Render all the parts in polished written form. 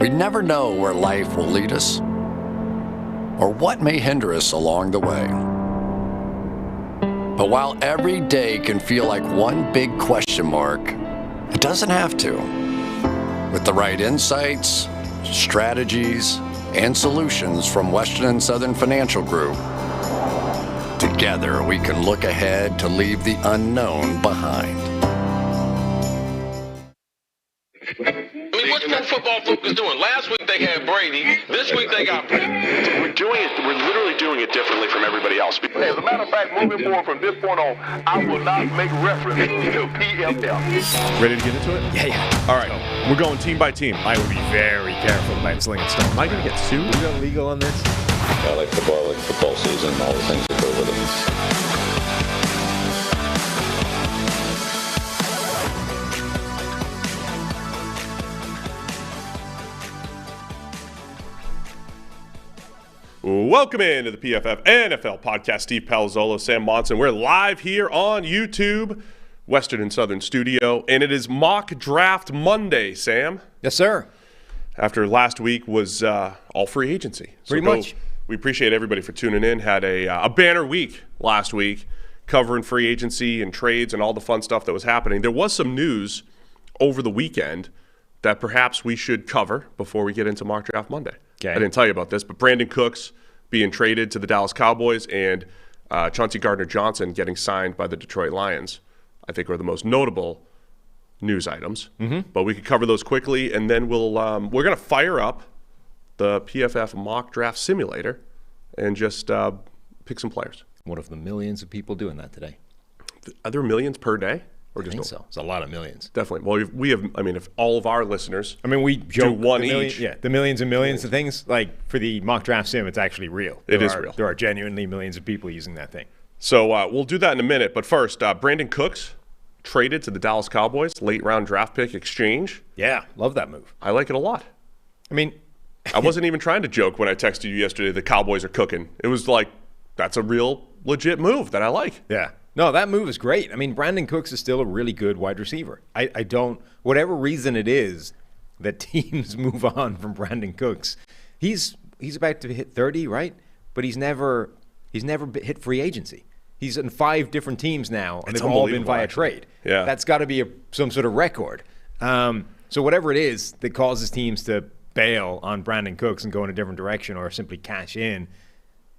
We never know where life will lead us or what may hinder us along the way. But while every day can feel like one big question mark, it doesn't have to. With the right insights, strategies, and solutions from Western and Southern Financial Group, together we can look ahead to leave the unknown behind. What's Pro Football Focus doing? Last week they had Brady. This week they got Brady. We're literally doing it differently from everybody else. As a matter of fact, moving forward from this point on, I will not make reference to PFF. Ready to get into it? Yeah. All right. We're going team by team. I would be very careful about slinging stuff. Am I going to get sued? Is it illegal on this? I like football season, all the things that go with it. Welcome into the PFF NFL podcast. Steve Palazzolo, Sam Monson. We're live here on YouTube, Western and Southern Studio, and it is Mock Draft Monday, Sam. Yes, sir. After last week was all free agency. Pretty much. We appreciate everybody for tuning in. Had a banner week last week, covering free agency and trades and all the fun stuff that was happening. There was some news over the weekend that perhaps we should cover before we get into Mock Draft Monday. Okay. I didn't tell you about this, but Brandin Cooks being traded to the Dallas Cowboys and Chauncey Gardner-Johnson getting signed by the Detroit Lions, I think are the most notable news items. Mm-hmm. But we could cover those quickly, and then we're going to fire up the PFF Mock Draft Simulator and just pick some players. One of the millions of people doing that today. Are there millions per day? Or I think so. It's a lot of millions. Definitely. Well, we have, if all of our listeners we joke one each. Yeah, the millions and millions of things. Like, for the mock draft sim, it's actually real. It is real. There are genuinely millions of people using that thing. So we'll do that in a minute. But first, Brandin Cooks traded to the Dallas Cowboys, late round draft pick exchange. Yeah, love that move. I like it a lot. I wasn't even trying to joke when I texted you yesterday the Cowboys are cooking. It was like, that's a real legit move that I like. Yeah. No, that move is great. Brandin Cooks is still a really good wide receiver. I don't, whatever reason it is that teams move on from Brandin Cooks, he's about to hit 30, right? But he's never hit free agency. He's in 5 different teams now, and they've all been via trade. Yeah. That's got to be some sort of record. So whatever it is that causes teams to bail on Brandin Cooks and go in a different direction or simply cash in,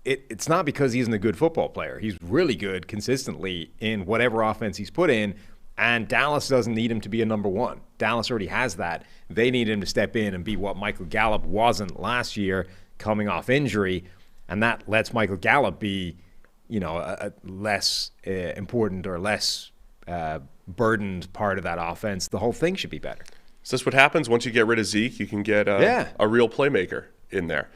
it's not because he isn't a good football player. He's really good consistently in whatever offense he's put in, and Dallas doesn't need him to be a number one. Dallas already has that. They need him to step in and be what Michael Gallup wasn't last year, coming off injury, and that lets Michael Gallup be, a less important or less burdened part of that offense. The whole thing should be better. Is this what happens once you get rid of Zeke? You can get a real playmaker in there.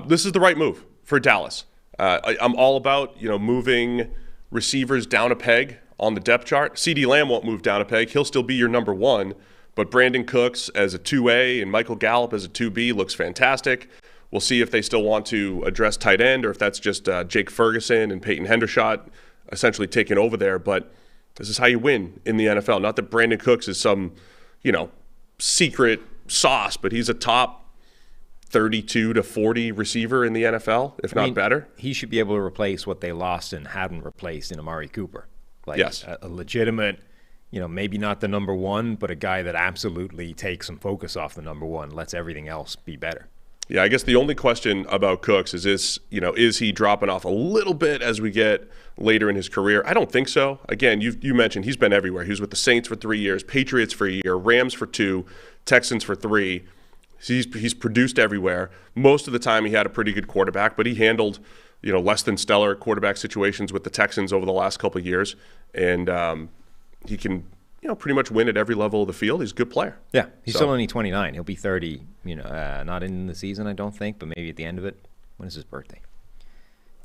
This is the right move for Dallas. I'm all about moving receivers down a peg on the depth chart. CeeDee Lamb won't move down a peg. He'll still be your number one. But Brandin Cooks as a 2A and Michael Gallup as a 2B looks fantastic. We'll see if they still want to address tight end or if that's just Jake Ferguson and Peyton Hendershot essentially taken over there. But this is how you win in the NFL. Not that Brandin Cooks is some, secret sauce, but he's a top 32 to 40 receiver in the NFL, if not better. He should be able to replace what they lost and hadn't replaced in Amari Cooper. Yes. A legitimate, maybe not the number one, but a guy that absolutely takes some focus off the number one, lets everything else be better. Yeah, I guess the only question about Cooks is he dropping off a little bit as we get later in his career? I don't think so. Again, you mentioned he's been everywhere. He was with the Saints for 3 years, Patriots for a year, Rams for 2, Texans for 3. He's produced everywhere. Most of the time he had a pretty good quarterback, but he handled less than stellar quarterback situations with the Texans over the last couple of years, and he can pretty much win at every level of the field. He's a good player. Yeah, he's still only 29. He'll be 30, not in the season, I don't think, but maybe at the end of it. When is his birthday?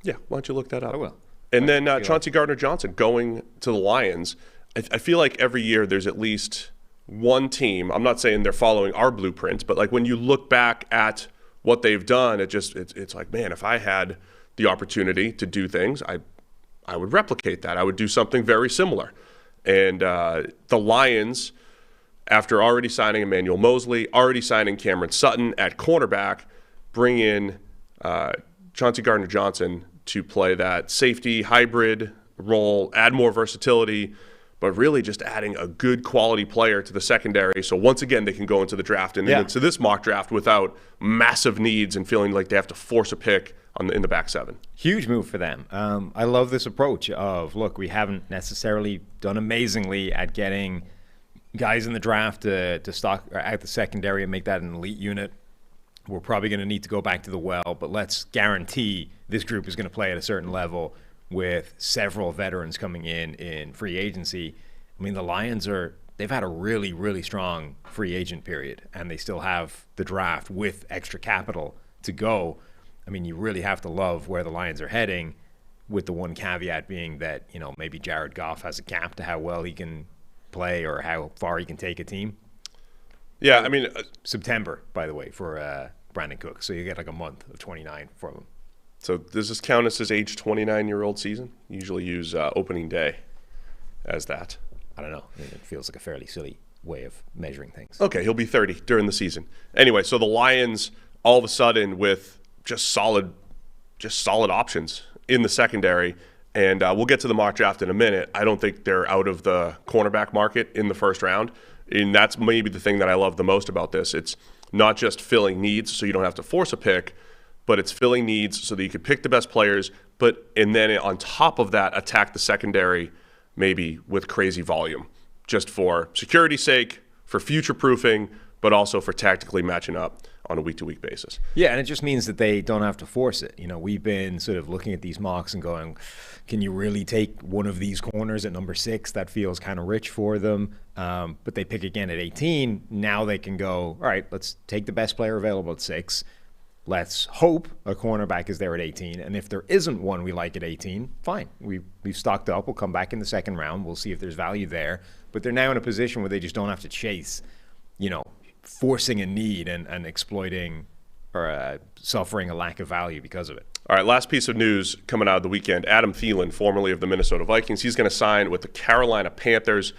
Yeah, why don't you look that up? I will. And then Chauncey Gardner-Johnson going to the Lions. I feel like every year there's at least one team. I'm not saying they're following our blueprint, but like when you look back at what they've done, it's like, man, if I had the opportunity to do things, I would replicate that. I would do something very similar. And the Lions, after already signing Emmanuel Mosley, already signing Cameron Sutton at cornerback, bring in Chauncey Gardner-Johnson to play that safety hybrid role, add more versatility, but really just adding a good quality player to the secondary. So once again, they can go into the draft and into this mock draft without massive needs and feeling like they have to force a pick in the back seven. Huge move for them. I love this approach of, look, we haven't necessarily done amazingly at getting guys in the draft to stock at the secondary and make that an elite unit. We're probably going to need to go back to the well, but let's guarantee this group is going to play at a certain level with several veterans coming in free agency. I mean, the Lions they've had a really, really strong free agent period, and they still have the draft with extra capital to go. I mean, you really have to love where the Lions are heading, with the one caveat being that, maybe Jared Goff has a cap to how well he can play or how far he can take a team. Yeah, I mean... September, by the way, for Brandin Cooks. So you get like a month of 29 from him. So does this count as his age 29-year-old season? You usually use opening day as that. I don't know. It feels like a fairly silly way of measuring things. Okay, he'll be 30 during the season. Anyway, so the Lions, all of a sudden, with just solid options in the secondary, and we'll get to the mock draft in a minute. I don't think they're out of the cornerback market in the first round, and that's maybe the thing that I love the most about this. It's not just filling needs so you don't have to force a pick, but it's filling needs so that you could pick the best players, and then on top of that, attack the secondary maybe with crazy volume, just for security's sake, for future-proofing, but also for tactically matching up on a week-to-week basis. Yeah, and it just means that they don't have to force it. We've been sort of looking at these mocks and going, can you really take one of these corners at number 6? That feels kind of rich for them. But they pick again at 18. Now they can go, all right, let's take the best player available at 6. Let's hope a cornerback is there at 18. And if there isn't one we like at 18, fine. We've stocked up. We'll come back in the second round. We'll see if there's value there. But they're now in a position where they just don't have to chase, forcing a need and exploiting or suffering a lack of value because of it. All right, last piece of news coming out of the weekend. Adam Thielen, formerly of the Minnesota Vikings, he's going to sign with the Carolina Panthers.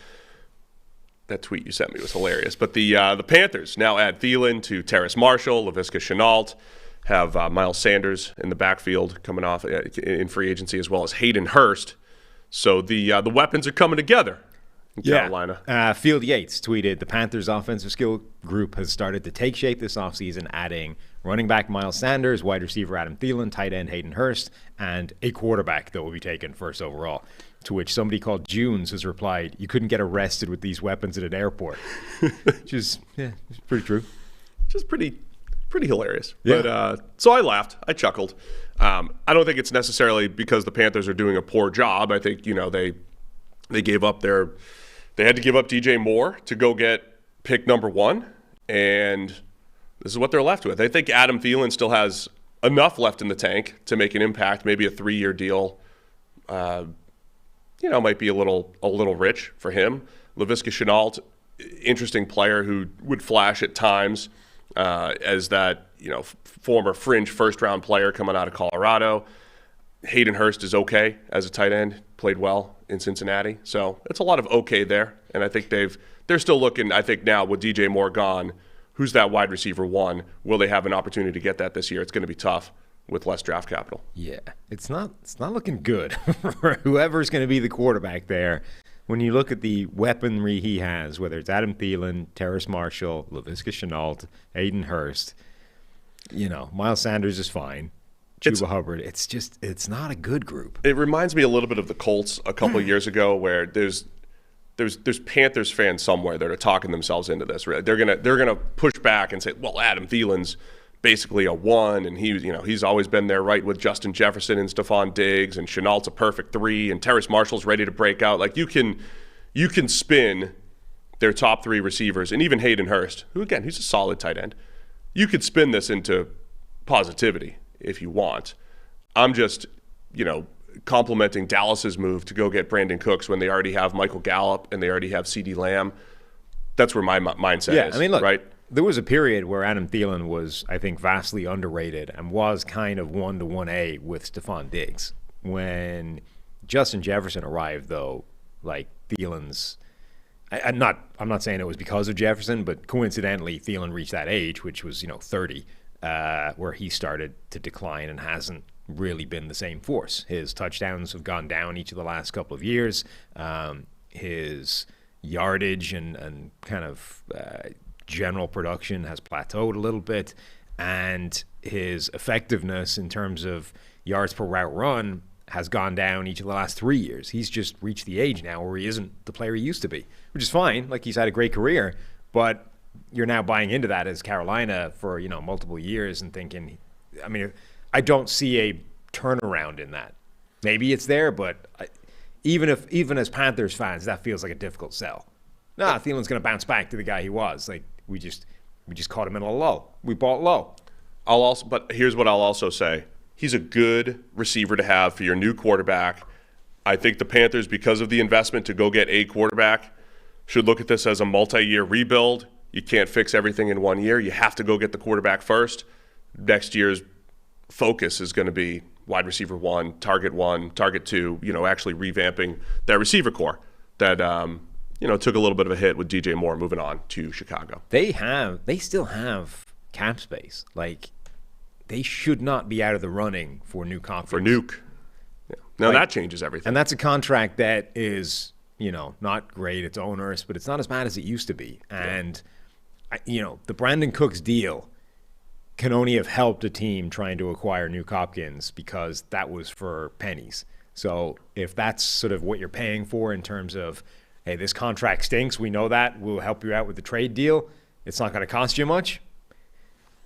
That tweet you sent me was hilarious. But the Panthers now add Thielen to Terrace Marshall, Laviska Shenault, have Miles Sanders in the backfield coming off in free agency, as well as Hayden Hurst. So the weapons are coming together in Carolina. Field Yates tweeted, the Panthers offensive skill group has started to take shape this offseason, adding running back Miles Sanders, wide receiver Adam Thielen, tight end Hayden Hurst, and a quarterback that will be taken first overall. To which somebody called Junes has replied, you couldn't get arrested with these weapons at an airport. Which is, it's pretty true. Which is pretty hilarious. Yeah. But so I laughed. I chuckled. I don't think it's necessarily because the Panthers are doing a poor job. I think, they gave up they had to give up DJ Moore to go get pick number 1, and this is what they're left with. I think Adam Thielen still has enough left in the tank to make an impact, maybe a 3-year deal. Might be a little rich for him. Laviska Shenault, interesting player who would flash at times as that, former fringe first-round player coming out of Colorado. Hayden Hurst is okay as a tight end, played well in Cincinnati. So it's a lot of okay there. And I think they're still looking, I think now with DJ Moore gone, who's that wide receiver one? Will they have an opportunity to get that this year? It's going to be tough with less draft capital. Yeah, it's not looking good for whoever's going to be the quarterback there. When you look at the weaponry he has, whether it's Adam Thielen, Terrace Marshall, Laviska Shenault, Hayden Hurst, Miles Sanders is fine. Chuba Hubbard, it's not a good group. It reminds me a little bit of the Colts a couple of years ago, where there's Panthers fans somewhere that are talking themselves into this. Right? They're gonna push back and say, well, Adam Thielen's basically a 1, and he's always been there, right, with Justin Jefferson and Stephon Diggs, and Chenault's a perfect 3, and Terrace Marshall's ready to break out. Like you can spin their top 3 receivers, and even Hayden Hurst, who again he's a solid tight end. You could spin this into positivity if you want. I'm just, complimenting Dallas's move to go get Brandin Cooks when they already have Michael Gallup and they already have CeeDee Lamb. That's where my mindset is. I mean, look, right? There was a period where Adam Thielen was, I think, vastly underrated and was kind of 1 to 1A with Stephon Diggs. When Justin Jefferson arrived, though, like Thielen's, I'm not saying it was because of Jefferson, but coincidentally, Thielen reached that age, which was 30, where he started to decline and hasn't really been the same force. His touchdowns have gone down each of the last couple of years. His yardage and kind of general production has plateaued a little bit, and his effectiveness in terms of yards per route run has gone down each of the last 3 years. He's just reached the age now where he isn't the player he used to be, which is fine. Like, he's had a great career, but you're now buying into that as Carolina for, multiple years and thinking, I don't see a turnaround in that. Maybe it's there, but even as Panthers fans, that feels like a difficult sell. Nah, Thielen's going to bounce back to the guy he was. Like, we just caught him in a low. We bought low. But here's what I'll also say. He's a good receiver to have for your new quarterback. I think the Panthers, because of the investment to go get a quarterback, should look at this as a multi-year rebuild. You can't fix everything in 1 year. You have to go get the quarterback first. Next year's focus is going to be wide receiver 1, target 2, actually revamping that receiver core that, took a little bit of a hit with DJ Moore moving on to Chicago. They still have cap space. Like, they should not be out of the running for Nuke Hopkins. For Nuke. Yeah. Now that changes everything. And that's a contract that is, not great. It's onerous, but it's not as bad as it used to be. And, the Brandin Cooks deal can only have helped a team trying to acquire Nuke Hopkins because that was for pennies. So if that's sort of what you're paying for in terms of, hey, this contract stinks, we know that, we'll help you out with the trade deal, it's not going to cost you much.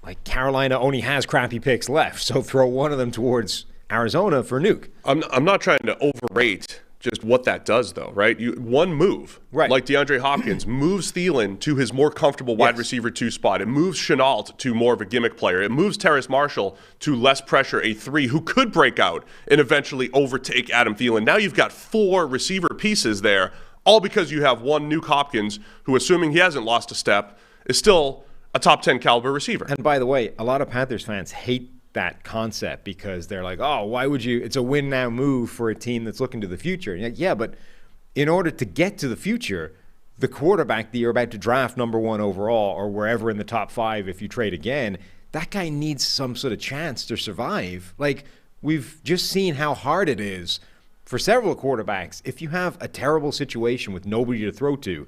Like, Carolina only has crappy picks left, so throw one of them towards Arizona for Nuke. I'm not trying to overrate just what that does, though, right? One move, right, like DeAndre Hopkins, moves Thielen to his more comfortable wide receiver 2 spot. It moves Shenault to more of a gimmick player. It moves Terrace Marshall to less pressure, a 3 who could break out and eventually overtake Adam Thielen. Now you've got 4 receiver pieces there, all because you have one Nuke Hopkins who, assuming he hasn't lost a step, is still a top 10 caliber receiver. And by the way, a lot of Panthers fans hate that concept because they're like, oh, why would you? It's a win now move for a team that's looking to the future. And yeah, but in order to get to the future, the quarterback that you're about to draft number 1 overall or wherever in the top 5 if you trade again, that guy needs some sort of chance to survive. Like, we've just seen how hard it is for several quarterbacks. If you have a terrible situation with nobody to throw to,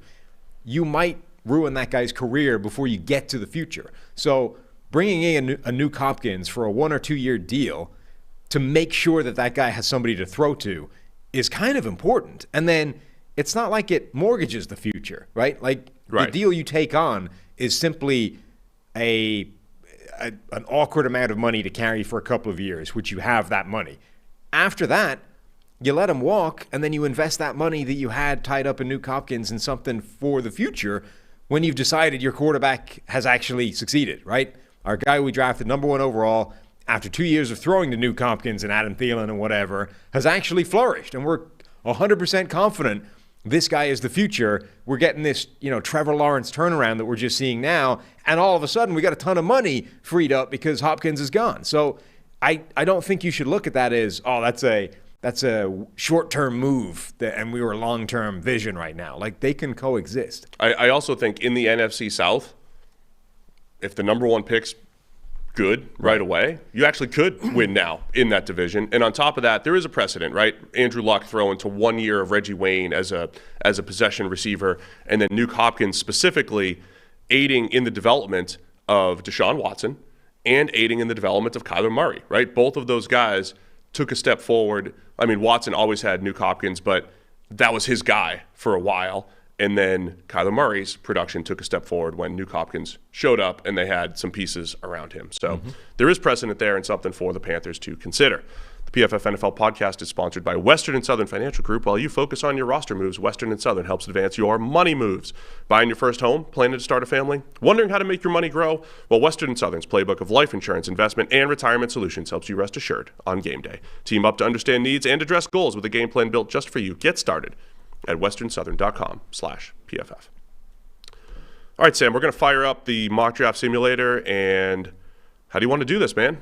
you might ruin that guy's career before you get to the future. So bringing in a Nuke Hopkins for a 1 or 2 year deal to make sure that that guy has somebody to throw to is kind of important. And then it's not like it mortgages the future, right? Like, the deal you take on is simply an awkward amount of money to carry for a couple of years, which you have that money. After that, you let him walk, and then you invest that money that you had tied up in Nuke Hopkins in something for the future when you've decided your quarterback has actually succeeded, right? Our guy we drafted number 1 overall, after 2 years of throwing to Nuke Hopkins and Adam Thielen and whatever, has actually flourished. And we're 100% confident this guy is the future. We're getting this, Trevor Lawrence turnaround that we're just seeing now. And all of a sudden, we got a ton of money freed up because Hopkins is gone. So I don't think you should look at that as, that's a short-term move, and we were long-term vision right now. Like, they can coexist. I also think in the NFC South, if the number one pick's good right away, you actually could win now in that division. And on top of that, there is a precedent, right? Andrew Luck throwing to 1 year of Reggie Wayne as a possession receiver, and then Nuke Hopkins specifically aiding in the development of Deshaun Watson and aiding in the development of Kyler Murray, right? Both of those guys took a step forward. I mean, Watson always had Nuke Hopkins, but that was his guy for a while. And then Kyler Murray's production took a step forward when Nuke Hopkins showed up and they had some pieces around him. So there is precedent there and something for the Panthers to consider. The PFF NFL podcast is sponsored by Western and Southern Financial Group. While you focus on your roster moves, Western and Southern helps advance your money moves. Buying your first home, planning to start a family, wondering how to make your money grow? Well, Western and Southern's playbook of life insurance, investment, and retirement solutions helps you rest assured on game day. Team up to understand needs and address goals with a game plan built just for you. Get started at westernsouthern.com/PFF. All right, Sam, we're going to fire up the mock draft simulator. And how do you want to do this, man?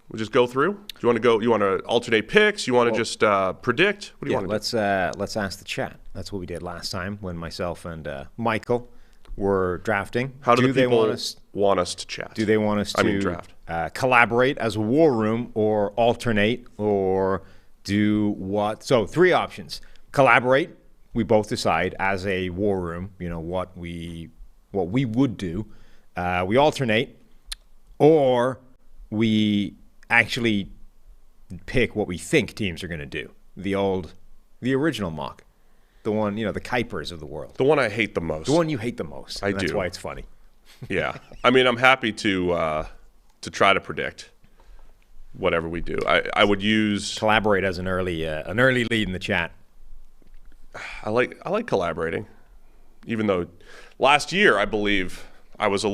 We just go through? Do you want to go? You want to alternate picks? You want to just predict? What do you want to do? Let's ask the chat. That's what we did last time when myself and Michael were drafting. How do the people want us to chat? Do they want us to draft? Collaborate as a war room, or alternate, or do what? So 3 options. Collaborate. We both decide as a war room, what we would do. We alternate, or we actually pick what we think teams are going to do. The original mock, the one, the Kuipers of the world. The one I hate the most. The one you hate the most. I do. That's why it's funny. Yeah, I mean, I'm happy to try to predict whatever we do. I would use collaborate as an early lead in the chat. I like collaborating, even though last year I believe I was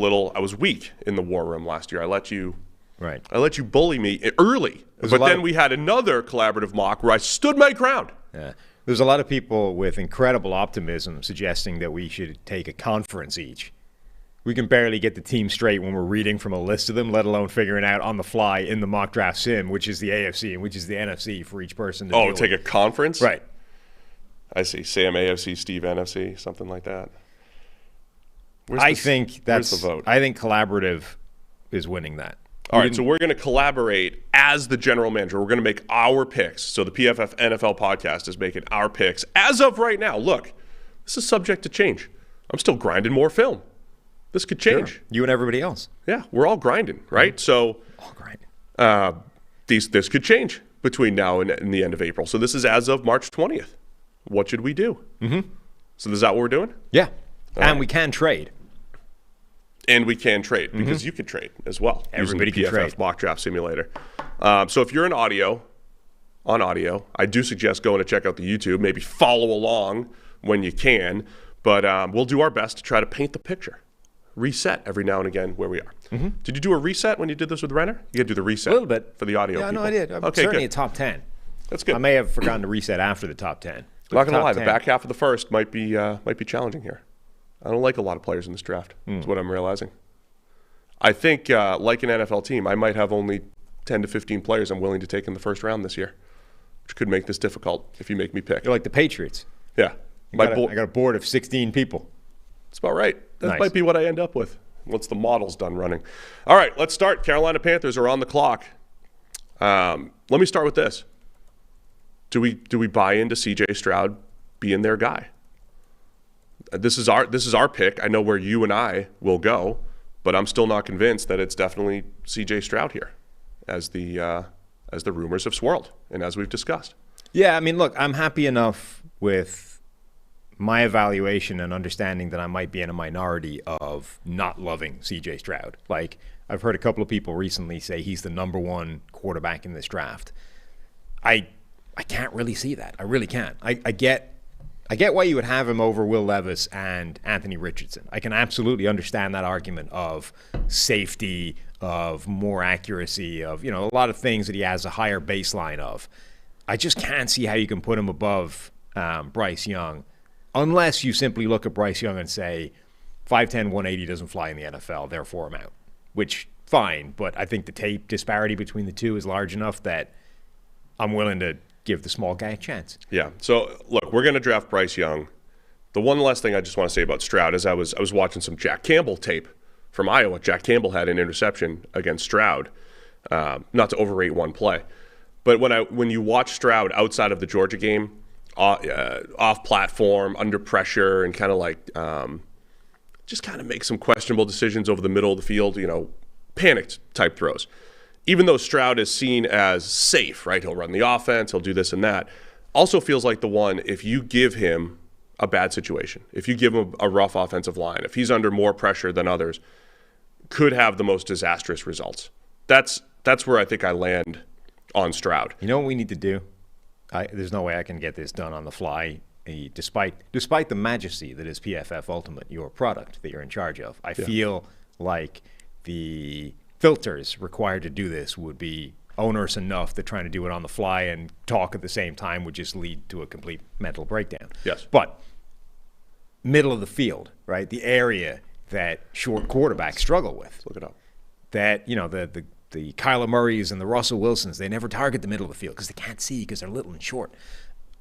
weak in the war room last year. I let you bully me early, but then we had another collaborative mock where I stood my ground. Yeah. There's a lot of people with incredible optimism suggesting that we should take a conference each. We can barely get the team straight when we're reading from a list of them, let alone figuring out on the fly in the mock draft sim, which is the AFC and which is the NFC for each person to deal take with. A conference? Right. I see. Sam AFC, Steve NFC, something like that. Where's the vote? I think collaborative is winning that. All right, so we're going to collaborate as the general manager. We're going to make our picks. So the PFF NFL podcast is making our picks as of right now. Look, this is subject to change. I'm still grinding more film. This could change. Sure. You and everybody else. Yeah, we're all grinding, right? So all grinding. This could change between now and the end of April. So this is as of March 20th. What should we do? Mm-hmm. So is that what we're doing? Yeah. And we can trade. And we can trade because you can trade as well. Everybody can PFF trade. Mock Draft Simulator. So if you're on audio, I do suggest going to check out the YouTube. Maybe follow along when you can. But we'll do our best to try to paint the picture. Reset every now and again where we are. Mm-hmm. Did you do a reset when you did this with Renner? You got to do the reset. A little bit. For the audio Yeah, people. no, I did. I'm okay, certainly good. a top 10. That's good. I may have forgotten to reset after the top 10. Not going to lie, the back half of the first might be challenging here. I don't like a lot of players in this draft. That's what I'm realizing. I think, like an NFL team, I might have only 10 to 15 players I'm willing to take in the first round this year, which could make this difficult if you make me pick. You're like the Patriots. Yeah. I got a board of 16 people. That's about right. That Nice. might be what I end up with once the model's done running. All right, let's start. Carolina Panthers are on the clock. Let me start with this. Do we buy into C.J. Stroud being their guy? This is our pick. I know where you and I will go, but I'm still not convinced that it's definitely C.J. Stroud here, as the rumors have swirled and as we've discussed. Yeah, I mean, look, I'm happy enough with my evaluation and understanding that I might be in a minority of not loving C.J. Stroud. Like, I've heard a couple of people recently say he's the number one quarterback in this draft. I can't really see that. I really can't. I get why you would have him over Will Levis and Anthony Richardson. I can absolutely understand that argument of safety, of more accuracy, of a lot of things that he has a higher baseline of. I just can't see how you can put him above Bryce Young unless you simply look at Bryce Young and say 5'10", 180 doesn't fly in the NFL, therefore I'm out, which fine. But I think the tape disparity between the two is large enough that I'm willing to give the small guy a chance. Yeah. So, look, we're going to draft Bryce Young. The one last thing I just want to say about Stroud is I was watching some Jack Campbell tape from Iowa. Jack Campbell had an interception against Stroud. Not to overrate one play. But when you watch Stroud outside of the Georgia game, off platform, under pressure, and kind of like just kind of make some questionable decisions over the middle of the field, panicked type throws. Even though Stroud is seen as safe, right? He'll run the offense, he'll do this and that. Also feels like the one, if you give him a bad situation, if you give him a rough offensive line, if he's under more pressure than others, could have the most disastrous results. That's where I think I land on Stroud. You know what we need to do? There's no way I can get this done on the fly, despite the majesty that is PFF Ultimate, your product that you're in charge of. I feel like the filters required to do this would be onerous enough that trying to do it on the fly and talk at the same time would just lead to a complete mental breakdown. Yes. But middle of the field, right? The area that short quarterbacks struggle with. Let's look it up. That, the Kyler Murrays and the Russell Wilsons, they never target the middle of the field because they can't see because they're little and short.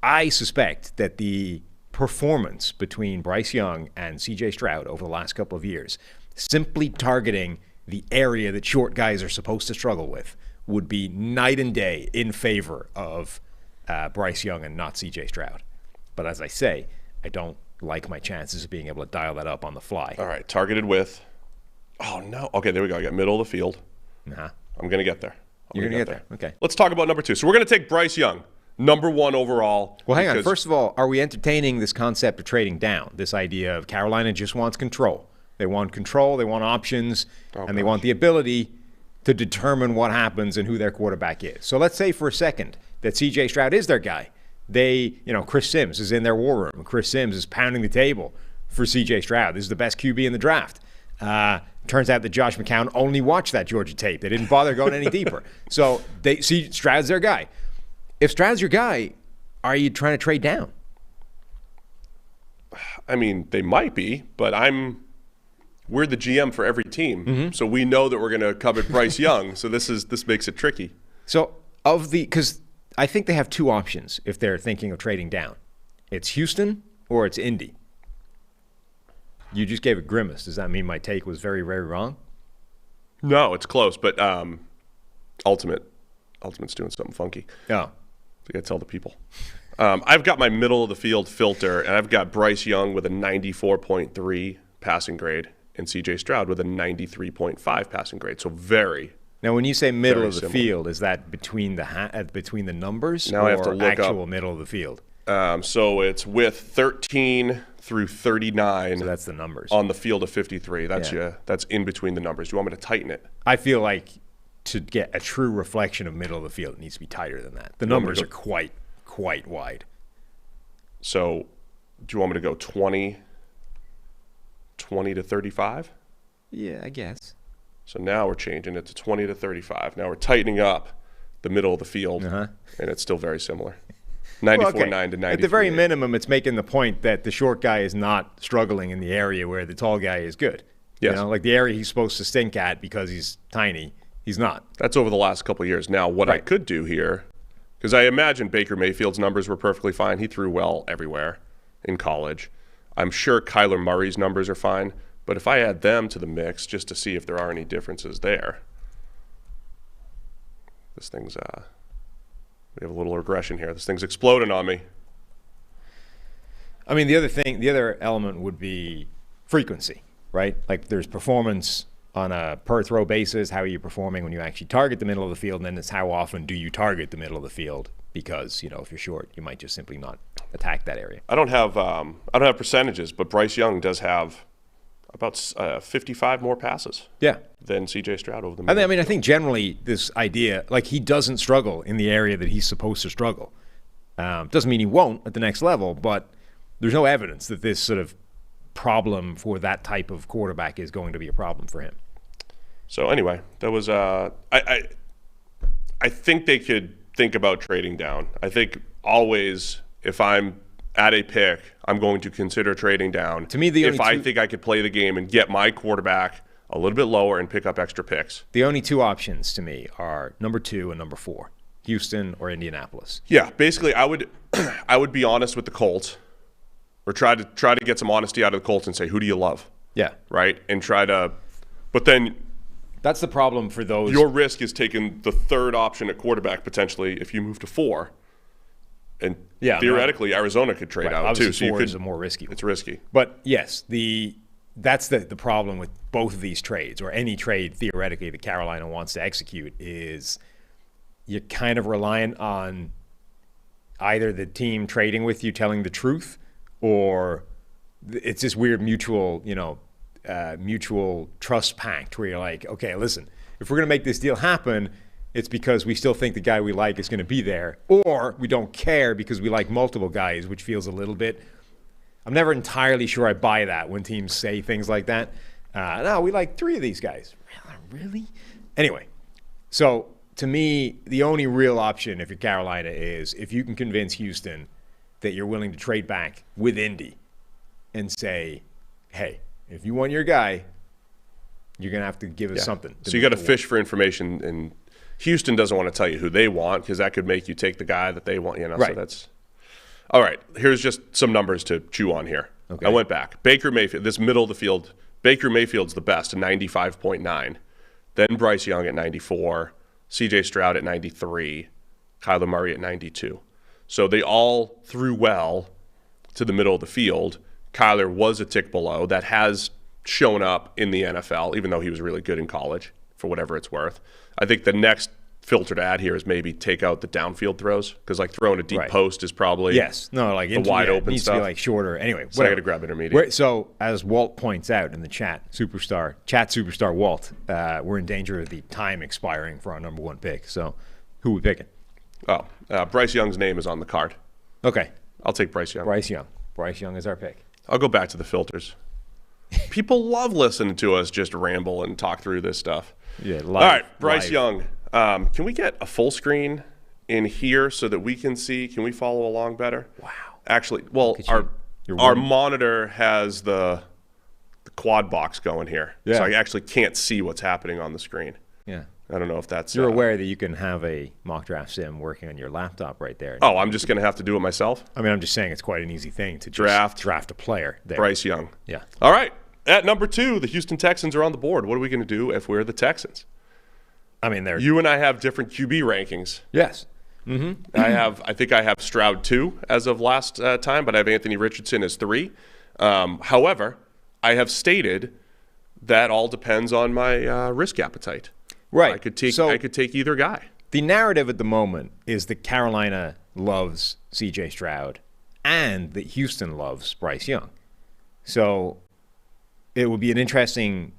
I suspect that the performance between Bryce Young and C.J. Stroud over the last couple of years, simply targeting the area that short guys are supposed to struggle with, would be night and day in favor of Bryce Young and not C.J. Stroud. But as I say, I don't like my chances of being able to dial that up on the fly. All right, targeted with. Oh, no. Okay, there we go. I got middle of the field. Uh-huh. I'm going to get there. You're going to get there. Okay. Let's talk about number 2. So we're going to take Bryce Young, number 1 overall. Well, hang on. First of all, are we entertaining this concept of trading down? This idea of Carolina just wants control. They want control, they want options, they want the ability to determine what happens and who their quarterback is. So let's say for a second that C.J. Stroud is their guy. Chris Sims is in their war room. Chris Sims is pounding the table for C.J. Stroud. This is the best QB in the draft. Turns out that Josh McCown only watched that Georgia tape. They didn't bother going any deeper. So they see Stroud's their guy. If Stroud's your guy, are you trying to trade down? I mean, they might be, but we're the GM for every team, so we know that we're going to covet Bryce Young. So this makes it tricky. So because I think they have two options if they're thinking of trading down. It's Houston or it's Indy. You just gave a grimace. Does that mean my take was very, very wrong? No, it's close, but Ultimate's doing something funky. Oh. I got to tell the people. I've got my middle of the field filter, and I've got Bryce Young with a 94.3 passing grade and C.J. Stroud with a 93.5 passing grade. So very. Now, when you say middle of the field, is that between the numbers now or I have to look actual up. Middle of the field? So it's with 13 through 39. So that's the numbers. On the field of 53. That's in between the numbers. Do you want me to tighten it? I feel like to get a true reflection of middle of the field, it needs to be tighter than that. The numbers are quite wide. So do you want me to go 20 to 35? Yeah, I guess. So now we're changing it to 20 to 35. Now we're tightening up the middle of the field, and it's still very similar. 94.9 to 93. At the very minimum, it's making the point that the short guy is not struggling in the area where the tall guy is good. Yes. Like the area he's supposed to stink at because he's tiny, he's not. That's over the last couple of years. Now, what I could do here, because I imagine Baker Mayfield's numbers were perfectly fine. He threw well everywhere in college. I'm sure Kyler Murray's numbers are fine. But if I add them to the mix just to see if there are any differences there, this thing's we have a little regression here. This thing's exploding on me. I mean, the other element would be frequency, right? Like there's performance on a per throw basis. How are you performing when you actually target the middle of the field? And then it's how often do you target the middle of the field? Because, if you're short, you might just simply not attack that area. I don't have percentages, but Bryce Young does have about 55 more passes than C.J. Stroud over the middle. I think generally this idea, like he doesn't struggle in the area that he's supposed to struggle. Doesn't mean he won't at the next level, but there's no evidence that this sort of problem for that type of quarterback is going to be a problem for him. So anyway, that was I think they could think about trading down. I think always if I'm at a pick, I'm going to consider trading down. To me, I think I could play the game and get my quarterback a little bit lower and pick up extra picks. The only two options to me are number 2 and number 4, Houston or Indianapolis. Yeah, basically, I would be honest with the Colts, or try to get some honesty out of the Colts and say, who do you love? Yeah. Right? And but then that's the problem for those. Your risk is taking the third option at quarterback potentially if you move to 4. And theoretically, Arizona could trade out too. So 4 is a more risky one. It's risky. But yes, that's the problem with both of these trades, or any trade theoretically that Carolina wants to execute, is you're kind of reliant on either the team trading with you telling the truth, or it's this weird mutual trust pact where you're like, okay, listen, if we're going to make this deal happen, it's because we still think the guy we like is going to be there, or we don't care because we like multiple guys, which feels a little bit. I'm never entirely sure I buy that when teams say things like that. No, we like 3 of these guys. Really? Anyway, so to me, the only real option if you're Carolina is if you can convince Houston that you're willing to trade back with Indy and say, hey, if you want your guy, you're going to have to give us something. So you got to fish for information, and Houston doesn't want to tell you who they want because that could make you take the guy that they want. Right. So that's all right. Here's just some numbers to chew on here. Okay. I went back. Baker Mayfield, this middle of the field. Baker Mayfield's the best, 95.9. Then Bryce Young at 94. C.J. Stroud at 93. Kyler Murray at 92. So they all threw well to the middle of the field. Kyler was a tick below. That has shown up in the NFL, even though he was really good in college, for whatever it's worth. I think the next filter to add here is maybe take out the downfield throws, because like throwing a deep post is probably the wide open needs stuff. To be like shorter. Anyway, so I got to grab intermediate. So as Walt points out in the chat superstar Walt, we're in danger of the time expiring for our number 1 pick. So who are we picking? Bryce Young's name is on the card. Okay. I'll take Bryce Young. Bryce Young is our pick. I'll go back to the filters. People love listening to us just ramble and talk through this stuff. Yeah, all right, Bryce Young. Can we get a full screen in here so that we can see? Can we follow along better? Wow. Actually, well, our monitor has the quad box going here. Yeah. So I actually can't see what's happening on the screen. Yeah. I don't know if that's... You're aware that you can have a mock draft sim working on your laptop right there. Oh, I'm just going to have to do it myself? I mean, I'm just saying it's quite an easy thing to just draft a player there. Bryce Young. Yeah. All right. At number 2, the Houston Texans are on the board. What are we going to do if we're the Texans? I mean, you and I have different QB rankings. Yes. Mm-hmm. I think I have Stroud 2 as of last time, but I have Anthony Richardson as 3. However, I have stated that all depends on my risk appetite. Right. I could take either guy. The narrative at the moment is that Carolina loves C.J. Stroud and that Houston loves Bryce Young. So it would be an interesting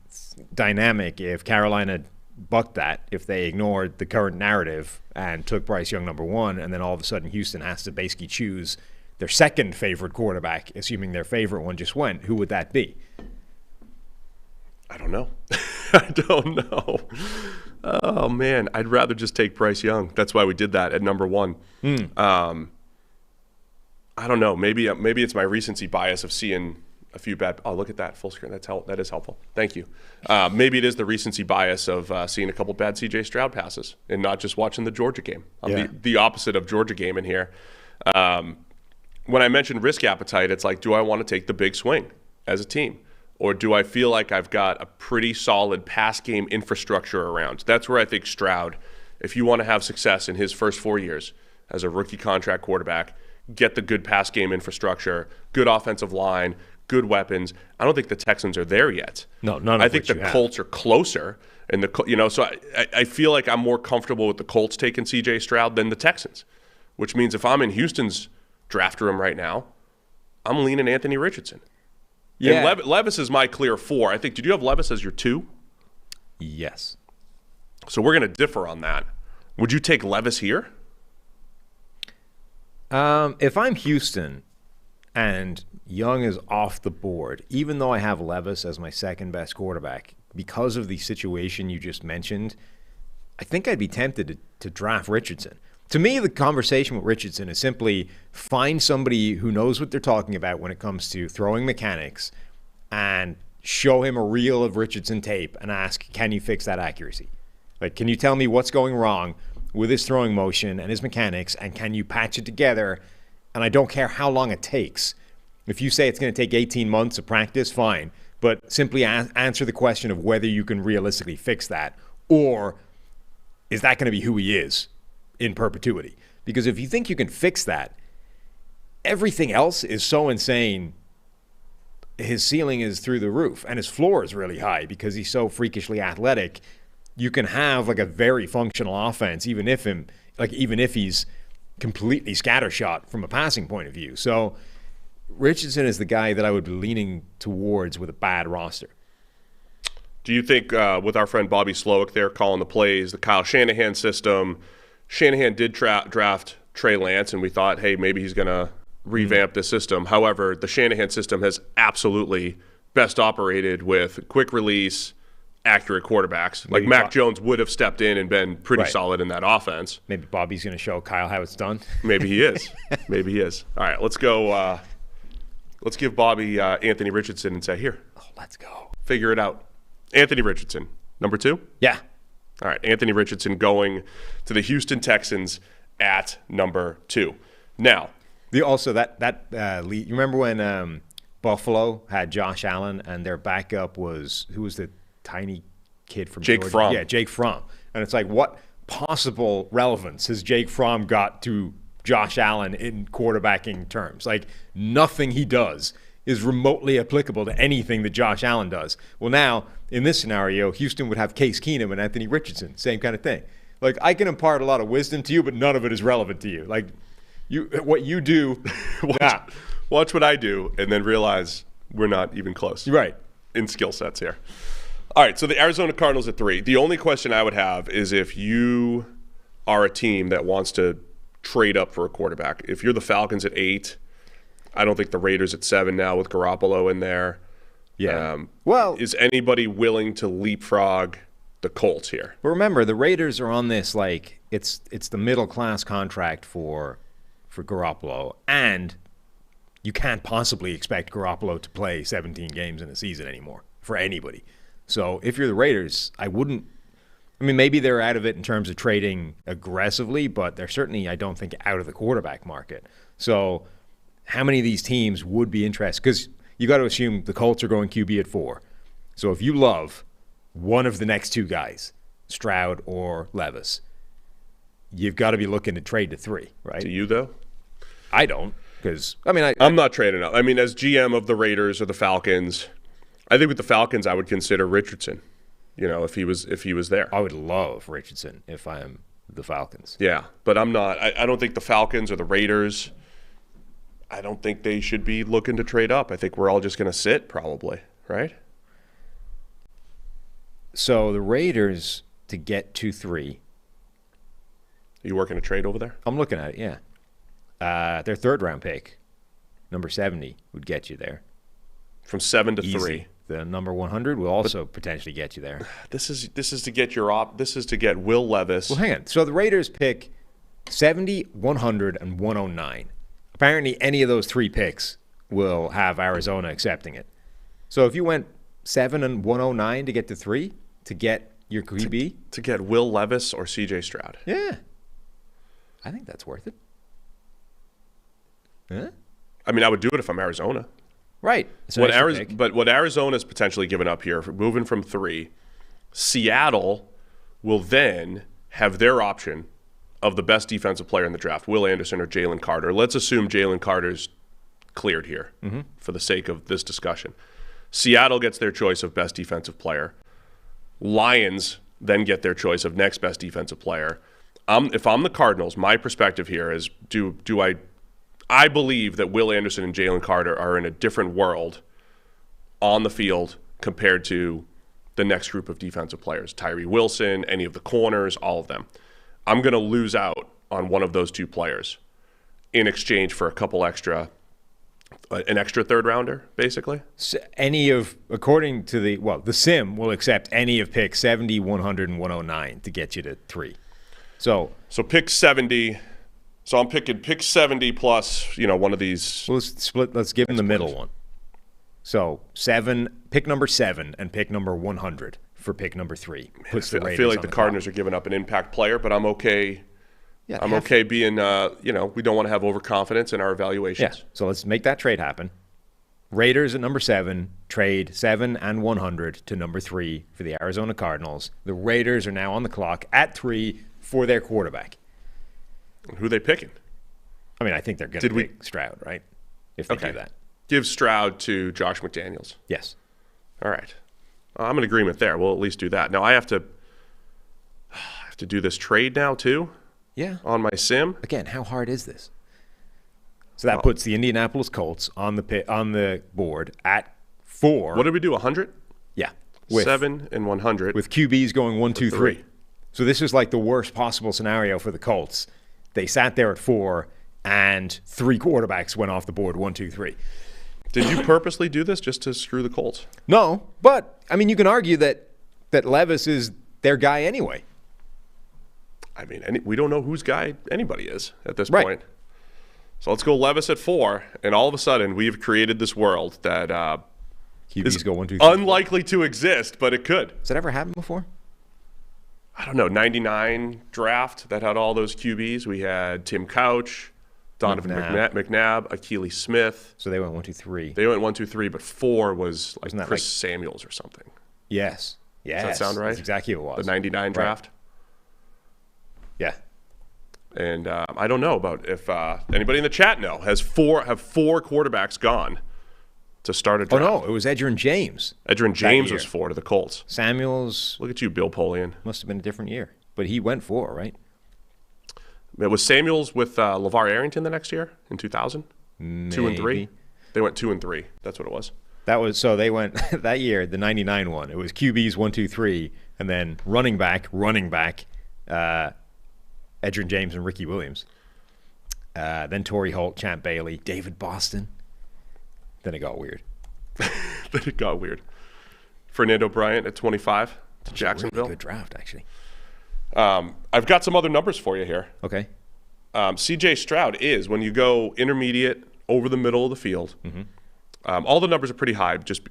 dynamic if Carolina bucked that, if they ignored the current narrative and took Bryce Young number 1, and then all of a sudden Houston has to basically choose their second favorite quarterback, assuming their favorite one just went. Who would that be? I don't know. I don't know. Oh, man. I'd rather just take Bryce Young. That's why we did that at number 1. I don't know. Maybe it's my recency bias of seeing a few bad. Oh, look at that full screen. That is helpful. Thank you. Maybe it is the recency bias of seeing a couple bad C.J. Stroud passes and not just watching the Georgia game. I'm the opposite of Georgia game in here. When I mentioned risk appetite, it's like, do I want to take the big swing as a team? Or do I feel like I've got a pretty solid pass game infrastructure around? That's where I think Stroud, if you want to have success in his first 4 years as a rookie contract quarterback, get the good pass game infrastructure, good offensive line, good weapons. I don't think the Texans are there yet. No, none of I think the Colts are closer, and so I feel like I'm more comfortable with the Colts taking C.J. Stroud than the Texans, which means if I'm in Houston's draft room right now, I'm leaning Anthony Richardson. Yeah. And Levis is my clear 4. I think. Did you have Levis as your 2? Yes. So we're going to differ on that. Would you take Levis here? If I'm Houston and Young is off the board, even though I have Levis as my second best quarterback, because of the situation you just mentioned, I think I'd be tempted to draft Richardson. To me, the conversation with Richardson is simply find somebody who knows what they're talking about when it comes to throwing mechanics and show him a reel of Richardson tape and ask, can you fix that accuracy? Like, can you tell me what's going wrong with his throwing motion and his mechanics, and can you patch it together? And I don't care how long it takes. If you say it's going to take 18 months of practice, fine. But simply answer the question of whether you can realistically fix that, or is that going to be who he is in perpetuity? Because if you think you can fix that, everything else is so insane. His ceiling is through the roof, and his floor is really high because he's so freakishly athletic. You can have like a very functional offense, even if he's completely scattershot from a passing point of view. So Richardson is the guy that I would be leaning towards with a bad roster. Do you think with our friend Bobby Slowick there calling the plays, the Kyle Shanahan system, Shanahan did draft Trey Lance, and we thought, hey, maybe he's going to revamp the system. However, the Shanahan system has absolutely best operated with quick release, accurate quarterbacks. Maybe like Mac Jones would have stepped in and been pretty solid in that offense. Maybe Bobby's going to show Kyle how it's done. Maybe he is. Maybe he is. All right, let's go. Let's give Bobby Anthony Richardson and say, here. Oh, let's go. Figure it out. Anthony Richardson, number 2? Yeah. All right, Anthony Richardson going to the Houston Texans at number 2. Now. Also, that lead, you remember when Buffalo had Josh Allen and their backup was, who was the tiny kid from Jake Georgia? Fromm. Yeah, Jake Fromm. And it's like, what possible relevance has Jake Fromm got to Josh Allen in quarterbacking terms? Like, nothing he does is remotely applicable to anything that Josh Allen does. Well, now, in this scenario, Houston would have Case Keenum and Anthony Richardson. Same kind of thing. Like, I can impart a lot of wisdom to you, but none of it is relevant to you. Like, what you do, watch what I do, and then realize we're not even close. Right. In skill sets here. All right, so the Arizona Cardinals at 3. The only question I would have is if you are a team that wants to trade up for a quarterback. If you're the Falcons at 8, I don't think the Raiders at 7 now with Garoppolo in there. Yeah. Is anybody willing to leapfrog the Colts here? But remember, the Raiders are on this, like, it's the middle-class contract for Garoppolo, and you can't possibly expect Garoppolo to play 17 games in a season anymore for anybody. So if you're the Raiders, maybe they're out of it in terms of trading aggressively, but they're certainly, I don't think, out of the quarterback market. So how many of these teams would be interested? Because you got to assume the Colts are going QB at 4. So if you love one of the next 2 guys, Stroud or Levis, you've got to be looking to trade to 3, right? Do you, though? I don't, because, I'm not trading up. As GM of the Raiders or the Falcons, I think with the Falcons I would consider Richardson, if he was there. I would love Richardson if I am the Falcons. Yeah, but I'm not. I don't think the Falcons or the Raiders, I don't think they should be looking to trade up. I think we're all just going to sit probably, right? So the Raiders to get to 3. Are you working a trade over there? I'm looking at it, yeah. Their 3rd-round pick, number 70, would get you there. From 7 to Easy. 3. The number 100 will also potentially get you there. This is to get This is to get Will Levis. Well, hang on. So the Raiders pick 70, 100, and 109. Apparently, any of those 3 picks will have Arizona accepting it. So if you went 7 and 109 to get to 3 to get your QB, to get Will Levis or C.J. Stroud. Yeah, I think that's worth it. Huh? I would do it if I'm Arizona. Right. But what Arizona's potentially given up here, moving from 3, Seattle will then have their option of the best defensive player in the draft, Will Anderson or Jalen Carter. Let's assume Jalen Carter's cleared here for the sake of this discussion. Seattle gets their choice of best defensive player. Lions then get their choice of next best defensive player. If I'm the Cardinals, my perspective here is I believe that Will Anderson and Jalen Carter are in a different world on the field compared to the next group of defensive players. Tyree Wilson, any of the corners, all of them. I'm going to lose out on one of those 2 players in exchange for an extra 3rd rounder, basically. So according to the sim will accept any of picks 70, 100, and 109 to get you to 3. So pick 70. So I'm picking pick 70 plus, one of these. Let's split. Let's give him the middle one. So pick number 7 and pick number 100 for pick number 3. Puts I feel like the Cardinals are giving up an impact player, but I'm okay. Yeah, I'm okay being, we don't want to have overconfidence in our evaluations. Yeah, so let's make that trade happen. Raiders at number 7, trade 7 and 100 to number 3 for the Arizona Cardinals. The Raiders are now on the clock at 3 for their quarterback. Who are they picking? I mean, I think they're going to pick Stroud, right? If they do that. Give Stroud to Josh McDaniels. Yes. All right. I'm in agreement there. We'll at least do that. Now I have to do this trade now too? Yeah. On my sim? Again, how hard is this? So that puts the Indianapolis Colts on the board at 4. What did we do, 100? Yeah. 7 and 100. With QBs going 1, 2, 3. So this is like the worst possible scenario for the Colts. They sat there at 4, and 3 quarterbacks went off the board, 1, 2, 3. Did you purposely do this just to screw the Colts? No, but, I mean, you can argue that Levis is their guy anyway. I mean, we don't know whose guy anybody is at this point. So let's go Levis at 4, and all of a sudden we've created this world that QBs go 1, 2, 3. Unlikely to exist, but it could. Has that ever happened before? I don't know, 99 draft that had all those QBs. We had Tim Couch, Donovan McNabb, Akili Smith. So they went 1, 2, 3. They went 1, 2, 3, but 4 was like Chris Samuels or something. Yes. Does that sound right? That's exactly what it was. The 99 draft? Yeah. And I don't know about if anybody in the chat have 4 quarterbacks gone to start a draft. Oh, no, it was Edgerrin James. Edgerrin James was 4 to the Colts. Samuels. Look at you, Bill Polian. Must have been a different year. But he went 4, right? It was Samuels with LeVar Arrington the next year in 2000? Maybe. 2 and 3? They went 2 and 3. That's what it was. So they went that year, the 99 one. It was QBs 1, 2, 3, and then running back, Edgerrin James and Ricky Williams. Then Torrey Holt, Champ Bailey, David Boston. Then it got weird. Fernando Bryant at 25 to Jacksonville. Really good draft, actually. I've got some other numbers for you here. Okay. C.J. Stroud is, when you go intermediate over the middle of the field, all the numbers are pretty high just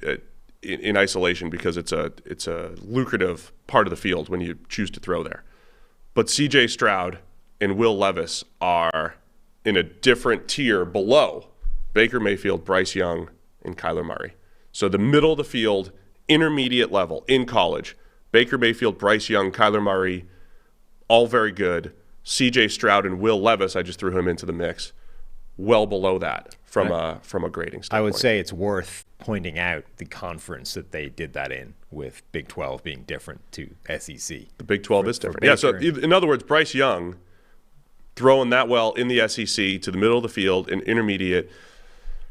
in isolation because it's a lucrative part of the field when you choose to throw there. But C.J. Stroud and Will Levis are in a different tier below Baker Mayfield, Bryce Young, and Kyler Murray. So the middle of the field, intermediate level in college, Baker Mayfield, Bryce Young, Kyler Murray, all very good. C.J. Stroud and Will Levis, I just threw him into the mix, well below that from a grading standpoint. I would say it's worth pointing out the conference that they did that in, with Big 12 being different to SEC. The Big 12 is different. Yeah, so in other words, Bryce Young throwing that well in the SEC to the middle of the field in intermediate,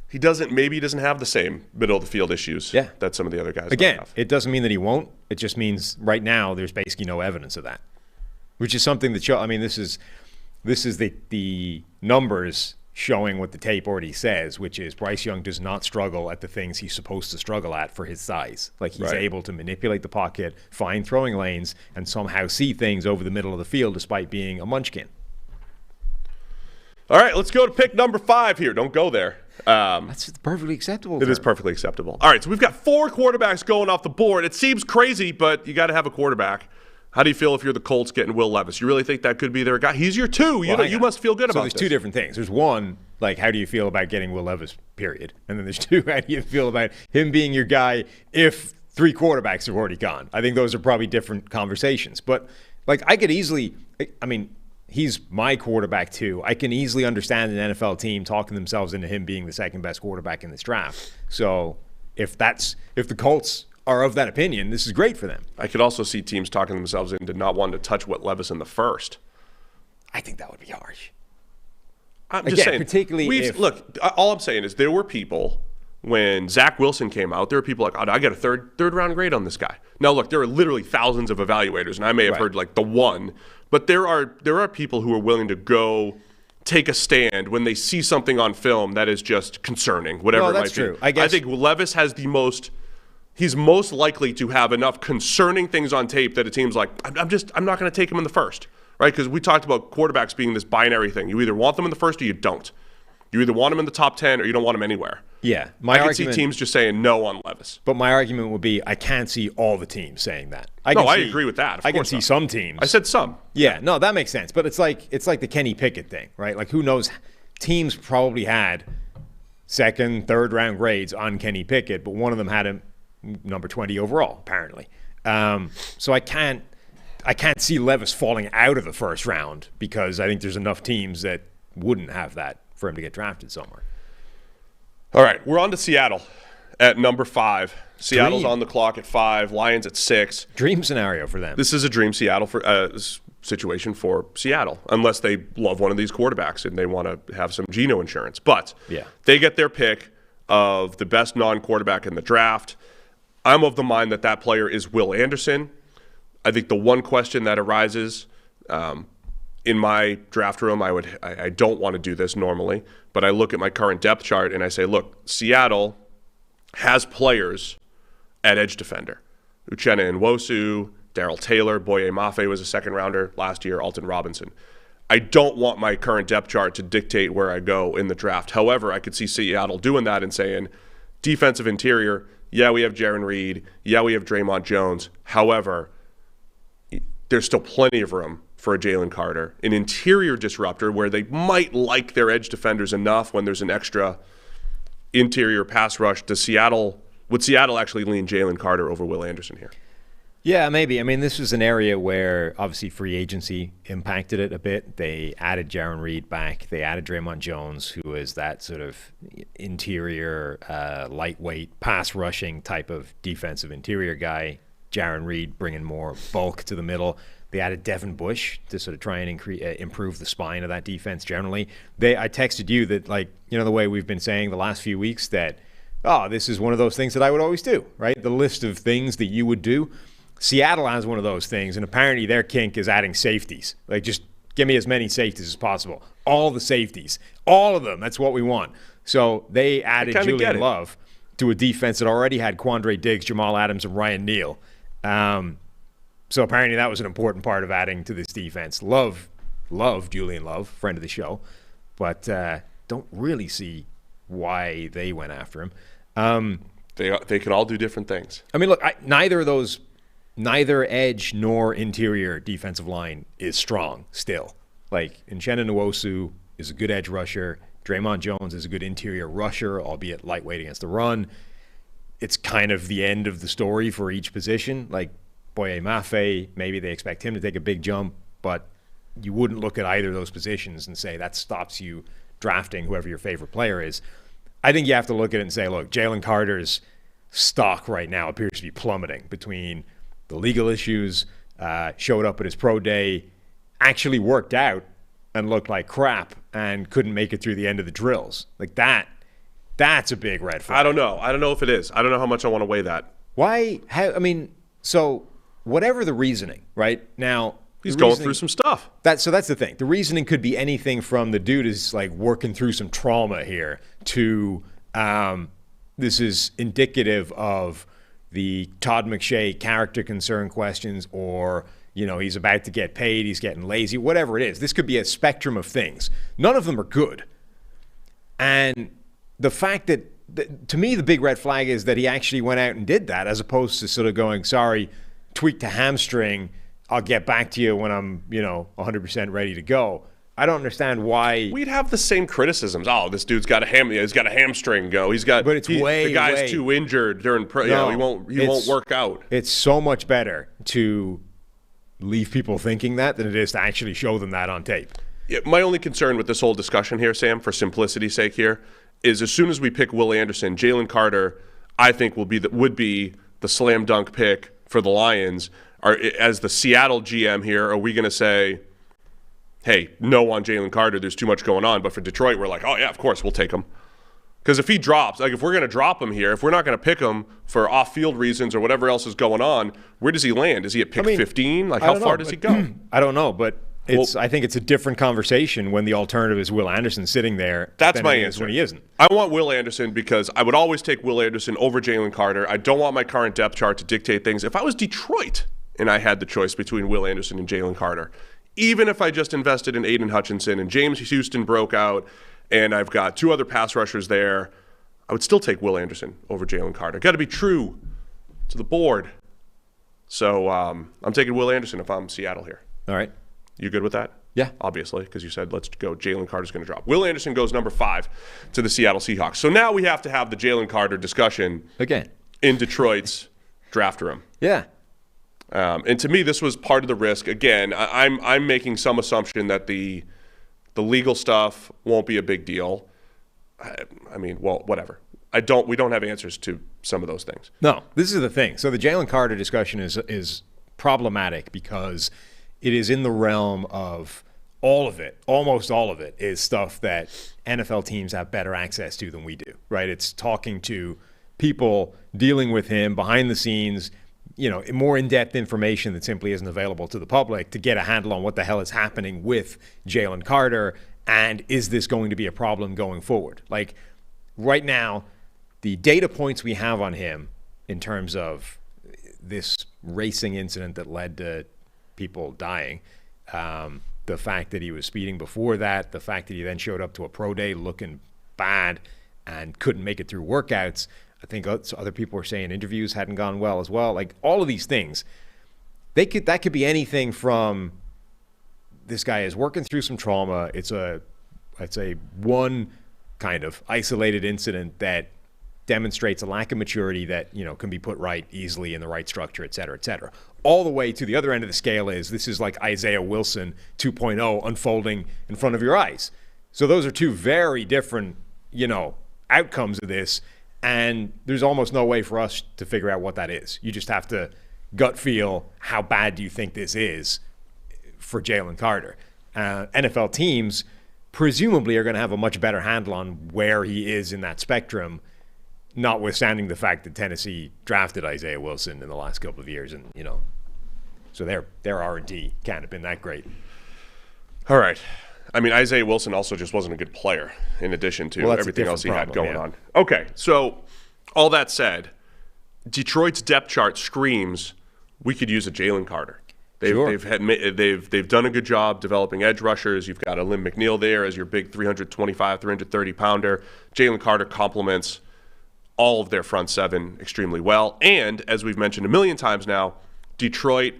he doesn't have the same middle of the field issues that some of the other guys have. It doesn't mean that he won't. It just means right now there's basically no evidence of that, which is something that this is the numbers showing what the tape already says, which is Bryce Young does not struggle at the things he's supposed to struggle at for his size. Like he's able to manipulate the pocket, find throwing lanes, and somehow see things over the middle of the field despite being a munchkin. All right, let's go to pick number 5 here. Don't go there. That's perfectly acceptable. It is perfectly acceptable. All right, so we've got 4 quarterbacks going off the board. It seems crazy, but you got to have a quarterback. How do you feel if you're the Colts getting Will Levis? You really think that could be their guy? He's your 2. You must feel good about this. So there's 2 different things. There's one, like, how do you feel about getting Will Levis, period? And then there's 2, how do you feel about him being your guy if 3 quarterbacks have already gone? I think those are probably different conversations. But, like, I could easily – I mean, he's my quarterback too. I can easily understand an NFL team talking themselves into him being the second best quarterback in this draft. So if the Colts are of that opinion, this is great for them. I could also see teams talking themselves into not wanting to touch Will Levis in the first. I think that would be harsh. I'm just saying, particularly look, all I'm saying is there were people when Zach Wilson came out, there were people like, oh, I got a third round grade on this guy. Now, look, there are literally thousands of evaluators, and I may have heard like the one, but there are people who are willing to go take a stand when they see something on film that is just concerning, whatever it might be. True. I think Levis has he's most likely to have enough concerning things on tape that it seems like, I'm not going to take him in the first, right? Because we talked about quarterbacks being this binary thing. You either want them in the first or you don't. You either want them in the top 10 or you don't want them anywhere. Yeah. I can see teams just saying no on Levis. But my argument would be I can't see all the teams saying that. I agree with that. I can see some teams. I said some. Yeah, no, that makes sense. But it's like the Kenny Pickett thing, right? Like, who knows? Teams probably had second, third round grades on Kenny Pickett, but one of them had him number 20 overall, apparently. So I can't see Levis falling out of the first round because I think there's enough teams that wouldn't have that for him to get drafted somewhere. All right, we're on to Seattle at number 5. Seattle's on the clock at 5, Lions at 6. Dream scenario for them. This is a dream Seattle situation for Seattle, unless they love one of these quarterbacks and they want to have some Geno insurance. But they get their pick of the best non-quarterback in the draft. I'm of the mind that player is Will Anderson. I think the one question that arises in my draft room, I don't want to do this normally, but I look at my current depth chart and I say, look, Seattle has players at edge defender. Uchenna Nwosu, Darrell Taylor, Boye Mafe was a second-rounder last year, Alton Robinson. I don't want my current depth chart to dictate where I go in the draft. However, I could see Seattle doing that and saying, defensive interior, yeah, we have Jaron Reed. Yeah, we have Draymond Jones. However, there's still plenty of room for a Jalen Carter, an interior disruptor where they might like their edge defenders enough when there's an extra interior pass rush. Would Seattle actually lean Jalen Carter over Will Anderson here? Yeah, maybe. I mean, this was an area where obviously free agency impacted it a bit. They added Jaron Reed back. They added Draymond Jones, who is that sort of interior, lightweight, pass rushing type of defensive interior guy. Jaron Reed bringing more bulk to the middle. They added Devin Bush to sort of try and improve the spine of that defense generally. I texted you that, like, the way we've been saying the last few weeks that, this is one of those things that I would always do, right? The list of things that you would do. Seattle has one of those things, and apparently their kink is adding safeties. Like, just give me as many safeties as possible. All the safeties. All of them. That's what we want. So they added Julian Love to a defense that already had Quandre Diggs, Jamal Adams, and Ryan Neal. So apparently that was an important part of adding to this defense. Love Julian Love, friend of the show, but don't really see why they went after him. They can all do different things. I mean, look, neither edge nor interior defensive line is strong still. Like, Uchenna Nwosu is a good edge rusher. Draymond Jones is a good interior rusher, albeit lightweight against the run. It's kind of the end of the story for each position. Like, Boye Mafe, maybe they expect him to take a big jump, but you wouldn't look at either of those positions and say that stops you drafting whoever your favorite player is. I think you have to look at it and say, look, Jalen Carter's stock right now appears to be plummeting between the legal issues, showed up at his pro day, actually worked out and looked like crap and couldn't make it through the end of the drills. Like, that's a big red flag. I don't know if it is. I don't know how much I want to weigh that. Why? So whatever the reasoning, right? Now, he's going through some stuff. So that's the thing. The reasoning could be anything from the dude is like working through some trauma here to this is indicative of the Todd McShay character concern questions, or he's about to get paid, he's getting lazy, whatever it is. This could be a spectrum of things. None of them are good. And the fact that to me, the big red flag is that he actually went out and did that, as opposed to sort of going, sorry, tweaked a hamstring, I'll get back to you when I'm, 100% ready to go. I don't understand why. We'd have the same criticisms. Oh, this dude's got he's got a hamstring go. But the guy's too injured during he won't work out. It's so much better to leave people thinking that than it is to actually show them that on tape. Yeah, my only concern with this whole discussion here, Sam, for simplicity's sake here, is as soon as we pick Will Anderson, Jalen Carter, I think would be the slam dunk pick for the Lions. As the Seattle GM here, are we going to say, hey, no on Jalen Carter, there's too much going on. But for Detroit, we're like, oh, yeah, of course, we'll take him. Because if he drops, like if we're going to drop him here, if we're not going to pick him for off-field reasons or whatever else is going on, where does he land? Is he at pick 15? Like, how far does he go? I don't know, but I think it's a different conversation when the alternative is Will Anderson sitting there. That's my answer. When he isn't. I want Will Anderson because I would always take Will Anderson over Jalen Carter. I don't want my current depth chart to dictate things. If I was Detroit and I had the choice between Will Anderson and Jalen Carter, even if I just invested in Aiden Hutchinson and James Houston broke out and I've got two other pass rushers there, I would still take Will Anderson over Jalen Carter. Got to be true to the board. So I'm taking Will Anderson if I'm Seattle here. All right. You good with that? Yeah. Obviously, because you said, let's go. Jalen Carter's going to drop. Will Anderson goes number 5 to the Seattle Seahawks. So now we have to have the Jalen Carter discussion again in Detroit's draft room. Yeah. And to me, this was part of the risk. Again, I'm making some assumption that the legal stuff won't be a big deal. I mean, well, whatever. We don't have answers to some of those things. No, this is the thing. So the Jalen Carter discussion is problematic because it is in the realm of all of it, almost all of it, is stuff that NFL teams have better access to than we do, right? It's talking to people, dealing with him behind the scenes, more in-depth information that simply isn't available to the public to get a handle on what the hell is happening with Jalen Carter, and is this going to be a problem going forward? Like, right now, the data points we have on him in terms of this racing incident that led to people dying, the fact that he was speeding before that, the fact that he then showed up to a pro day looking bad and couldn't make it through workouts. I think other people were saying interviews hadn't gone well as well. Like, all of these things, that could be anything from this guy is working through some trauma. It's a one kind of isolated incident that demonstrates a lack of maturity that, can be put right easily in the right structure, et cetera, et cetera. All the way to the other end of the scale is this is like Isaiah Wilson 2.0 unfolding in front of your eyes. So those are two very different, outcomes of this. And there's almost no way for us to figure out what that is. You just have to gut feel, how bad do you think this is for Jalen Carter? NFL teams presumably are going to have a much better handle on where he is in that spectrum, notwithstanding the fact that Tennessee drafted Isaiah Wilson in the last couple of years. And, so their R&D can't have been that great. All right. I mean, Isaiah Wilson also just wasn't a good player in addition to everything else he had going on. Okay, so all that said, Detroit's depth chart screams we could use a Jalen Carter. They've done a good job developing edge rushers. You've got a Lynn McNeil there as your big 325, 330-pounder. Jalen Carter complements all of their front seven extremely well. And, as we've mentioned a million times now, Detroit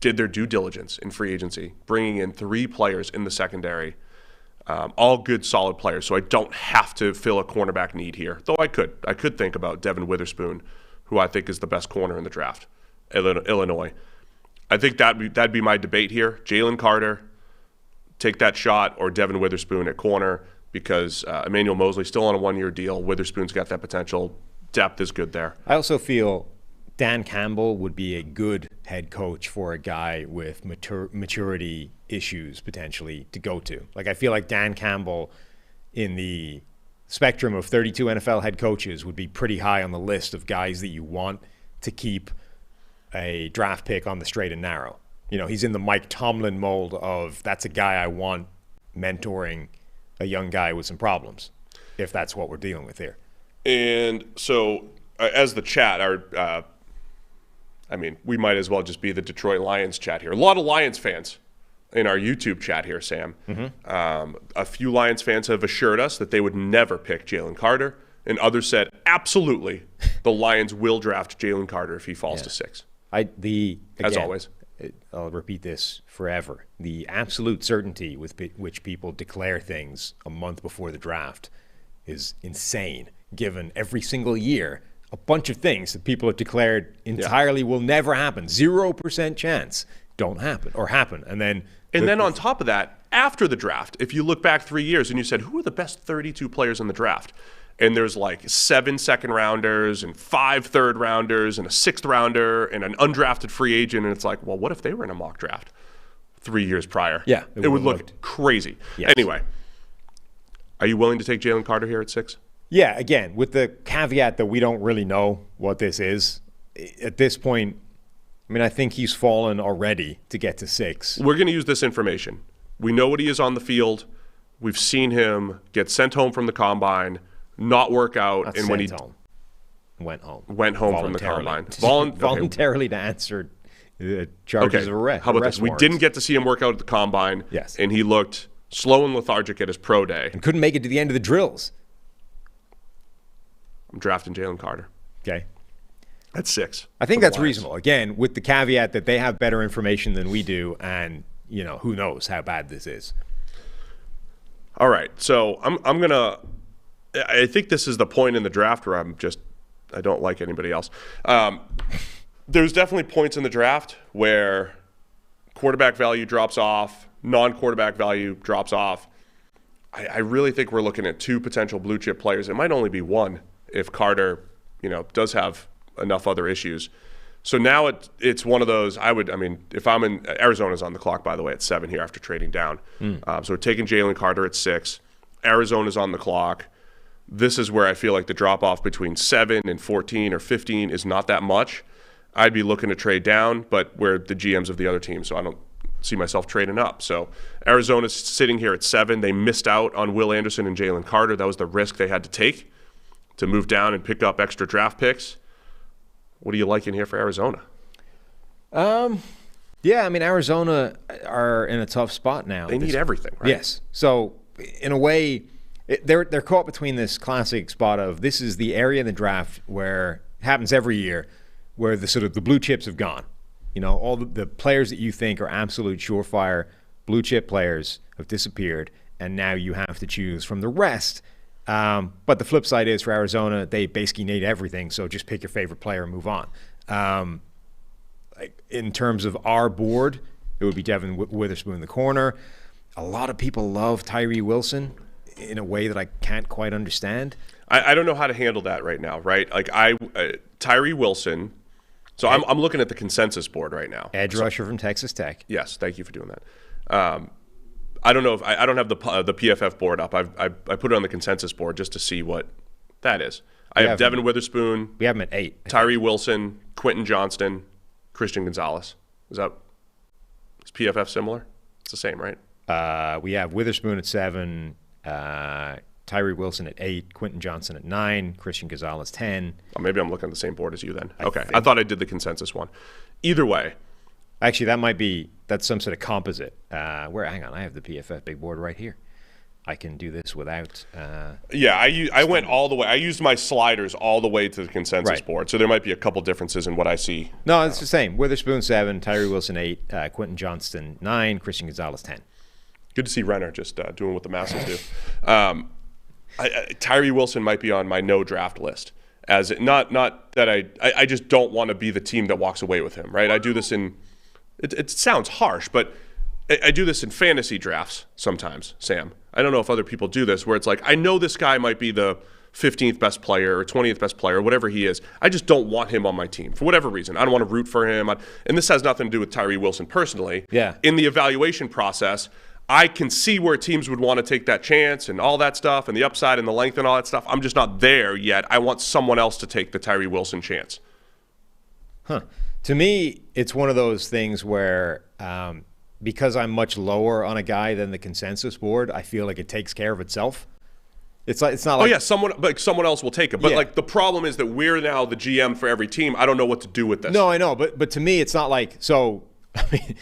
did their due diligence in free agency, bringing in 3 players in the secondary, all good, solid players. So I don't have to fill a cornerback need here, though I could. I could think about Devin Witherspoon, who I think is the best corner in the draft, Illinois. I think that'd be my debate here. Jalen Carter, take that shot, or Devin Witherspoon at corner, because Emmanuel Mosley's still on a 1-year deal. Witherspoon's got that potential. Depth is good there. I also feel Dan Campbell would be a good head coach for a guy with maturity issues potentially to go to. Like, I feel like Dan Campbell in the spectrum of 32 NFL head coaches would be pretty high on the list of guys that you want to keep a draft pick on the straight and narrow. He's in the Mike Tomlin mold of, that's a guy I want mentoring a young guy with some problems, if that's what we're dealing with here. And so, as the chat, we might as well just be the Detroit Lions chat here. A lot of Lions fans in our YouTube chat here, Sam. Mm-hmm. A few Lions fans have assured us that they would never pick Jalen Carter, and others said, absolutely, the Lions will draft Jalen Carter if he falls to 6. As always. I'll repeat this forever. The absolute certainty with which people declare things a month before the draft is insane, given every single year a bunch of things that people have declared entirely will never happen. 0% chance don't happen or happen. And then on top of that, after the draft, if you look back 3 years and you said, who are the best 32 players in the draft? And there's like 7 second-rounders and 5 third-rounders and a 6th-rounder and an undrafted free agent. And it's like, well, what if they were in a mock draft 3 years prior? Yeah. It would look crazy. Yes. Anyway, are you willing to take Jalen Carter here at 6? Yeah, again, with the caveat that we don't really know what this is. At this point, I think he's fallen already to get to 6. We're going to use this information. We know what he is on the field. We've seen him get sent home from the combine, not work out. Not and sent when he home. Went home from the combine. Voluntarily to answer charges of arrest. How about this? We didn't get to see him work out at the combine. Yes. And he looked slow and lethargic at his pro day. And couldn't make it to the end of the drills. I'm drafting Jalen Carter. Okay. At 6. I think that's reasonable. Again, with the caveat that they have better information than we do, and who knows how bad this is. All right, so I'm gonna. I think this is the point in the draft where I don't like anybody else. There's definitely points in the draft where quarterback value drops off, non-quarterback value drops off. I really think we're looking at 2 potential blue chip players. It might only be 1 if Carter, does have enough other issues. So now it's one of those. If I'm in Arizona's on the clock, by the way, at 7 here after trading down. So we're taking Jalen Carter at 6. Arizona's on the clock. This is where I feel like the drop off between 7 and 14 or 15 is not that much. I'd be looking to trade down, but we're the GMs of the other team, so I don't see myself trading up. So Arizona's sitting here at 7. They missed out on Will Anderson and Jalen Carter. That was the risk they had to take to move down and pick up extra draft picks. What are you liking here for Arizona? Arizona are in a tough spot now. They need everything, right? Yes. So in a way, they're caught between this classic spot of this is the area in the draft where it happens every year, where the blue chips have gone. All the players that you think are absolute surefire blue chip players have disappeared, and now you have to choose from the rest. But the flip side is for Arizona, they basically need everything, so just pick your favorite player and move on. In terms of our board, it would be Devin Witherspoon in the corner. A lot of people love Tyree Wilson in a way that I can't quite understand. I don't know how to handle that right now, right? Tyree Wilson. So I'm looking at the consensus board right now. Edge rusher from Texas Tech. Yes, thank you for doing that. I don't know if I don't have the PFF board up. I put it on the consensus board just to see what that is. I have Devin Witherspoon. We have him at 8. Tyree Wilson, Quentin Johnston, Christian Gonzalez. Is PFF similar? It's the same, right? We have Witherspoon at 7, Tyree Wilson at 8, Quentin Johnston at 9, Christian Gonzalez 10. Oh, maybe I'm looking at the same board as you then. I thought I did the consensus one. Either way. Actually, that's some sort of composite. Hang on, I have the PFF big board right here. I can do this without. I went all the way. I used my sliders all the way to the consensus board, so there might be a couple differences in what I see. No, it's the same. Witherspoon 7, Tyree Wilson 8, Quentin Johnston 9, Christian Gonzalez 10. Good to see Renner just doing what the Masters do. Tyree Wilson might be on my no draft list. Not that I just don't want to be the team that walks away with him, right? I do this in. It sounds harsh, but I do this in fantasy drafts sometimes, Sam. I don't know if other people do this, where it's like, I know this guy might be the 15th best player or 20th best player, whatever he is. I just don't want him on my team for whatever reason. I don't want to root for him. And this has nothing to do with Tyree Wilson personally. Yeah. In the evaluation process, I can see where teams would want to take that chance and all that stuff and the upside and the length and all that stuff. I'm just not there yet. I want someone else to take the Tyree Wilson chance. To me, it's one of those things where because I'm much lower on a guy than the consensus board, I feel like it takes care of itself. It's not like someone else will take it. But the problem is that we're now the GM for every team. I don't know what to do with this. No, I know, but to me, it's not like so. I mean,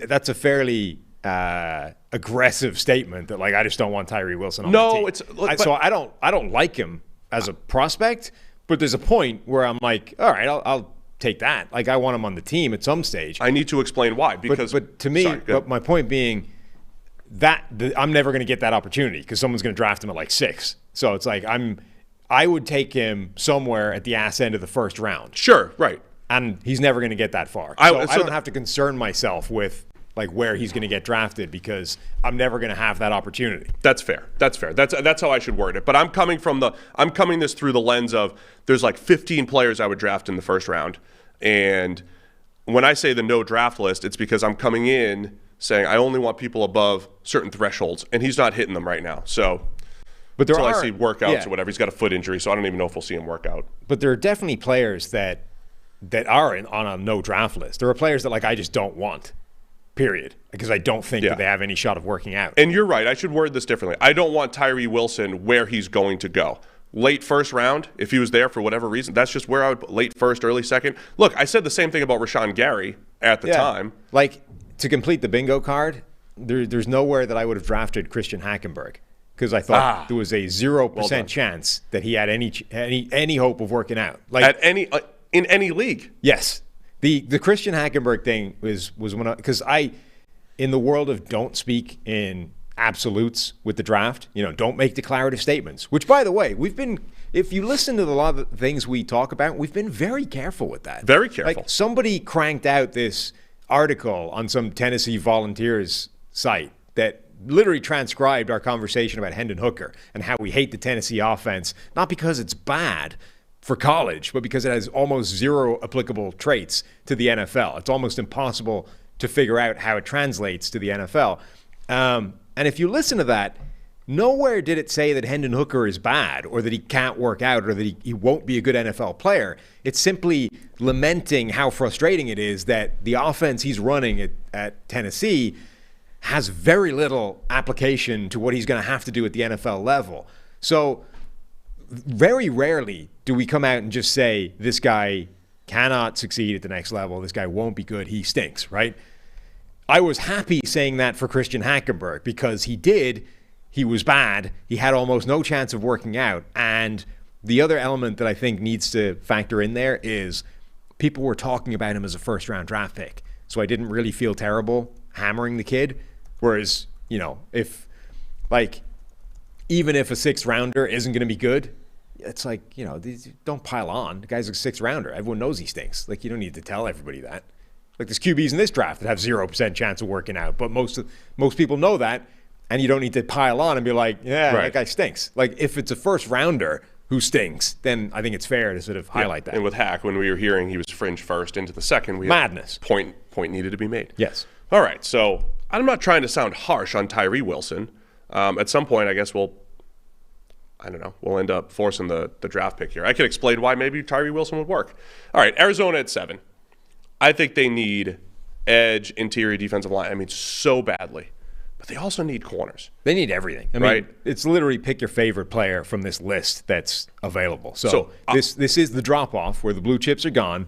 that's a fairly aggressive statement that I just don't want Tyree Wilson on my team. So I don't like him as a prospect, but there's a point where I'm like, all right, I'll take that. I want him on the team at some stage. I need to explain why because but to me, my point being that I'm never going to get that opportunity because someone's going to draft him at 6. So it's I would take him somewhere at the ass end of the first round. Sure, right. And he's never going to get that far. I don't have to concern myself with where he's going to get drafted because I'm never going to have that opportunity. That's fair. That's how I should word it. But I'm coming this through the lens of there's 15 players I would draft in the first round. And when I say the no draft list, it's because I'm coming in saying I only want people above certain thresholds, and he's not hitting them right now. So but until I see workouts or whatever, he's got a foot injury, so I don't even know if we'll see him work out. But there are definitely players that are on a no draft list. There are players that I just don't want. Period. Because I don't think that they have any shot of working out. And you're right. I should word this differently. I don't want Tyree Wilson where he's going to go. Late first round, if he was there for whatever reason, that's just where I would put late first, early second. Look, I said the same thing about Rashawn Gary at the time. To complete the bingo card, there's nowhere that I would have drafted Christian Hackenberg because I thought there was a 0% chance that he had any hope of working out. Like at in any league. Yes. The Christian Hackenberg thing was when because in the world of don't speak in absolutes with the draft, don't make declarative statements, which, by the way, if you listen to a lot of the things we talk about, we've been very careful with that. Very careful. Like somebody cranked out this article on some Tennessee Volunteers site that literally transcribed our conversation about Hendon Hooker and how we hate the Tennessee offense, not because it's bad for college, but because it has almost zero applicable traits to the NFL. It's almost impossible to figure out how it translates to the NFL. And if you listen to that, nowhere did it say that Hendon Hooker is bad or that he can't work out or that he won't be a good NFL player. It's simply lamenting how frustrating it is that the offense he's running at Tennessee has very little application to what he's going to have to do at the NFL level. So very rarely do we come out and just say, this guy cannot succeed at the next level, this guy won't be good, he stinks, right? I was happy saying that for Christian Hackenberg because he was bad, he had almost no chance of working out. And the other element that I think needs to factor in there is people were talking about him as a first-round draft pick. So I didn't really feel terrible hammering the kid. Whereas, even if a sixth-rounder isn't going to be good, it's like, don't pile on. The guy's a sixth-rounder. Everyone knows he stinks. Like, you don't need to tell everybody that. Like, there's QBs in this draft that have 0% chance of working out. But most people know that, and you don't need to pile on and be like, that guy stinks. Like, if it's a first-rounder who stinks, then I think it's fair to sort of highlight that. And with Hack, when we were hearing he was fringe first into the second, madness. Point needed to be made. Yes. All right, so I'm not trying to sound harsh on Tyree Wilson. At some point, I guess we'll end up forcing the draft pick here. I could explain why maybe Tyree Wilson would work. All right, Arizona at 7. I think they need edge, interior defensive line. So badly. But they also need corners. They need everything. I mean, it's literally pick your favorite player from this list that's available. So this is the drop-off where the blue chips are gone.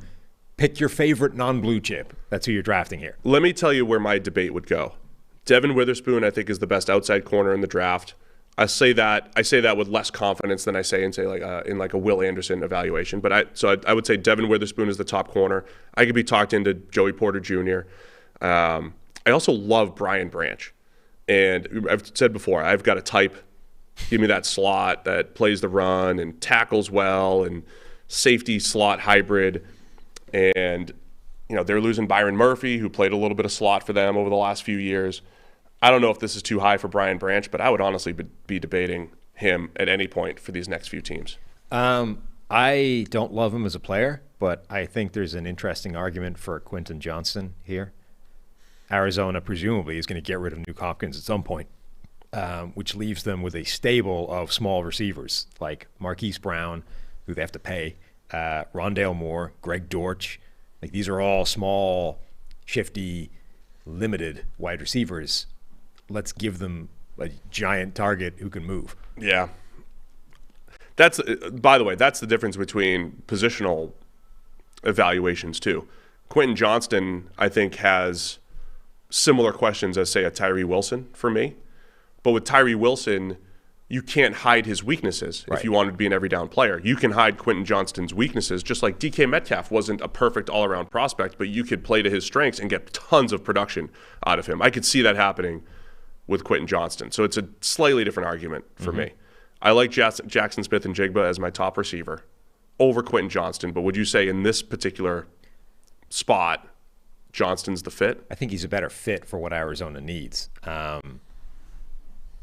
Pick your favorite non-blue chip. That's who you're drafting here. Let me tell you where my debate would go. Devin Witherspoon, I think, is the best outside corner in the draft. I say that with less confidence than I say in a Will Anderson evaluation. But I would say Devin Witherspoon is the top corner. I could be talked into Joey Porter Jr. I also love Brian Branch. And I've said before, I've got a type. Give me that slot that plays the run and tackles well and safety slot hybrid. And, they're losing Byron Murphy, who played a little bit of slot for them over the last few years. I don't know if this is too high for Brian Branch, but I would honestly be debating him at any point for these next few teams. I don't love him as a player, but I think there's an interesting argument for Quentin Johnson here. Arizona presumably is going to get rid of Nuke Hopkins at some point, which leaves them with a stable of small receivers like Marquise Brown, who they have to pay, Rondale Moore, Greg Dortch. Like, these are all small, shifty, limited wide receivers. Let's give them a giant target who can move. Yeah. By the way, that's the difference between positional evaluations too. Quentin Johnston, I think, has similar questions as, say, a Tyree Wilson for me. But with Tyree Wilson, you can't hide his weaknesses if you wanted to be an every down player. You can hide Quentin Johnston's weaknesses, just like DK Metcalf wasn't a perfect all-around prospect, but you could play to his strengths and get tons of production out of him. I could see that happening with Quentin Johnston. So it's a slightly different argument for me. I like Jackson Smith and Jigba as my top receiver over Quentin Johnston, but would you say in this particular spot, Johnston's the fit? I think he's a better fit for what Arizona needs.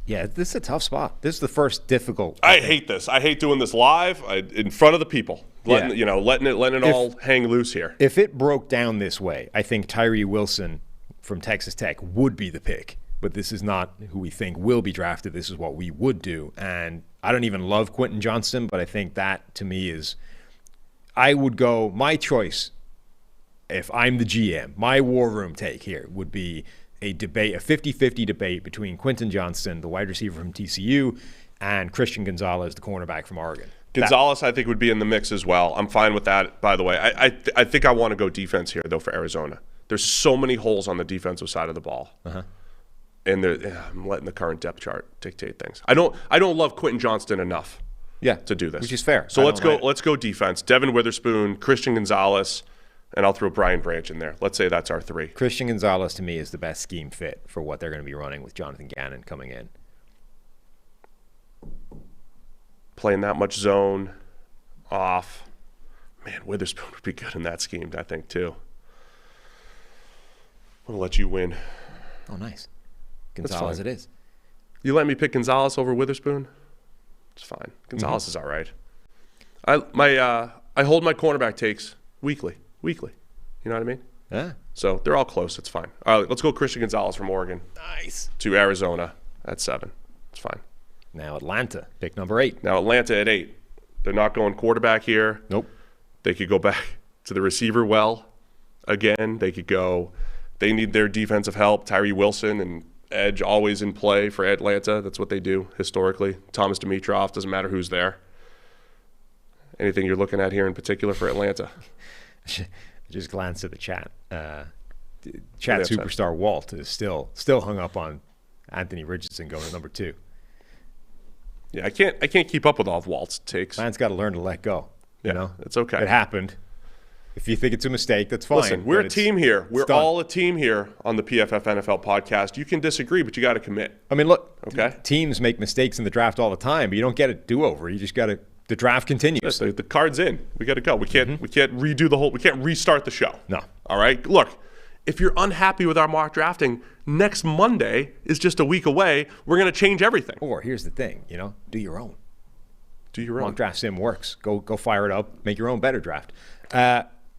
Yeah, this is a tough spot. This is the first difficult. I hate this. I hate doing this live in front of the people, letting it all hang loose here. If it broke down this way, I think Tyree Wilson from Texas Tech would be the pick. But this is not who we think will be drafted. This is what we would do. And I don't even love Quentin Johnston, but I think that to me is, I would go, my choice, if I'm the GM, my war room take here would be a 50-50 debate between Quentin Johnston, the wide receiver from TCU, and Christian Gonzalez, the cornerback from Oregon. Gonzalez, I think, would be in the mix as well. I'm fine with that, by the way. I think I want to go defense here, though, for Arizona. There's so many holes on the defensive side of the ball. And I'm letting the current depth chart dictate things. I don't love Quentin Johnston enough to do this. Which is fair. So let's go defense. Devin Witherspoon, Christian Gonzalez, and I'll throw Brian Branch in there. Let's say that's our 3. Christian Gonzalez, to me, is the best scheme fit for what they're going to be running with Jonathan Gannon coming in. Playing that much zone, off. Man, Witherspoon would be good in that scheme, I think, too. I'm going to let you win. Oh, nice. Gonzalez it is. You let me pick Gonzalez over Witherspoon? It's fine. Gonzalez is all right. I hold my cornerback takes weekly. You know what I mean? Yeah. So they're all close. It's fine. All right, let's go Christian Gonzalez from Oregon. Nice. To Arizona at 7. It's fine. Now Atlanta, pick number 8. Now Atlanta at 8. They're not going quarterback here. Nope. They could go back to the receiver again. They could go. They need their defensive help. Tyree Wilson and edge always in play for Atlanta. That's what they do historically. Thomas Dimitroff, doesn't matter who's there. Anything you're looking at here in particular for Atlanta? Just glance at the chat. Chat superstar Walt is still hung up on Anthony Richardson going to number 2. Yeah, I can't keep up with all of Walt's takes. Man's got to learn to let go. Yeah, you know, it's okay. It happened. If you think it's a mistake, that's fine. Listen, we're a team here. We're all a team here on the PFF NFL podcast. You can disagree, but you got to commit. I mean, look, okay? Teams make mistakes in the draft all the time, but you don't get a do-over. You just got to. The draft continues. The card's in. We got to go. We can't redo the whole. We can't restart the show. No. All right. Look, if you're unhappy with our mock drafting, next Monday is just a week away. We're going to change everything. Or here's the thing, do your own. Do your own. Mock draft sim works. Go fire it up. Make your own better draft.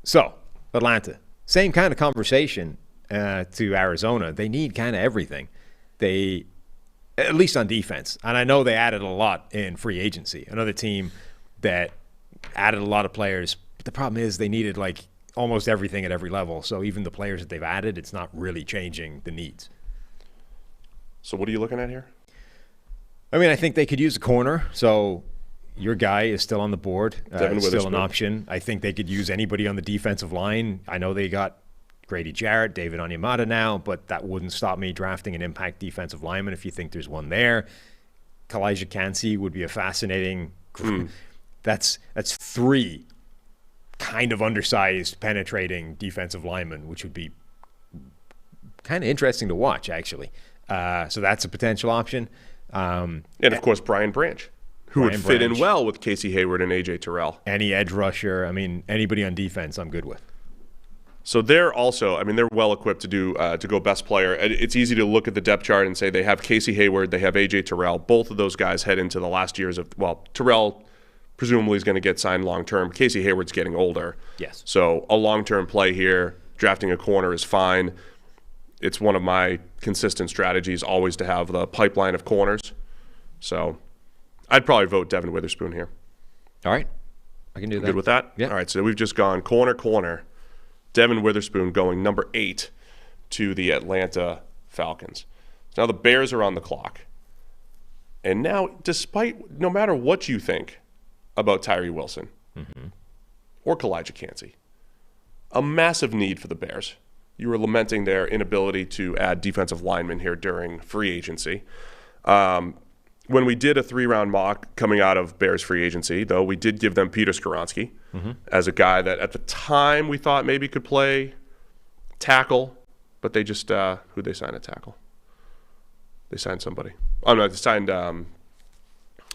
So Atlanta, same kind of conversation to Arizona. They need kind of everything. They, at least on defense, and I know they added a lot in free agency. Another team that added a lot of players. But the problem is they needed like almost everything at every level. So even the players that they've added, it's not really changing the needs. So what are you looking at here? I mean, I think they could use a corner. So your guy is still on the board. It's still an option. I think they could use anybody on the defensive line. I know they got Grady Jarrett, David Onyemata now, but that wouldn't stop me drafting an impact defensive lineman if you think there's one there. Kalijah Kancey would be a fascinating That's 3 kind of undersized, penetrating defensive linemen, which would be kind of interesting to watch, actually. So that's a potential option. And, of course, Brian Branch, who would fit in well with Casey Hayward and A.J. Terrell. Any edge rusher. I mean, anybody on defense I'm good with. So they're also, they're well equipped to go best player. It's easy to look at the depth chart and say they have Casey Hayward, they have A.J. Terrell. Both of those guys head into the last years of, Terrell presumably is going to get signed long-term. Casey Hayward's getting older. Yes. So a long-term play here, drafting a corner is fine. It's one of my consistent strategies always to have the pipeline of corners. So I'd probably vote Devin Witherspoon here. All right. I can do that. Good with that? Yeah. All right, so we've just gone corner. Devin Witherspoon going number 8 to the Atlanta Falcons. Now the Bears are on the clock. And now, no matter what you think about Tyree Wilson or Kalijah Kancey, a massive need for the Bears. You were lamenting their inability to add defensive linemen here during free agency. When we did a 3-round mock coming out of Bears free agency, though, we did give them Peter Skoronski as a guy that at the time we thought maybe could play tackle, but they just who'd they sign at tackle? They signed somebody. Oh no, they signed a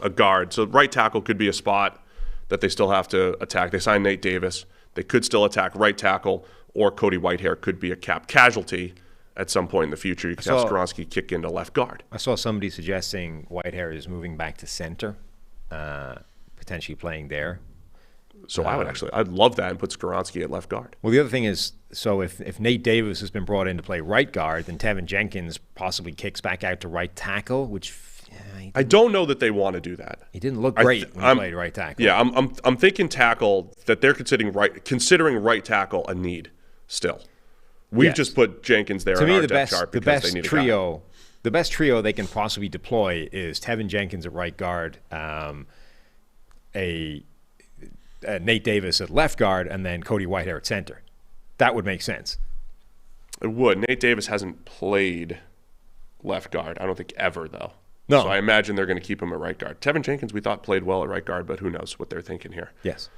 guard. So right tackle could be a spot that they still have to attack. They signed Nate Davis. They could still attack right tackle, or Cody Whitehair could be a cap casualty at some point in the future. You could have Skoronski kick into left guard. I saw somebody suggesting Whitehair is moving back to center, potentially playing there. So I'd love that and put Skoronski at left guard. Well, the other thing is, so if Nate Davis has been brought in to play right guard, then Tevin Jenkins possibly kicks back out to right tackle, which I don't know that they want to do that. He didn't look great when he played right tackle. Yeah, I'm thinking tackle that they're considering right tackle a need still. We've just put Jenkins there. To me, the best trio they can possibly deploy is Tevin Jenkins at right guard, Nate Davis at left guard, and then Cody Whitehair at center. That would make sense. It would. Nate Davis hasn't played left guard. I don't think ever, though. No. So I imagine they're going to keep him at right guard. Tevin Jenkins, we thought, played well at right guard, but who knows what they're thinking here. Yes.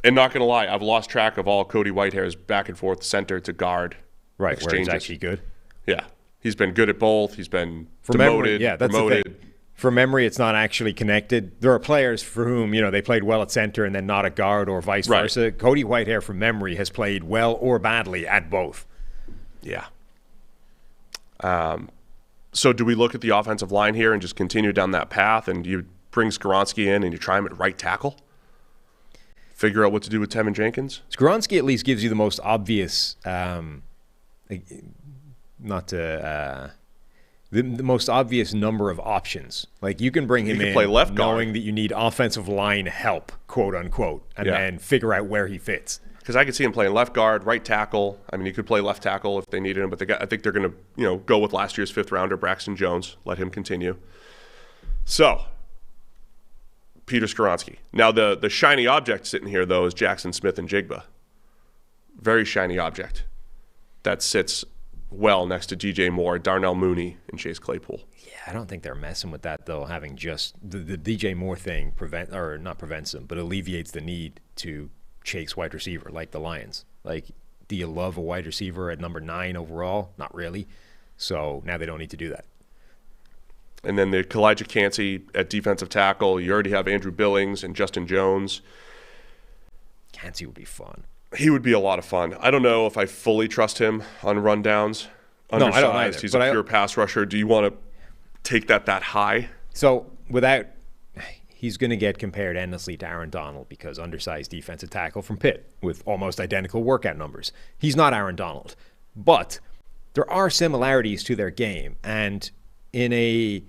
And not going to lie, I've lost track of all Cody Whitehair's back and forth center to guard Right, where he's exchanges. actually good. Yeah. He's been good at both. He's been From demoted, memory, that's promoted. the thing. From memory, it's not actually connected. There are players for whom, they played well at center and then not at guard or vice versa. Cody Whitehair, from memory, has played well or badly at both. Yeah. So do we look at the offensive line here and just continue down that path, and you bring Skoronski in and you try him at right tackle? Figure out what to do with Tevin Jenkins? Skoronski at least gives you the most obvious, the most obvious number of options. Like, you can bring him in play left guard, knowing that you need offensive line help, quote unquote, and then figure out where he fits. Because I could see him playing left guard, right tackle. I mean, he could play left tackle if they needed him, but I think they're going to, go with last year's 5th rounder, Braxton Jones, let him continue. So, Peter Skoronski. Now, the shiny object sitting here, though, is Jackson Smith and Jigba. Very shiny object that sits well next to DJ Moore, Darnell Mooney, and Chase Claypool. Yeah, I don't think they're messing with that, though, having just the DJ Moore thing not prevents them, but alleviates the need to chase wide receiver like the Lions. Like, do you love a wide receiver at number 9 overall? Not really. So now they don't need to do that. And then the Kalijah Cansey at defensive tackle. You already have Andrew Billings and Justin Jones. Cansey would be fun. He would be a lot of fun. I don't know if I fully trust him on rundowns. Undersized. No, I don't either. He's a pure pass rusher. Do you want to take that high? So he's going to get compared endlessly to Aaron Donald because undersized defensive tackle from Pitt with almost identical workout numbers. He's not Aaron Donald, but there are similarities to their game, and in a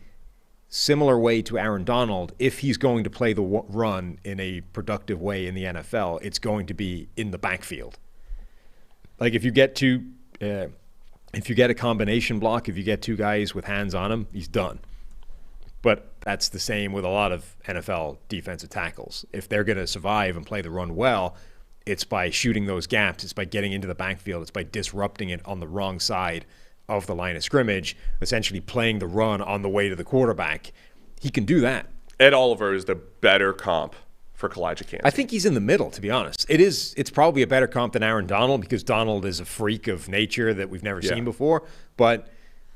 similar way to Aaron Donald, if he's going to play the run in a productive way in the NFL, it's going to be in the backfield. Like, if you get a combination block, if you get 2 guys with hands on him, he's done. But that's the same with a lot of NFL defensive tackles. If they're going to survive and play the run well, it's by shooting those gaps. It's by getting into the backfield. It's by disrupting it on the wrong side of the line of scrimmage, essentially playing the run on the way to the quarterback. He can do that. Ed Oliver is the better comp for Kalijah Cansey. I think he's in the middle, to be honest. It's probably a better comp than Aaron Donald because Donald is a freak of nature that we've never seen before. But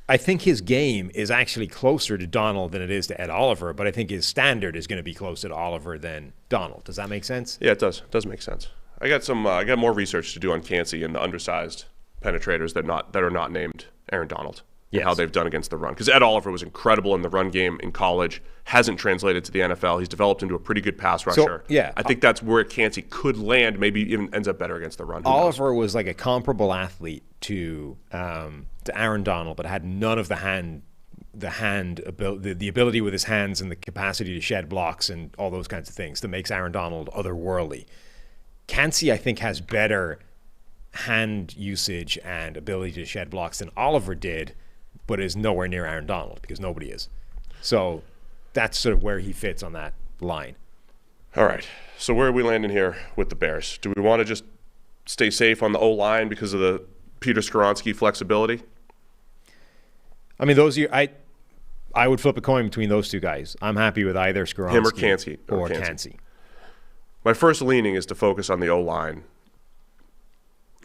I think his game is actually closer to Donald than it is to Ed Oliver, but I think his standard is going to be closer to Oliver than Donald. Does that make sense? Yeah, it does. It does make sense. I got more research to do on Cansey and the undersized penetrators that are not named Aaron Donald. Yes. How they've done against the run. Because Ed Oliver was incredible in the run game in college, hasn't translated to the NFL. He's developed into a pretty good pass rusher. I think that's where Cansey could land, maybe even ends up better against the run. Oliver was like a comparable athlete to Aaron Donald, but had none of the ability with his hands and the capacity to shed blocks and all those kinds of things that makes Aaron Donald otherworldly. Cansey, I think, has better hand usage and ability to shed blocks than Oliver did, but is nowhere near Aaron Donald because nobody is. So that's sort of where he fits on that line. All right. So where are we landing here with the Bears? Do we want to just stay safe on the O-line because of the Peter Skoronski flexibility? I mean, I would flip a coin between those 2 guys. I'm happy with either Skoronski him or Cansey. Or Cansey. My first leaning is to focus on the O-line.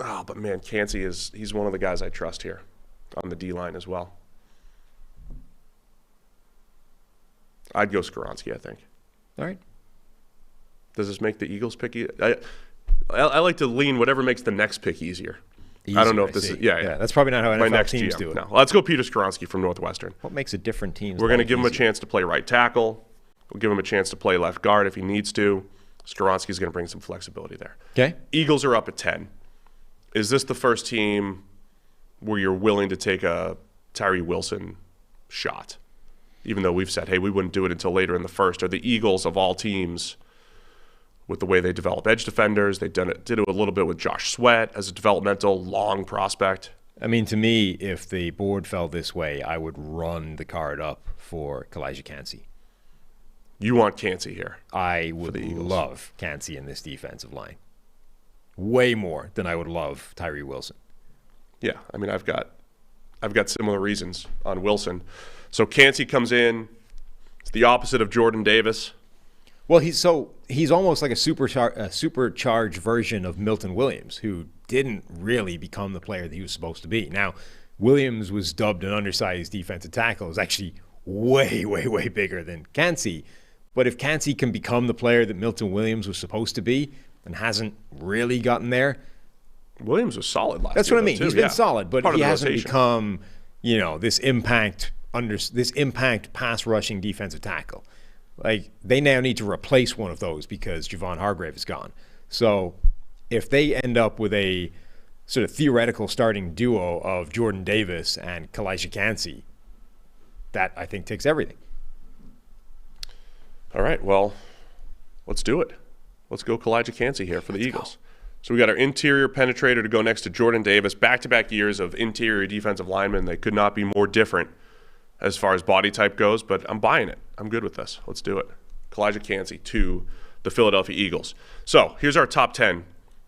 Oh, but man, Cansey he's one of the guys I trust here on the D-line as well. I'd go Skoronski, I think. All right. Does this make the Eagles picky? I like to lean whatever makes the next pick easier. I don't know if this is... Yeah, that's probably not how NFL teams do it. No. Let's go Peter Skoronski from Northwestern. What makes a different team? We're going to give him a chance to play right tackle. We'll give him a chance to play left guard if he needs to. Skoronski's going to bring some flexibility there. Okay. Eagles are up at 10. Is this the first team where you're willing to take a Tyree Wilson shot? Even though we've said, hey, we wouldn't do it until later in the first. Are the Eagles of all teams, with the way they develop edge defenders, did it a little bit with Josh Sweat as a developmental long prospect? I mean, to me, if the board fell this way, I would run the card up for Kalijah Cansey. You want Cansey here? I would love Cansey in this defensive line. Way more than I would love Tyree Wilson. Yeah, I mean, I've got I've got similar reasons on Wilson. So Cansey comes in. It's the opposite of Jordan Davis. Well, he's almost like a supercharged version of Milton Williams, who didn't really become the player that he was supposed to be. Now, Williams was dubbed an undersized defensive tackle. It was actually way, way, way bigger than Cansey. But if Cansey can become the player that Milton Williams was supposed to be and hasn't really gotten there. Williams was solid last year. That's what I mean. Too. He's been solid, but he hasn't rotation. become, this impact pass rushing defensive tackle. Like, they now need to replace one of those because Javon Hargrave is gone. So if they end up with a sort of theoretical starting duo of Jordan Davis and Kalijah Cansey, that I think ticks everything. All right, well, let's do it. Let's go Kalijah Cansey here for the Eagles. So we got our interior penetrator to go next to Jordan Davis. Back-to-back years of interior defensive linemen. They could not be more different as far as body type goes, but I'm buying it. I'm good with this. Let's do it. Kalijah Cansey to the Philadelphia Eagles. So here's our top 10.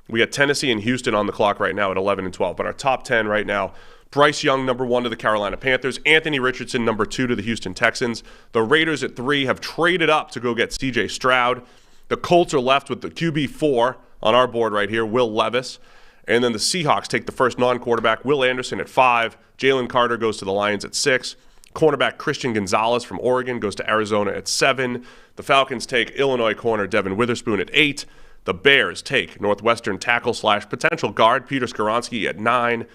We got Tennessee and Houston on the clock right now at 11 and 12, but our top 10 right now, Bryce Young, number 1 to the Carolina Panthers. Anthony Richardson, number 2 to the Houston Texans. The Raiders at 3 have traded up to go get C.J. Stroud. The Colts are left with the QB4 on our board right here, Will Levis. And then the Seahawks take the first non-quarterback, Will Anderson, at 5. Jalen Carter goes to the Lions at 6. Cornerback Christian Gonzalez from Oregon goes to Arizona at 7. The Falcons take Illinois corner Devin Witherspoon at 8. The Bears take Northwestern tackle / potential guard Peter Skoronski at 9.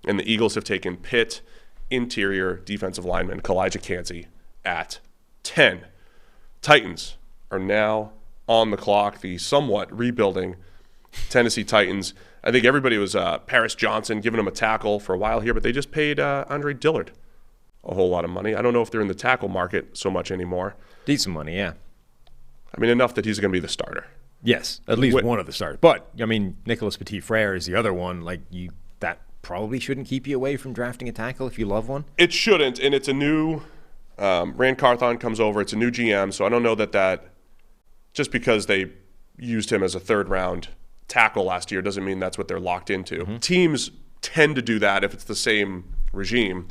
And the Eagles have taken Pitt interior defensive lineman Kalijah Cansey at 10. Titans are now on the clock. The somewhat rebuilding Tennessee Titans. I think everybody was Paris Johnson giving him a tackle for a while here, but they just paid Andre Dillard a whole lot of money. I don't know if they're in the tackle market so much anymore. Decent money, yeah. I mean, enough that he's going to be the starter. Yes, at least one of the starters. But, I mean, Nicholas Petit-Frere is the other one. That probably shouldn't keep you away from drafting a tackle if you love one. It shouldn't, and it's a new Rand Carthon comes over. It's a new GM, so I don't know that just because they used him as a third-round tackle last year doesn't mean that's what they're locked into. Mm-hmm. Teams tend to do that if it's the same regime.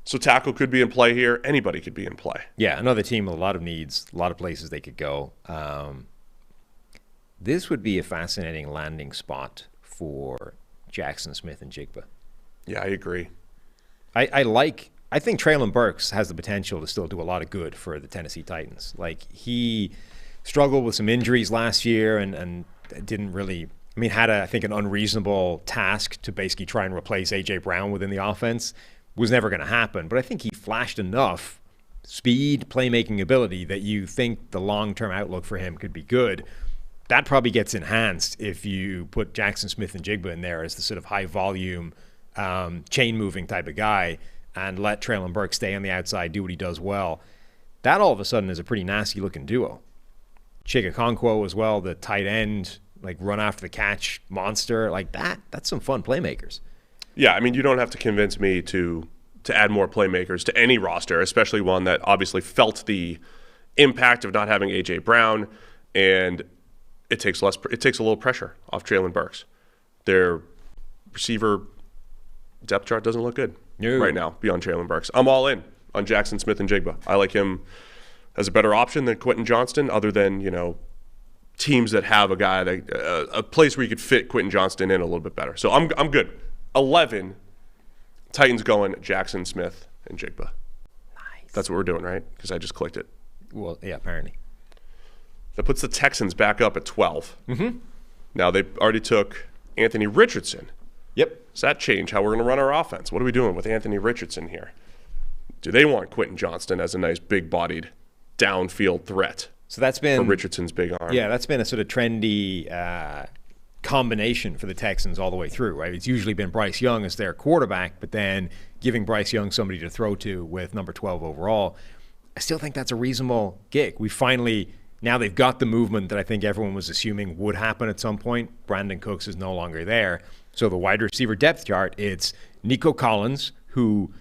So tackle could be in play here. Anybody could be in play. Yeah, another team with a lot of needs, a lot of places they could go. This would be a fascinating landing spot for Jackson Smith and Jigba. Yeah, I agree. I think Treylon Burks has the potential to still do a lot of good for the Tennessee Titans. He struggled with some injuries last year and didn't really, had I think an unreasonable task to basically try and replace A.J. Brown within the offense. Was never going to happen, but I think he flashed enough speed, playmaking ability that you think the long-term outlook for him could be good. That probably gets enhanced if you put Jackson Smith and Jigba in there as the sort of high-volume, chain-moving type of guy and let Treylon Burks stay on the outside, do what he does well. That all of a sudden is a pretty nasty-looking duo. Chig Okonkwo as well, the tight end, run after the catch monster, that's some fun playmakers. Yeah, you don't have to convince me to add more playmakers to any roster, especially one that obviously felt the impact of not having A.J. Brown, and it takes a little pressure off Treylon Burks. Their receiver depth chart doesn't look good right now beyond Treylon Burks. I'm all in on Jackson Smith and Jigba. I like him as a better option than Quentin Johnston, other than, teams that have a guy that a place where you could fit Quentin Johnston in a little bit better. So I'm good. 11, Titans going Jackson Smith and Jigba. Nice. That's what we're doing, right? Because I just clicked it. Well, yeah, apparently. That puts the Texans back up at 12. Mm-hmm. Now they already took Anthony Richardson. Yep. Does that change how we're going to run our offense? What are we doing with Anthony Richardson here? Do they want Quentin Johnston as a nice big-bodied downfield threat? So that's been for Richardson's big arm. Yeah, that's been a sort of trendy combination for the Texans all the way through, right? It's usually been Bryce Young as their quarterback, but then giving Bryce Young somebody to throw to with number 12 overall. I still think that's a reasonable gig. Now they've got the movement that I think everyone was assuming would happen at some point. Brandin Cooks is no longer there. So the wide receiver depth chart, it's Nico Collins, who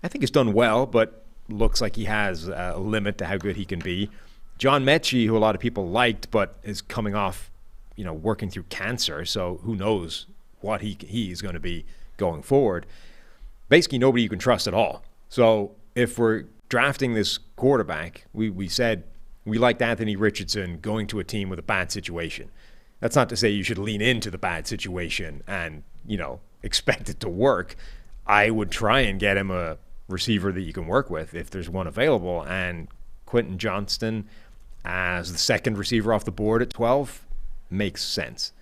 I think has done well, but looks like he has a limit to how good he can be. John Mechie, who a lot of people liked, but is coming off, working through cancer, so who knows what he is going to be going forward. basically nobody you can trust at all. So if we're drafting this quarterback, we said we liked Anthony Richardson going to a team with a bad situation. That's not to say you should lean into the bad situation and, expect it to work. I would try and get him a receiver that you can work with if there's one available. And Quentin Johnston as the second receiver off the board at 12 makes sense.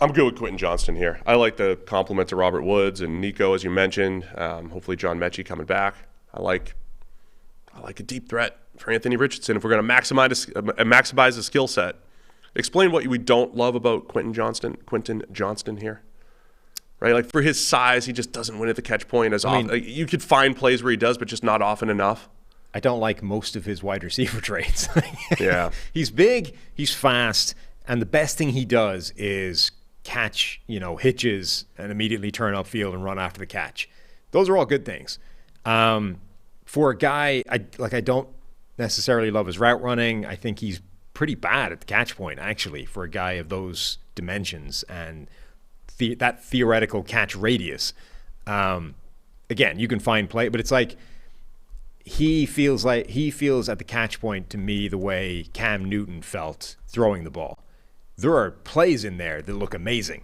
I'm good with Quentin Johnston here. I like the compliment to Robert Woods and Nico, as you mentioned. Hopefully John Mechie coming back. I like a deep threat for Anthony Richardson if we're going to maximize the skill set. Explain what we don't love about Quentin Johnston here. Right? Like, for his size, he just doesn't win at the catch point as often. Like, you could find plays where he does, but just not often enough. I don't like most of his wide receiver traits. Yeah. He's big, he's fast, and the best thing he does is catch, hitches and immediately turn upfield and run after the catch. Those are all good things. For a guy, I don't necessarily love his route running. I think he's pretty bad at the catch point, actually, for a guy of those dimensions and that theoretical catch radius. Again, you can find play, but it's like he feels at the catch point to me the way Cam Newton felt throwing the ball. There are plays in there that look amazing.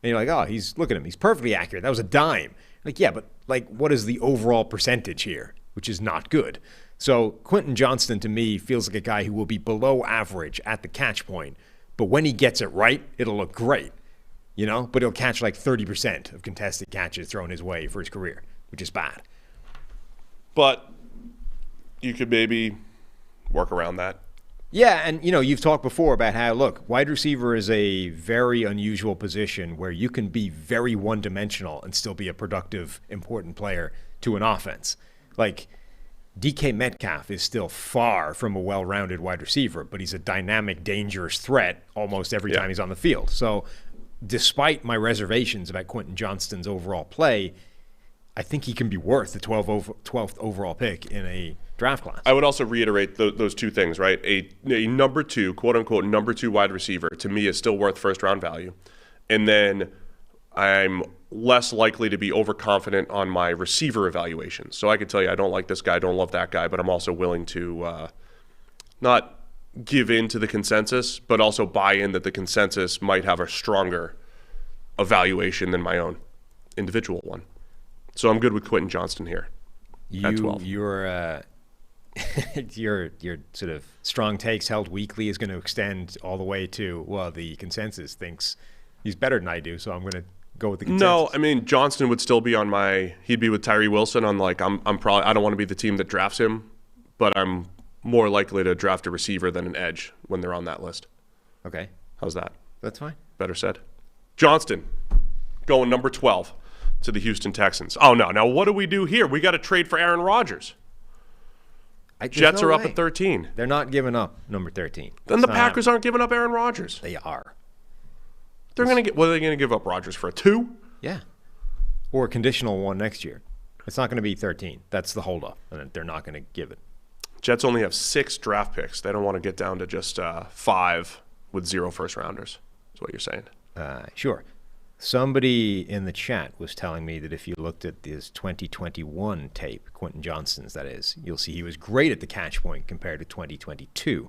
And you're like, oh, look at him. He's perfectly accurate. That was a dime. Like, yeah, but what is the overall percentage here? Which is not good. So Quentin Johnston, to me, feels like a guy who will be below average at the catch point. But when he gets it right, it'll look great. But he'll catch like 30% of contested catches thrown his way for his career, which is bad. But you could maybe work around that. Yeah, and you've talked before about how, look, wide receiver is a very unusual position where you can be very one-dimensional and still be a productive, important player to an offense. Like, DK Metcalf is still far from a well-rounded wide receiver, but he's a dynamic, dangerous threat almost every time he's on the field. So despite my reservations about Quentin Johnston's overall play, I think he can be worth the 12th overall pick in a draft class. I would also reiterate those two things, right? A number two, quote-unquote, number two wide receiver, to me, is still worth first-round value. And then I'm less likely to be overconfident on my receiver evaluations. So I could tell you I don't like this guy, I don't love that guy, but I'm also willing to not give in to the consensus, but also buy in that the consensus might have a stronger evaluation than my own individual one. So I'm good with Quentin Johnston here at 12. Your sort of strong takes held weekly is going to extend all the way to, well, the consensus thinks he's better than I do, so I'm going to go with the consensus. No, I mean, Johnston would still be he'd be with Tyree Wilson on I don't want to be the team that drafts him, but I'm more likely to draft a receiver than an edge when they're on that list. Okay. How's that? That's fine. Better said. Johnston, going number 12 to the Houston Texans. Oh, no. Now, what do we do here? We got to trade for Aaron Rodgers. Jets are up at 13. They're not giving up number 13. Then the Packers aren't giving up Aaron Rodgers. They are. They're going to get. What are they going to give up Rodgers for? A 2? Yeah. Or a conditional one next year. It's not going to be 13. That's the holdup, and they're not going to give it. Jets only have 6 draft picks. They don't want to get down to just 5 with 0 first-rounders, is what you're saying. Sure. Somebody in the chat was telling me that if you looked at his 2021 tape, Quentin Johnston's, that is, you'll see he was great at the catch point compared to 2022.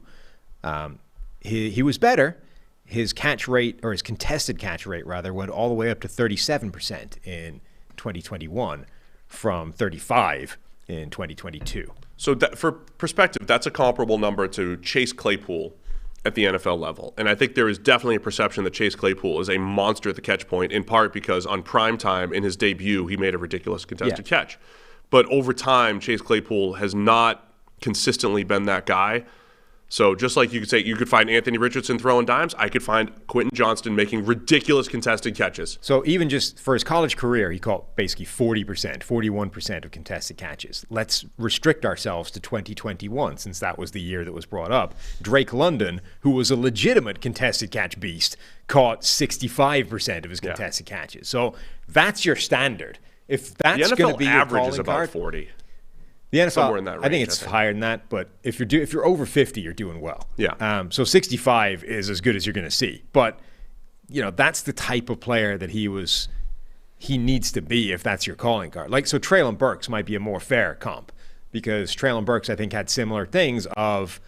He was better. His catch rate, or his contested catch rate, rather, went all the way up to 37% in 2021 from 35% in 2022. So for perspective, that's a comparable number to Chase Claypool at the NFL level. And I think there is definitely a perception that Chase Claypool is a monster at the catch point, in part because on prime time in his debut, he made a ridiculous contested catch. But over time, Chase Claypool has not consistently been that guy. So just like you could say you could find Anthony Richardson throwing dimes, I could find Quentin Johnston making ridiculous contested catches. So even just for his college career, he caught basically 40%, 41% of contested catches. Let's restrict ourselves to 2021 since that was the year that was brought up. Drake London, who was a legitimate contested catch beast, caught 65% of his contested catches. So that's your standard. If that's going to be your average calling is about card, 40. The NFL, somewhere in that range, I think it's higher than that, but if you're over 50, you're doing well. Yeah. So 65 is as good as you're going to see. But, that's the type of player that he was he needs to be if that's your calling card. Like, so Treylon Burks might be a more fair comp because Treylon Burks, I think, had similar things of,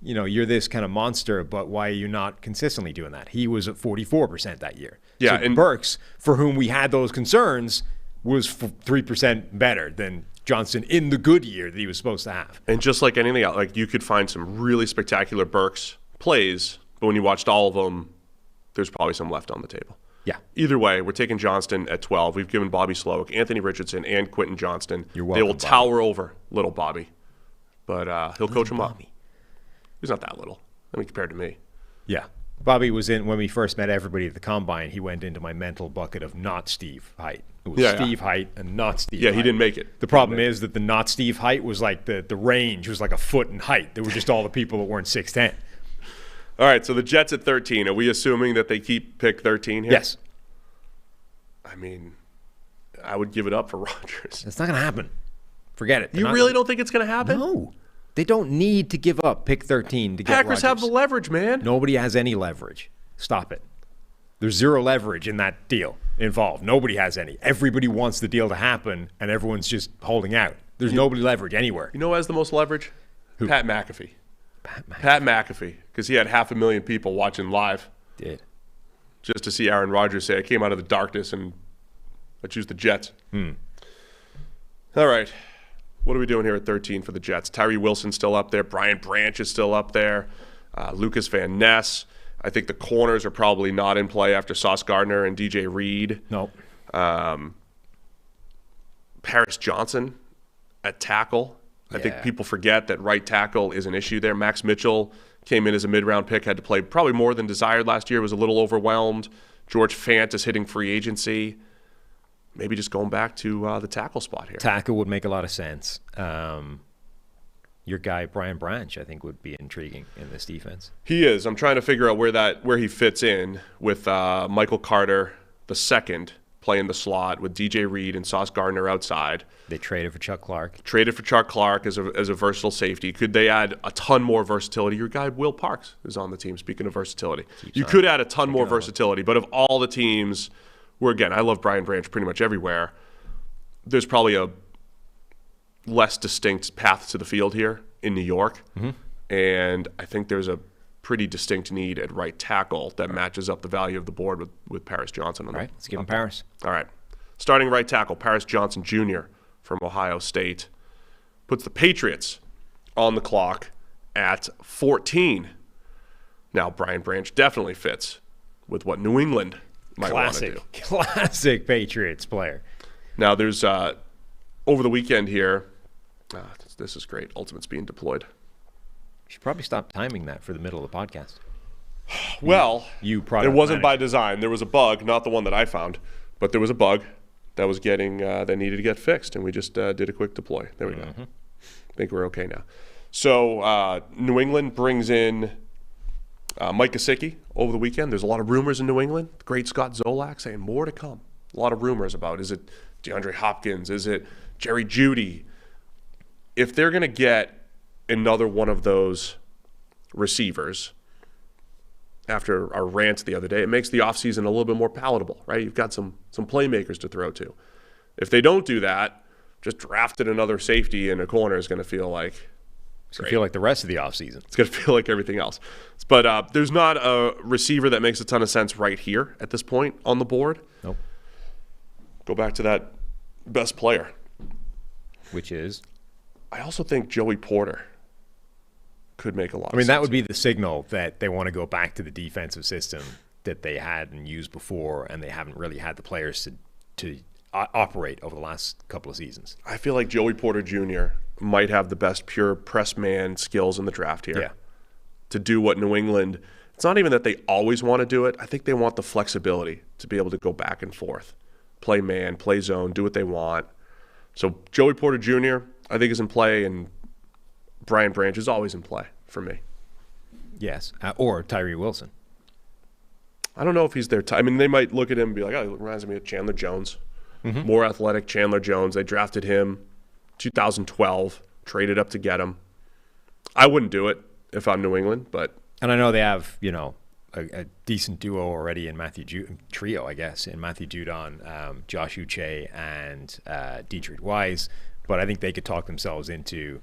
you're this kind of monster, but why are you not consistently doing that? He was at 44% that year. Yeah, so and Burks, for whom we had those concerns, was 3% better than Johnson in the good year that he was supposed to have. And just like anything else, like you could find some really spectacular Burks plays, but when you watched all of them, there's probably some left on the table. Yeah. Either way, we're taking Johnston at 12. We've given Bobby Slowick, Anthony Richardson, and Quentin Johnston. You're welcome, they will tower over little Bobby, but he'll coach him up. He's not that little. I mean, compared to me. Yeah. Bobby was in, when we first met everybody at the Combine, he went into my mental bucket of not Steve height. It was Steve height and not Steve height. He didn't make it. The problem is that the not Steve height was like the range was like a foot in height. There were just all the people that weren't 6'10". All right, so the Jets at 13. Are we assuming that they keep pick 13 here? Yes. I mean, I would give it up for Rodgers. It's not going to happen. Forget it. You really don't think it's going to happen? No. They don't need to give up pick 13 to get Packers Rodgers. have the leverage, man. Nobody has any leverage. Stop it. There's zero leverage in that deal involved. Nobody has any. Everybody wants the deal to happen, and everyone's just holding out. There's nobody leverage anywhere. You know who has the most leverage? Who? Pat McAfee. Pat McAfee, because he had 500,000 people watching live. Did. Just to see Aaron Rodgers say, I came out of the darkness and I choose the Jets. All right. What are we doing here at 13 for the Jets? Tyree Wilson's still up there. Brian Branch is still up there. Lucas Van Ness. I think the corners are probably not in play after Sauce Gardner and DJ Reed. Nope. Paris Johnson at tackle. I think people forget that right tackle is an issue there. Max Mitchell came in as a mid-round pick, had to play probably more than desired last year, was a little overwhelmed. George Fant is hitting free agency. Maybe just going back to the tackle spot here. Tackle would make a lot of sense. Your guy, Brian Branch, I think would be intriguing in this defense. He is. I'm trying to figure out where he fits in with Michael Carter II playing the slot with DJ Reed and Sauce Gardner outside. They traded for Chuck Clark. Traded for Chuck Clark as a versatile safety. Could they add a ton more versatility? Your guy, Will Parks, is on the team, speaking of versatility. You could add a ton more versatility, but of all the teams where, again, I love Brian Branch pretty much everywhere, there's probably a less distinct path to the field here in New York. And I think there's a pretty distinct need at right tackle that matches up the value of the board with Paris Johnson. All right, let's give him Paris. All right. Starting right tackle, Paris Johnson Jr. from Ohio State. Puts the Patriots on the clock at 14. Now, Brian Branch definitely fits with what New England might want to do. Classic Patriots player. Now, there's over the weekend here, this is great. Ultimate's being deployed. You should probably stop timing that for the middle of the podcast. Well, it wasn't by design. There was a bug, not the one that I found, but there was a bug that was that needed to get fixed, and we just did a quick deploy. There we go. I think we're okay now. So New England brings in Mike Gesicki over the weekend. There's a lot of rumors in New England. The great Scott Zolak saying more to come. A lot of rumors about, is it DeAndre Hopkins? Is it Jerry Jeudy? If they're going to get another one of those receivers after our rant the other day, it makes the offseason a little bit more palatable, right? You've got some playmakers to throw to. If they don't do that, just drafted another safety in a corner is going to feel like it's going to feel like the rest of the offseason. It's going to feel like everything else. But there's not a receiver that makes a ton of sense right here at this point on the board. Nope. Go back to that best player. Which is? I also think Joey Porter could make a lot of sense. I mean, that would be the signal that they want to go back to the defensive system that they had and used before, and they haven't really had the players to operate over the last couple of seasons. I feel like Joey Porter Jr. might have the best pure press man skills in the draft here. Yeah. To do what New England, it's not even that they always want to do it. I think they want the flexibility to be able to go back and forth, play man, play zone, do what they want. So Joey Porter Jr., I think, is in play, and Brian Branch is always in play for me. Yes, or Tyree Wilson. I don't know if he's their I mean, they might look at him and be like, oh, he reminds me of Chandler Jones. More athletic Chandler Jones. They drafted him 2012, traded up to get him. I wouldn't do it if I'm New England, but... And I know they have, a decent duo already in trio, I guess, in Matthew Judon, Josh Uche, and Dietrich Wise. But I think they could talk themselves into,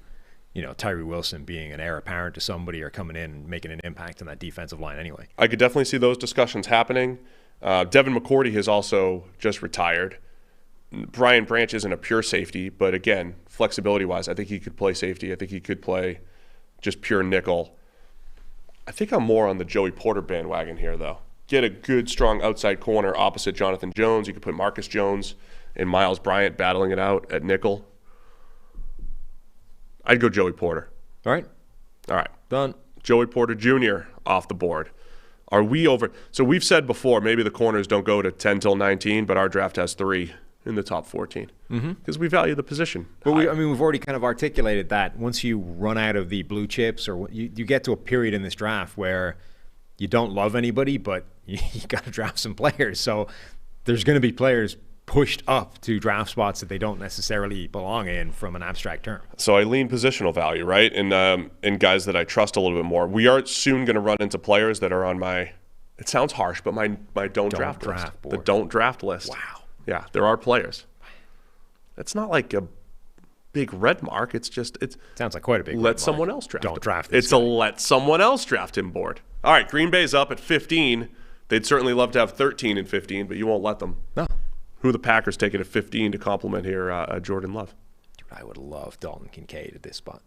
Tyree Wilson being an heir apparent to somebody or coming in and making an impact on that defensive line anyway. I could definitely see those discussions happening. Devin McCourty has also just retired. Brian Branch isn't a pure safety, but again, flexibility-wise, I think he could play safety. I think he could play just pure nickel. I think I'm more on the Joey Porter bandwagon here, though. Get a good, strong outside corner opposite Jonathan Jones. You could put Marcus Jones and Miles Bryant battling it out at nickel. I'd go Joey Porter. All right. Done. Joey Porter Jr. off the board. Are we over? So we've said before, maybe the corners don't go to 10 till 19, but our draft has 3 in the top 14 because we value the position. But we've already kind of articulated that once you run out of the blue chips, or you get to a period in this draft where you don't love anybody, but you got to draft some players. So there's going to be players pushed up to draft spots that they don't necessarily belong in from an abstract term. So I lean positional value, right? And guys that I trust a little bit more. We are soon going to run into players that are on my, it sounds harsh, but my don't draft list. Board. The don't draft list. Wow. Yeah, there are players. It's not like a big red mark. It's just sounds like quite a big. Let someone else draft. Don't draft. It's a let someone else draft him board. All right, Green Bay's up at 15. They'd certainly love to have 13 and 15, but you won't let them. No. Who are the Packers taking at 15 to complement here? Jordan Love. Dude, I would love Dalton Kincaid at this spot.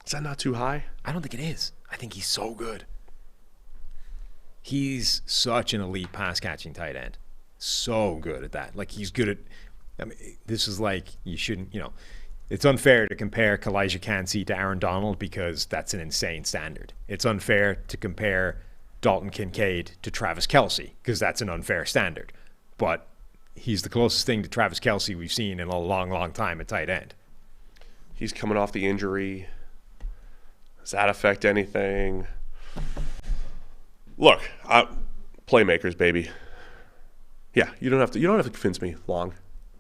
Is that not too high? I don't think it is. I think he's so good. He's such an elite pass catching tight end. So good at that. Like, he's good at, I mean, this is like, you shouldn't, it's unfair to compare Kalijah Kancey to Aaron Donald because that's an insane standard. It's unfair to compare Dalton Kincaid to Travis Kelce because that's an unfair standard. But he's the closest thing to Travis Kelce we've seen in a long, long time at tight end. He's coming off the injury. Does that affect anything? Look, playmakers, baby. Yeah, you don't have to convince me long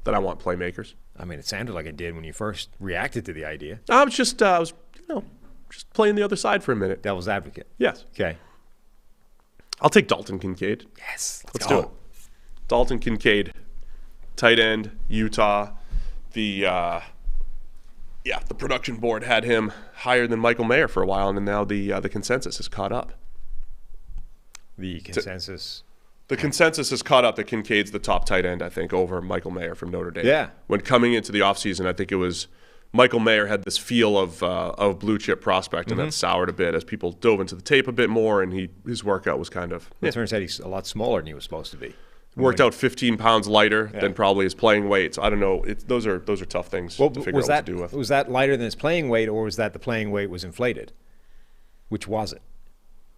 that I want playmakers. I mean, it sounded like it did when you first reacted to the idea. I was just playing the other side for a minute. Devil's advocate. Yes. Okay. I'll take Dalton Kincaid. Yes. Let's do it. Dalton Kincaid, tight end, Utah. The production board had him higher than Michael Mayer for a while, and now the consensus has caught up. The consensus. The consensus has caught up that Kincaid's the top tight end, I think, over Michael Mayer from Notre Dame. Yeah. When coming into the offseason, I think it was Michael Mayer had this feel of blue chip prospect, and that soured a bit as people dove into the tape a bit more, and his workout was kind of. It turns out he's a lot smaller than he was supposed to be. Worked out 15 pounds lighter than probably his playing weight. So I don't know. Those are tough things to figure out what to do with. Was that lighter than his playing weight, or was that the playing weight was inflated? Which was it?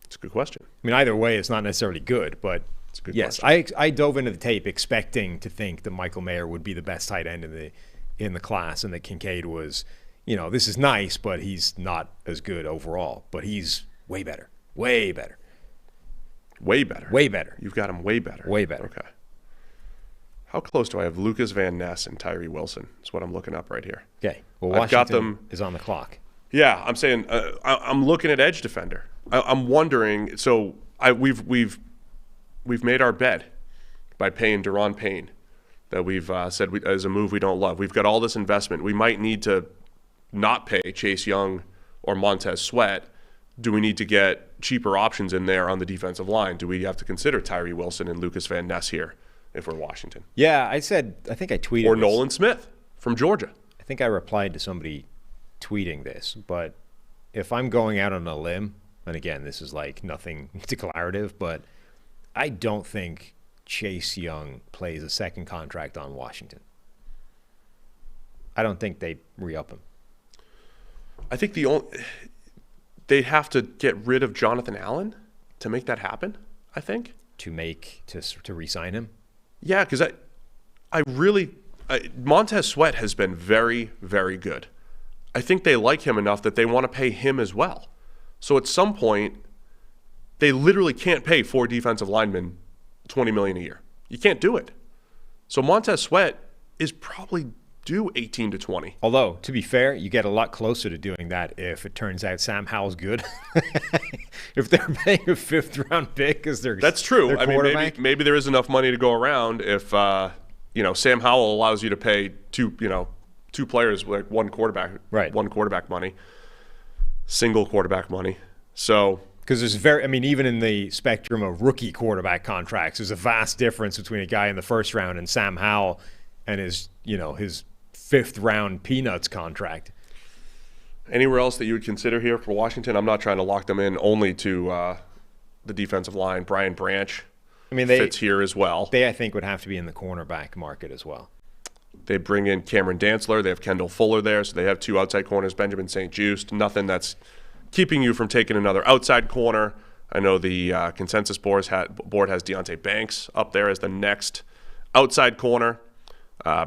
It's a good question. I mean, either way, it's not necessarily good, but it's a good yes, question. I dove into the tape expecting to think that Michael Mayer would be the best tight end in the class, and that Kincaid was, this is nice, but he's not as good overall. But he's way better. Way better. Way better. Way better. You've got him way better. Way better. Okay. How close do I have Lucas Van Ness and Tyree Wilson? Is what I'm looking up right here. Okay. Well, Washington is on the clock. Yeah, I'm saying I'm looking at edge defender. I'm wondering. So we've made our bet by paying Deron Payne that we've said as a move we don't love. We've got all this investment. We might need to not pay Chase Young or Montez Sweat. Do we need to get cheaper options in there on the defensive line? Do we have to consider Tyree Wilson and Lucas Van Ness here if we're Washington? Yeah, I think I tweeted or this. Nolan Smith from Georgia. I think I replied to somebody tweeting this, but if I'm going out on a limb, and again, this is like nothing declarative, but I don't think Chase Young plays a second contract on Washington. I don't think they re-up him. I think they'd have to get rid of Jonathan Allen to make that happen, I think. To re-sign him? Yeah, because Montez Sweat has been very, very good. I think they like him enough that they want to pay him as well. So at some point, they literally can't pay 4 defensive linemen $20 million a year. You can't do it. So Montez Sweat is probably do 18 to 20. Although, to be fair, you get a lot closer to doing that if it turns out Sam Howell's good. If they're paying a 5th-round pick because they're That's true. their I mean, maybe there is enough money to go around if Sam Howell allows you to pay two players like one quarterback money, single quarterback money. So because even in the spectrum of rookie quarterback contracts, there's a vast difference between a guy in the first round and Sam Howell and his 5th-round peanuts contract. Anywhere else that you would consider here for Washington? I'm not trying to lock them in only to the defensive line. Brian Branch fits here as well. They, I think, would have to be in the cornerback market as well. They bring in Cameron Dantzler. They have Kendall Fuller there, so they have 2 outside corners, Benjamin St. Juste. Nothing that's keeping you from taking another outside corner. I know the consensus board has Deonte Banks up there as the next outside corner.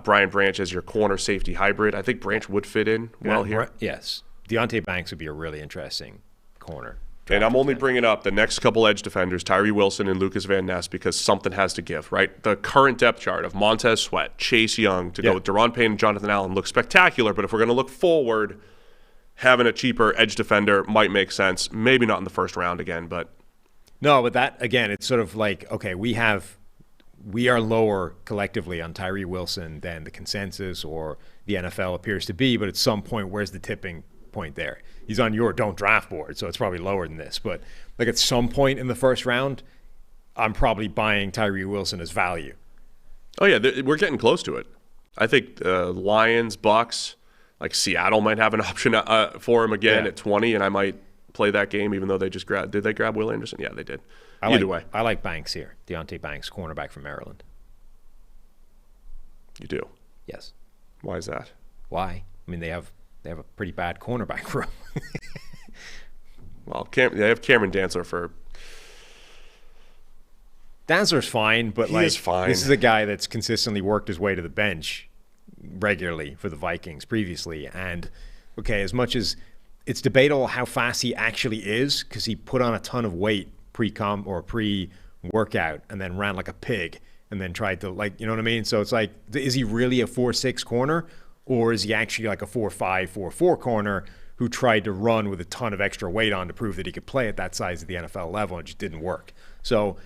Brian Branch as your corner safety hybrid. I think Branch would fit in well here. Yes. Deonte Banks would be a really interesting corner. And I'm only bringing up the next couple edge defenders, Tyree Wilson and Lucas Van Ness, because something has to give, right? The current depth chart of Montez Sweat, Chase Young, to go with Deron Payne and Jonathan Allen looks spectacular, but if we're going to look forward, having a cheaper edge defender might make sense. Maybe not in the first round again, but... No, but that, again, it's sort of like, okay, we are lower collectively on Tyree Wilson than the consensus or the NFL appears to be, but at some point, where's the tipping point there? He's on your don't draft board, so it's probably lower than this. But like at some point in the first round, I'm probably buying Tyree Wilson as value. Oh, yeah, we're getting close to it. I think Lions, Bucks, like Seattle might have an option for him again at 20, and I might play that game even though they just grabbed – did they grab Will Anderson? Yeah, they did. Either way. I like Banks here, Deonte Banks, cornerback from Maryland. You do? Yes. Why is that? Why? I mean, they have a pretty bad cornerback room. Well, they have Cameron Dantzler for... Dantzler's fine, but he is fine. This is a guy that's consistently worked his way to the bench regularly for the Vikings previously. And, okay, as much as it's debatable how fast he actually is because he put on a ton of weight pre-workout and then ran like a pig and then tried to, like, you know what I mean? So it's like, is he really a 4'6" corner? Or is he actually like a 4'5", 4'4" corner who tried to run with a ton of extra weight on to prove that he could play at that size at the NFL level and it just didn't work? So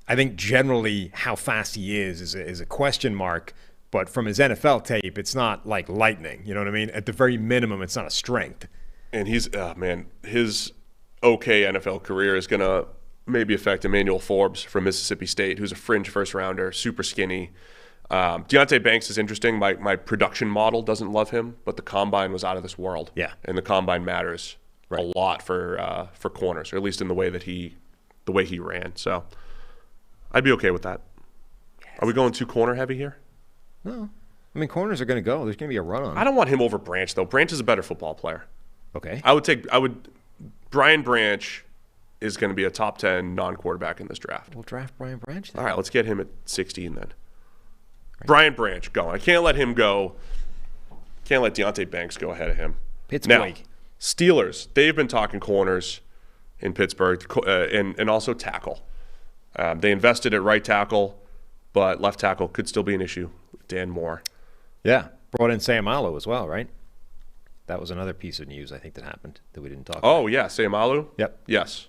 I think generally how fast he is a question mark, but from his NFL tape, it's not like lightning. You know what I mean? At the very minimum, it's not a strength. And his okay NFL career is going to maybe affect Emmanuel Forbes from Mississippi State, who's a fringe first rounder, super skinny. Deonte Banks is interesting. My production model doesn't love him, but the combine was out of this world. Yeah, and the combine matters a lot for corners, or at least in the way he ran. So I'd be okay with that. Yes. Are we going too corner heavy here? No, I mean corners are going to go. There's going to be a run on. I don't want him over Branch though. Branch is a better football player. Okay, Brian Branch is going to be a top 10 non-quarterback in this draft. We'll draft Brian Branch then. All right, let's get him at 16 then. Brian Branch going. I can't let him go. Can't let Deonte Banks go ahead of him. Pittsburgh. Now, Steelers, they've been talking corners in Pittsburgh and also tackle. They invested at right tackle, but left tackle could still be an issue. Dan Moore. Yeah. Brought in Sayamalu as well, right? That was another piece of news I think that happened that we didn't talk about. Oh, yeah. Sayamalu? Yep. Yes.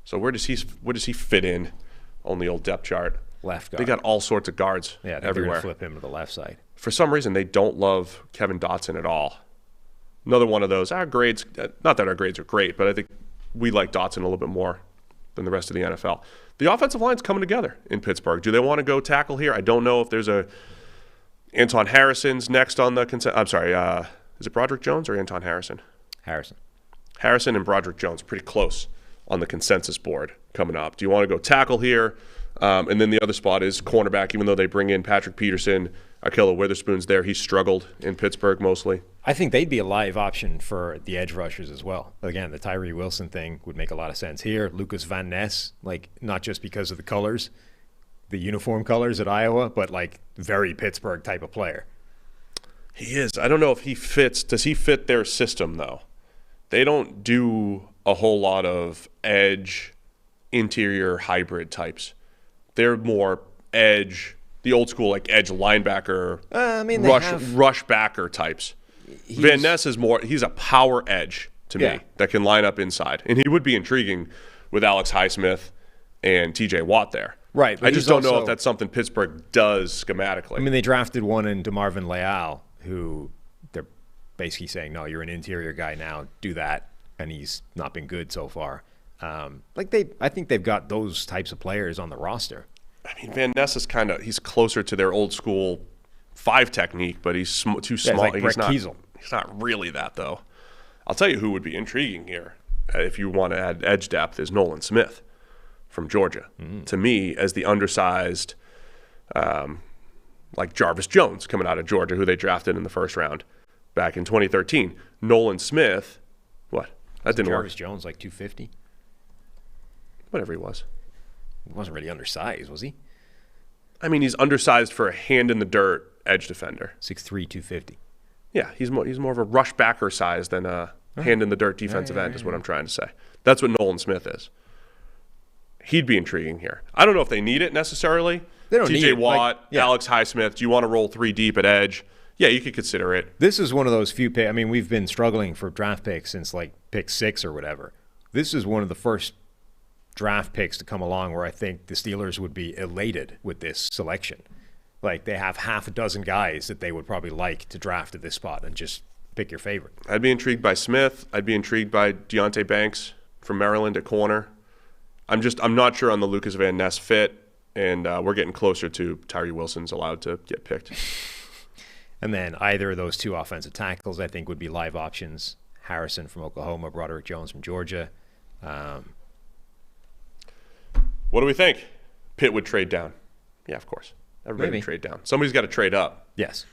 So where does he fit in on the old depth chart? Left guard. They got all sorts of guards everywhere. They're going to flip him to the left side. For some reason, they don't love Kevin Dotson at all. Another one of those. Our grades, not that our grades are great, but I think we like Dotson a little bit more than the rest of the NFL. The offensive line's coming together in Pittsburgh. Do they want to go tackle here? I don't know if there's Anton Harrison's next on the consent. I'm sorry. Is it Broderick Jones or Anton Harrison? Harrison and Broderick Jones, pretty close on the consensus board coming up. Do you want to go tackle here? And then the other spot is cornerback, even though they bring in Patrick Peterson. Ahkello Witherspoon's there. He's struggled in Pittsburgh mostly. I think they'd be a live option for the edge rushers as well. Again, the Tyree Wilson thing would make a lot of sense here. Lucas Van Ness, like not just because of the colors, the uniform colors at Iowa, but like very Pittsburgh type of player. He is. I don't know if he fits. Does he fit their system, though? They don't do a whole lot of edge interior hybrid types. They're more edge the old school like edge linebacker, they rush backer types. Van Ness is more. He's a power edge to me that can line up inside, and he would be intriguing with Alex Highsmith and T.J. Watt there. Right. I just don't know if that's something Pittsburgh does schematically. I mean, they drafted one in DeMarvin Leal, who they're basically saying, no, you're an interior guy now, do that, and he's not been good so far. I think they've got those types of players on the roster. I mean, Van Ness is he's closer to their old school 5 technique, but he's too small. He's like he's not really that, though. I'll tell you who would be intriguing here, if you want to add edge depth, is Nolan Smith from Georgia. To me, as the undersized, like Jarvis Jones coming out of Georgia, who they drafted in the first round back in 2013. Nolan Smith, what? That didn't work. Jarvis Jones like 250? Whatever he was. He wasn't really undersized, was he? I mean, he's undersized for a hand-in-the-dirt edge defender. 6'3", 250. Yeah, he's more of a rush backer size than a hand-in-the-dirt defensive end is what I'm trying to say. That's what Nolan Smith is. He'd be intriguing here. I don't know if they need it necessarily. They don't need T.J. it. Watt, Alex Highsmith, do you want to roll 3 deep at edge? Yeah, you could consider it. This is one of those few picks. I mean, we've been struggling for draft picks since like pick 6 or whatever. This is one of the first draft picks to come along where I think the Steelers would be elated with this selection. Like, they have half a dozen guys that they would probably like to draft at this spot and just pick your favorite. I'd be intrigued by Smith. I'd be intrigued by Deontay Banks from Maryland at corner. I'm not sure on the Lucas Van Ness fit, and we're getting closer to Tyree Wilson's allowed to get picked. And then either of those 2 offensive tackles I think would be live options. Harrison from Oklahoma, Broderick Jones from Georgia. What do we think? Pitt would trade down. Yeah, of course. Everybody would trade down. Somebody's got to trade up. Yes.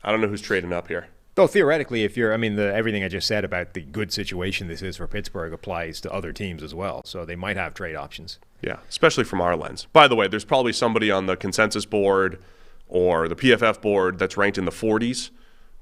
I don't know who's trading up here. Though theoretically, everything I just said about the good situation this is for Pittsburgh applies to other teams as well. So they might have trade options. Yeah, especially from our lens. By the way, there's probably somebody on the consensus board or the PFF board that's ranked in the 40s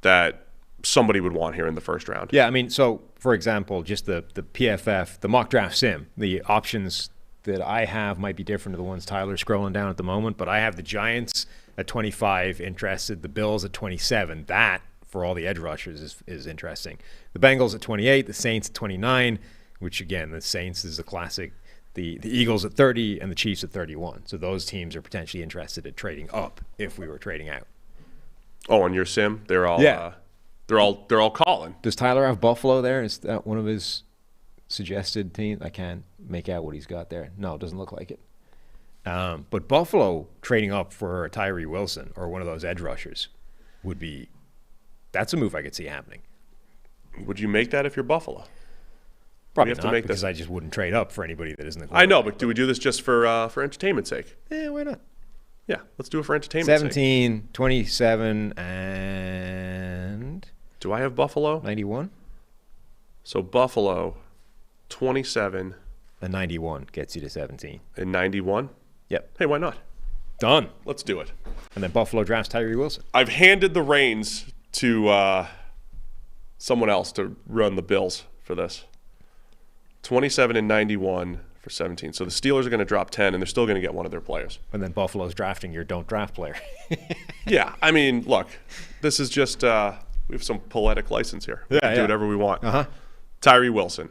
that somebody would want here in the first round. Yeah, I mean, so for example, just the PFF, the mock draft sim, the options that I have might be different to the ones Tyler's scrolling down at the moment, but I have the Giants at 25 interested, the Bills at 27. That, for all the edge rushers, is interesting. The Bengals at 28, the Saints at 29, which again, the Saints is the classic. The Eagles at 30 and the Chiefs at 31. So those teams are potentially interested in trading up if we were trading out. Oh, on your sim, they're all they're all calling. Does Tyler have Buffalo there? Is that one of his suggested teams? I can't make out what he's got there. No, it doesn't look like it. But Buffalo trading up for Tyree Wilson or one of those edge rushers that's a move I could see happening. Would you make that if you're Buffalo? Probably not, because I just wouldn't trade up for anybody that isn't the I know, but do we do this just for entertainment's sake? Yeah, why not? Yeah, let's do it for entertainment's 17, sake. 27, and... Do I have Buffalo? 91. So Buffalo, 27. And 91 gets you to 17. And 91? Yep. Hey, why not? Done. Let's do it. And then Buffalo drafts Tyree Wilson. I've handed the reins to someone else to run the Bills for this. 27 and 91 for 17. So the Steelers are going to drop 10, and they're still going to get one of their players. And then Buffalo's drafting your don't draft player. Yeah, I mean, look, this is just we have some poetic license here. We can do whatever we want. Tyree Wilson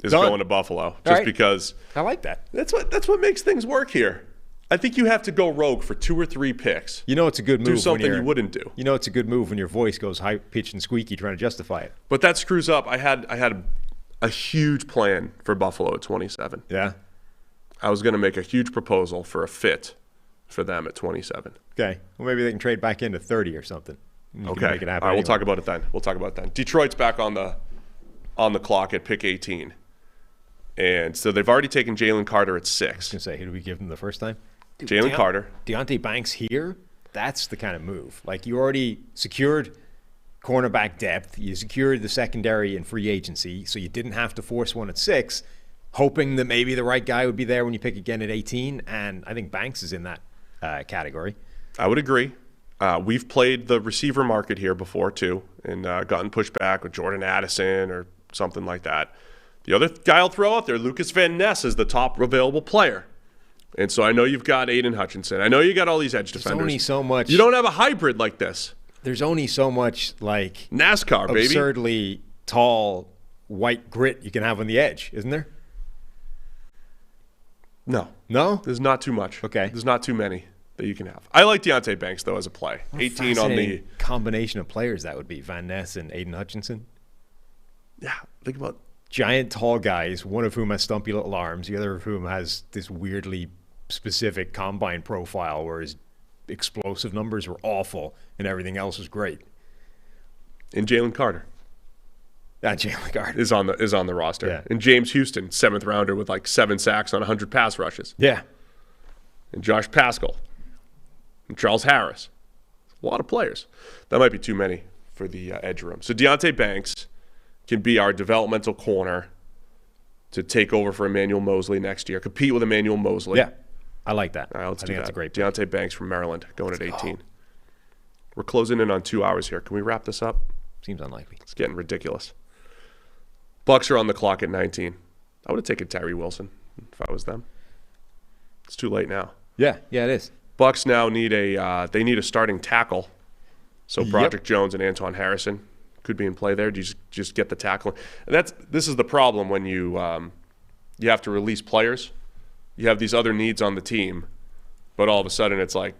is going to Buffalo just because. I like that. That's what makes things work here. I think you have to go rogue for 2 or 3 picks. You know it's a good move. Do something you wouldn't do. You know it's a good move when your voice goes high pitched and squeaky trying to justify it. But that screws up. I had a huge plan for Buffalo at 27. Yeah. I was going to make a huge proposal for a fit for them at 27. Okay. Well, maybe they can trade back into 30 or something. Okay. Make it happen. All right, anyway. we'll talk about it then. Detroit's back on the clock at pick 18. And so they've already taken Jalen Carter at 6. I was going to say, who did we give them the first time? Jalen Carter. Deontay Banks here, that's the kind of move. Like, you already secured cornerback depth. You secured the secondary in free agency, so you didn't have to force one at 6, hoping that maybe the right guy would be there when you pick again at 18. And I think Banks is in that category. I would agree. We've played the receiver market here before, too, and gotten pushed back with Jordan Addison or something like that. The other guy I'll throw out there, Lucas Van Ness, is the top available player. And so I know you've got Aiden Hutchinson. I know you got all these edge defenders. There's only so much. You don't have a hybrid like this. There's only so much like NASCAR, baby. Absurdly tall white grit you can have on the edge, isn't there? No. No? There's not too much. Okay. There's not too many that you can have. I like Deonte Banks, though, as a play. What 18 on the combination of players that would be. Van Ness and Aiden Hutchinson. Yeah, think about giant tall guys, one of whom has stumpy little arms, the other of whom has this weirdly specific combine profile where his explosive numbers were awful and everything else was great. And Jalen Carter. Jalen Carter is on the roster. Yeah. And James Houston, 7th rounder with like 7 sacks on 100 pass rushes. Yeah. And Josh Paschal. And Charles Harris. A lot of players. That might be too many for the edge room. So Deonte Banks can be our developmental corner to take over for Emmanuel Mosley next year. Compete with Emmanuel Mosley. Yeah. I like that. All right, let's do think that. That's a great Deonte pick. Banks from Maryland going at 18. We're closing in on 2 hours here. Can we wrap this up? Seems unlikely. It's getting ridiculous. Bucks are on the clock at 19. I would have taken Tyree Wilson if I was them. It's too late now. Yeah, it is. Bucks now need a starting tackle. So Broderick Jones and Antoine Harrison could be in play there. Do you just get the tackle? And this is the problem when you have to release players. You have these other needs on the team, but all of a sudden it's like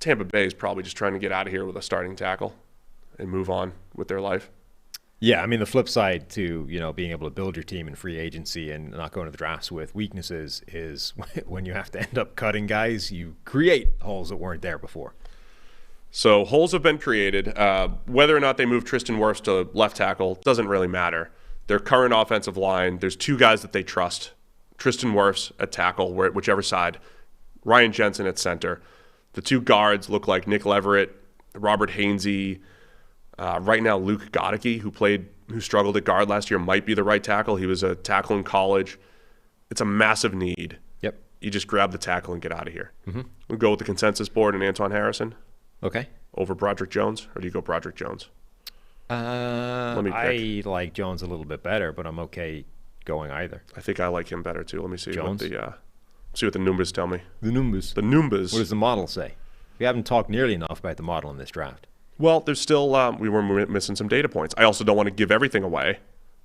Tampa Bay is probably just trying to get out of here with a starting tackle and move on with their life. Yeah, I mean, the flip side to, being able to build your team in free agency and not going to the drafts with weaknesses is when you have to end up cutting guys, you create holes that weren't there before. So holes have been created. Whether or not they move Tristan Wirfs to left tackle doesn't really matter. Their current offensive line, there's 2 guys that they trust. Tristan Wirfs at tackle, whichever side. Ryan Jensen at center. The 2 guards look like Nick Leverett, Robert Hainsey. Right now, Luke Godicke, who struggled at guard last year, might be the right tackle. He was a tackle in college. It's a massive need. Yep. You just grab the tackle and get out of here. Mm-hmm. We'll go with the consensus board and Antoine Harrison. Okay. Over Broderick Jones, or do you go Broderick Jones? Let me pick. I like Jones a little bit better, but I'm okay going either. I think I like him better too. Let me see Jones? what the numbers tell me. The numbers. What does the model say? We haven't talked nearly enough about the model in this draft. Well, there's still we were missing some data points. I also don't want to give everything away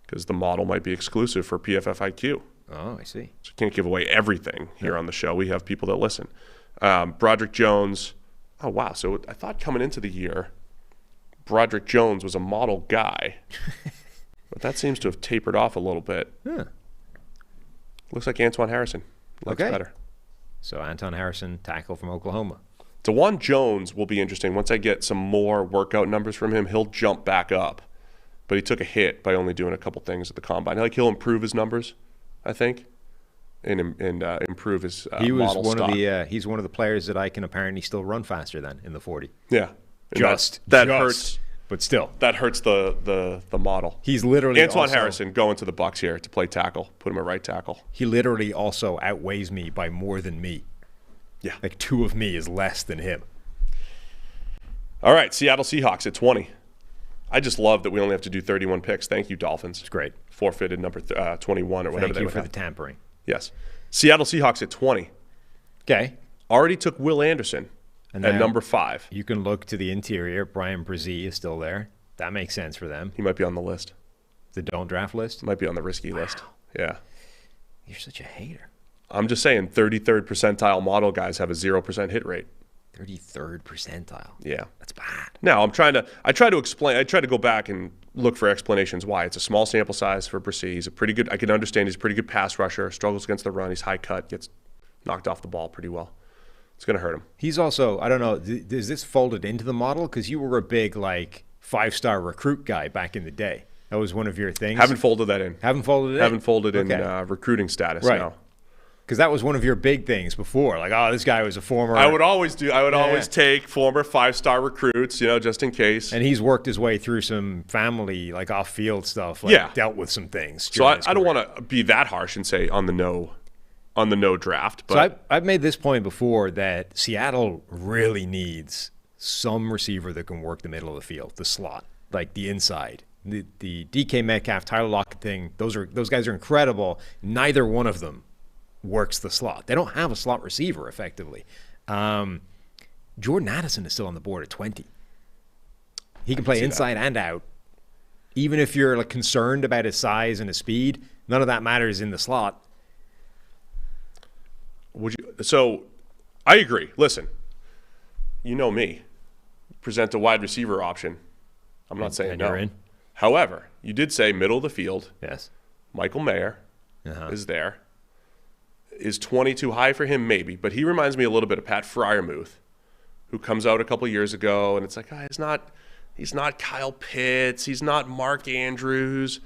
because the model might be exclusive for PFF IQ. Oh, I see. So can't give away everything here on the show. We have people that listen. Broderick Jones. Oh, wow. So I thought coming into the year, Broderick Jones was a model guy. But that seems to have tapered off a little bit. Yeah. Looks like Antoine Harrison. Looks better. So Anton Harrison, tackle from Oklahoma. DeJuan Jones will be interesting. Once I get some more workout numbers from him, he'll jump back up. But he took a hit by only doing a couple things at the combine. He'll improve his numbers, I think, and improve his model stock. He's one of the players that I can apparently still run faster than in the 40. Yeah. That hurts. But still. That hurts the model. He's literally Antoine Harrison going to the Bucks here to play tackle. Put him at right tackle. He literally also outweighs me by more than me. Yeah. Like 2 of me is less than him. All right, Seattle Seahawks at 20. I just love that we only have to do 31 picks. Thank you, Dolphins. It's great. Forfeited number 21 or whatever they would have. Thank you for the tampering. Yes. Seattle Seahawks at 20. Okay. Already took Will Anderson at number 5. You can look to the interior. Brian Brzee is still there. That makes sense for them. He might be on the list. The don't draft list? Might be on the risky list. Yeah. You're such a hater. I'm just saying 33rd percentile model guys have a 0% hit rate. 33rd percentile. Yeah. That's bad. Now, I try to go back and look for explanations why. It's a small sample size for Brzee. He's a pretty good, I can understand he's a pretty good pass rusher, struggles against the run, he's high cut, gets knocked off the ball pretty well. It's going to hurt him. He's also, I don't know, is this folded into the model? Because you were a big, 5-star recruit guy back in the day. That was one of your things. Haven't folded that in. Haven't folded it in? Haven't folded in recruiting status, right. No. Because that was one of your big things before. This guy was a former. I would always take former 5-star recruits, just in case. And he's worked his way through some family, off-field stuff. Dealt with some things. So I don't want to be that harsh and say on the no draft. But so I've made this point before that Seattle really needs some receiver that can work the middle of the field, the slot, the inside. The DK Metcalf, Tyler Lockett thing, those guys are incredible. Neither one of them works the slot. They don't have a slot receiver effectively. Jordan Addison is still on the board at 20. He can play inside and out. Even if you're like concerned about his size and his speed, none of that matters in the slot. So I agree. Listen, you know me. Present a wide receiver option. I'm not saying no. You're in. However, you did say middle of the field. Yes. Michael Mayer is there. Is 20 too high for him? Maybe. But he reminds me a little bit of Pat Freiermuth, who comes out a couple years ago, and it's like, he's not Kyle Pitts. He's not Mark Andrews.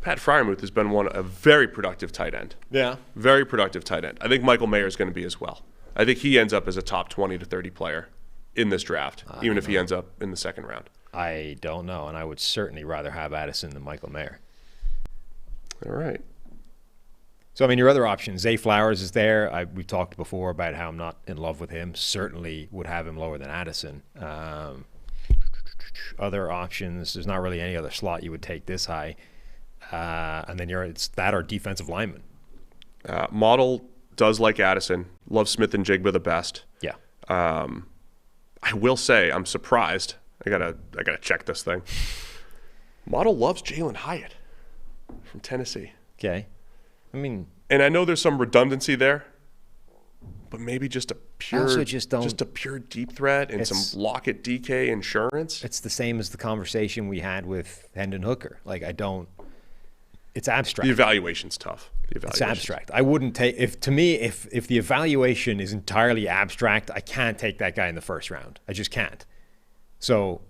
Pat Freiermuth has been a very productive tight end. Yeah. Very productive tight end. I think Michael Mayer is going to be as well. I think he ends up as a top 20 to 30 player in this draft, even if he ends up in the second round. I don't know, and I would certainly rather have Addison than Michael Mayer. All right. So, I mean, your other option, Zay Flowers is there. We've talked before about how I'm not in love with him. Certainly would have him lower than Addison. Other options, there's not really any other slot you would take this high. And then it's that or defensive lineman. Model does like Addison. Loves Smith and Jigba the best. Yeah. I will say I'm surprised. I gotta check this thing. Model loves Jalen Hyatt from Tennessee. Okay. I mean, and I know there's some redundancy there, but maybe just a pure deep threat and some Lockett DK insurance. It's the same as the conversation we had with Hendon Hooker. Like, it's abstract. The evaluation's tough. It's abstract. I wouldn't take if the evaluation is entirely abstract, I can't take that guy in the first round. I just can't. So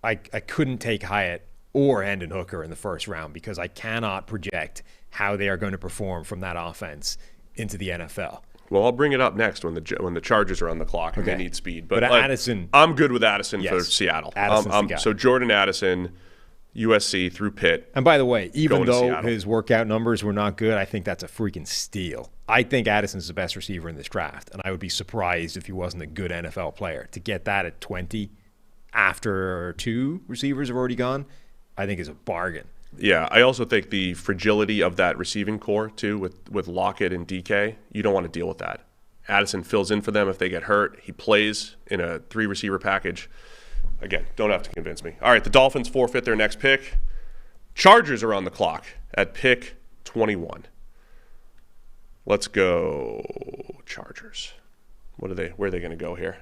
I couldn't take Hyatt or Hendon Hooker in the first round because I cannot project how they are going to perform from that offense into the NFL. Well, I'll bring it up next when the Chargers are on the clock and they need speed. But Addison, I'm good with Addison for Seattle. Addison's the guy. So Jordan Addison, USC through Pitt. And by the way, even though his workout numbers were not good, I think that's a freaking steal. I think Addison's the best receiver in this draft, and I would be surprised if he wasn't a good NFL player. To get that at 20 after 2 receivers have already gone, I think is a bargain. Yeah, I also think the fragility of that receiving core, too, with Lockett and DK, you don't want to deal with that. Addison fills in for them if they get hurt. He plays in a 3-receiver package. Again, don't have to convince me. All right, the Dolphins forfeit their next pick. Chargers are on the clock at pick 21. Let's go Chargers. Where are they going to go here?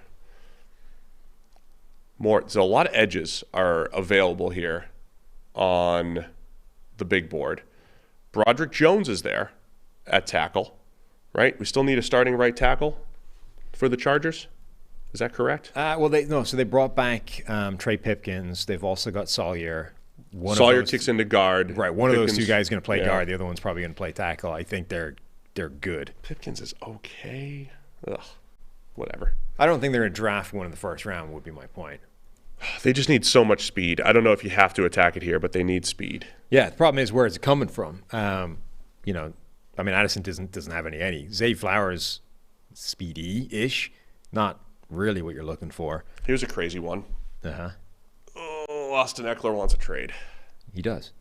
So a lot of edges are available here on the big board. Broderick Jones is there at tackle, right? We still need a starting right tackle for the Chargers. Is that correct? So they brought back Trey Pipkins. They've also got Sawyer. Sawyer kicks into guard. Right, one Pipkins, of those two guys is going to play guard. The other one's probably going to play tackle. I think they're good. Pipkins is okay. Ugh, whatever. I don't think they're going to draft one in the first round would be my point. They just need so much speed. I don't know if you have to attack it here, but they need speed. Yeah, the problem is where it's coming from. Addison doesn't have any. Zay Flowers, speedy-ish, not really what you're looking for. Here's a crazy one. Austin Eckler wants a trade. He does.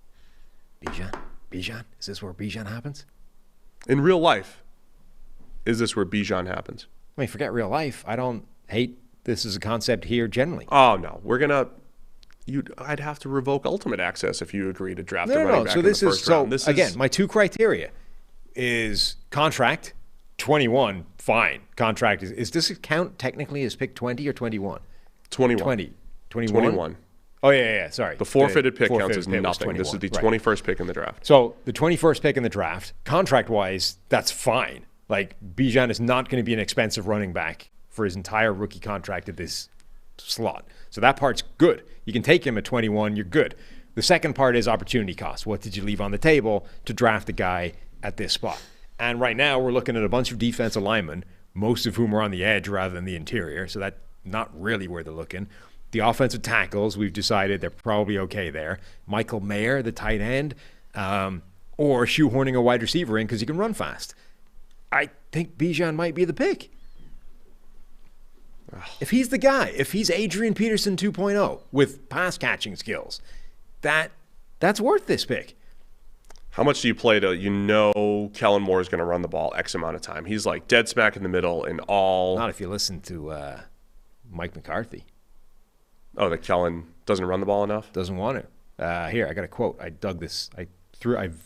Bijan? Is this where Bijan happens? In real life, is this where Bijan happens? I mean, forget real life. I don't hate this as a concept here generally. Oh, no. I'd have to revoke ultimate access if you agree to draft a running back in the first round. Again, my 2 criteria is contract, 21, fine. Contract is this count technically as pick 20 or 21? 21. 21. Oh, yeah, sorry. The forfeited pick counts as nothing. This is the 21st pick in the draft. So the 21st pick in the draft, contract-wise, that's fine. Like, Bijan is not going to be an expensive running back for his entire rookie contract at this slot. So that part's good. You can take him at 21, you're good. The second part is opportunity cost. What did you leave on the table to draft a guy at this spot? And right now we're looking at a bunch of defensive linemen, most of whom are on the edge rather than the interior, so that's not really where they're looking. The offensive tackles, we've decided they're probably okay there. Michael Mayer, the tight end, or shoehorning a wide receiver in because he can run fast. I think Bijan might be the pick. If he's the guy, if he's Adrian Peterson 2.0 with pass catching skills, that's worth this pick. How much do you play to, Kellen Moore is going to run the ball X amount of time? He's like dead smack in the middle in all. Not if you listen to Mike McCarthy. Oh, that Kellen doesn't run the ball enough? Doesn't want to. Here, I got a quote. I dug this. I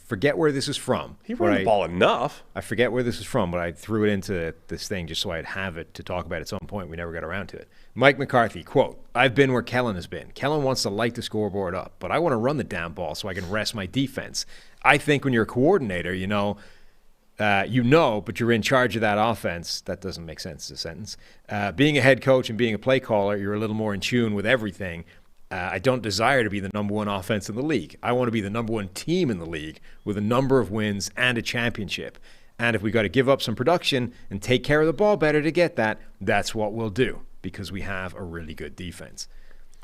forget where this is from. He ran the ball enough. I forget where this is from, but I threw it into this thing just so I'd have it to talk about at some point. We never got around to it. Mike McCarthy, quote, "I've been where Kellen has been. Kellen wants to light the scoreboard up, but I want to run the damn ball so I can rest my defense. I think when you're a coordinator, but you're in charge of that offense." That doesn't make sense as a sentence. Being a head coach and being a play caller, you're a little more in tune with everything. I don't desire to be the number one offense in the league. I want to be the number one team in the league with a number of wins and a championship. And if we got to give up some production and take care of the ball better to get that, that's what we'll do because we have a really good defense.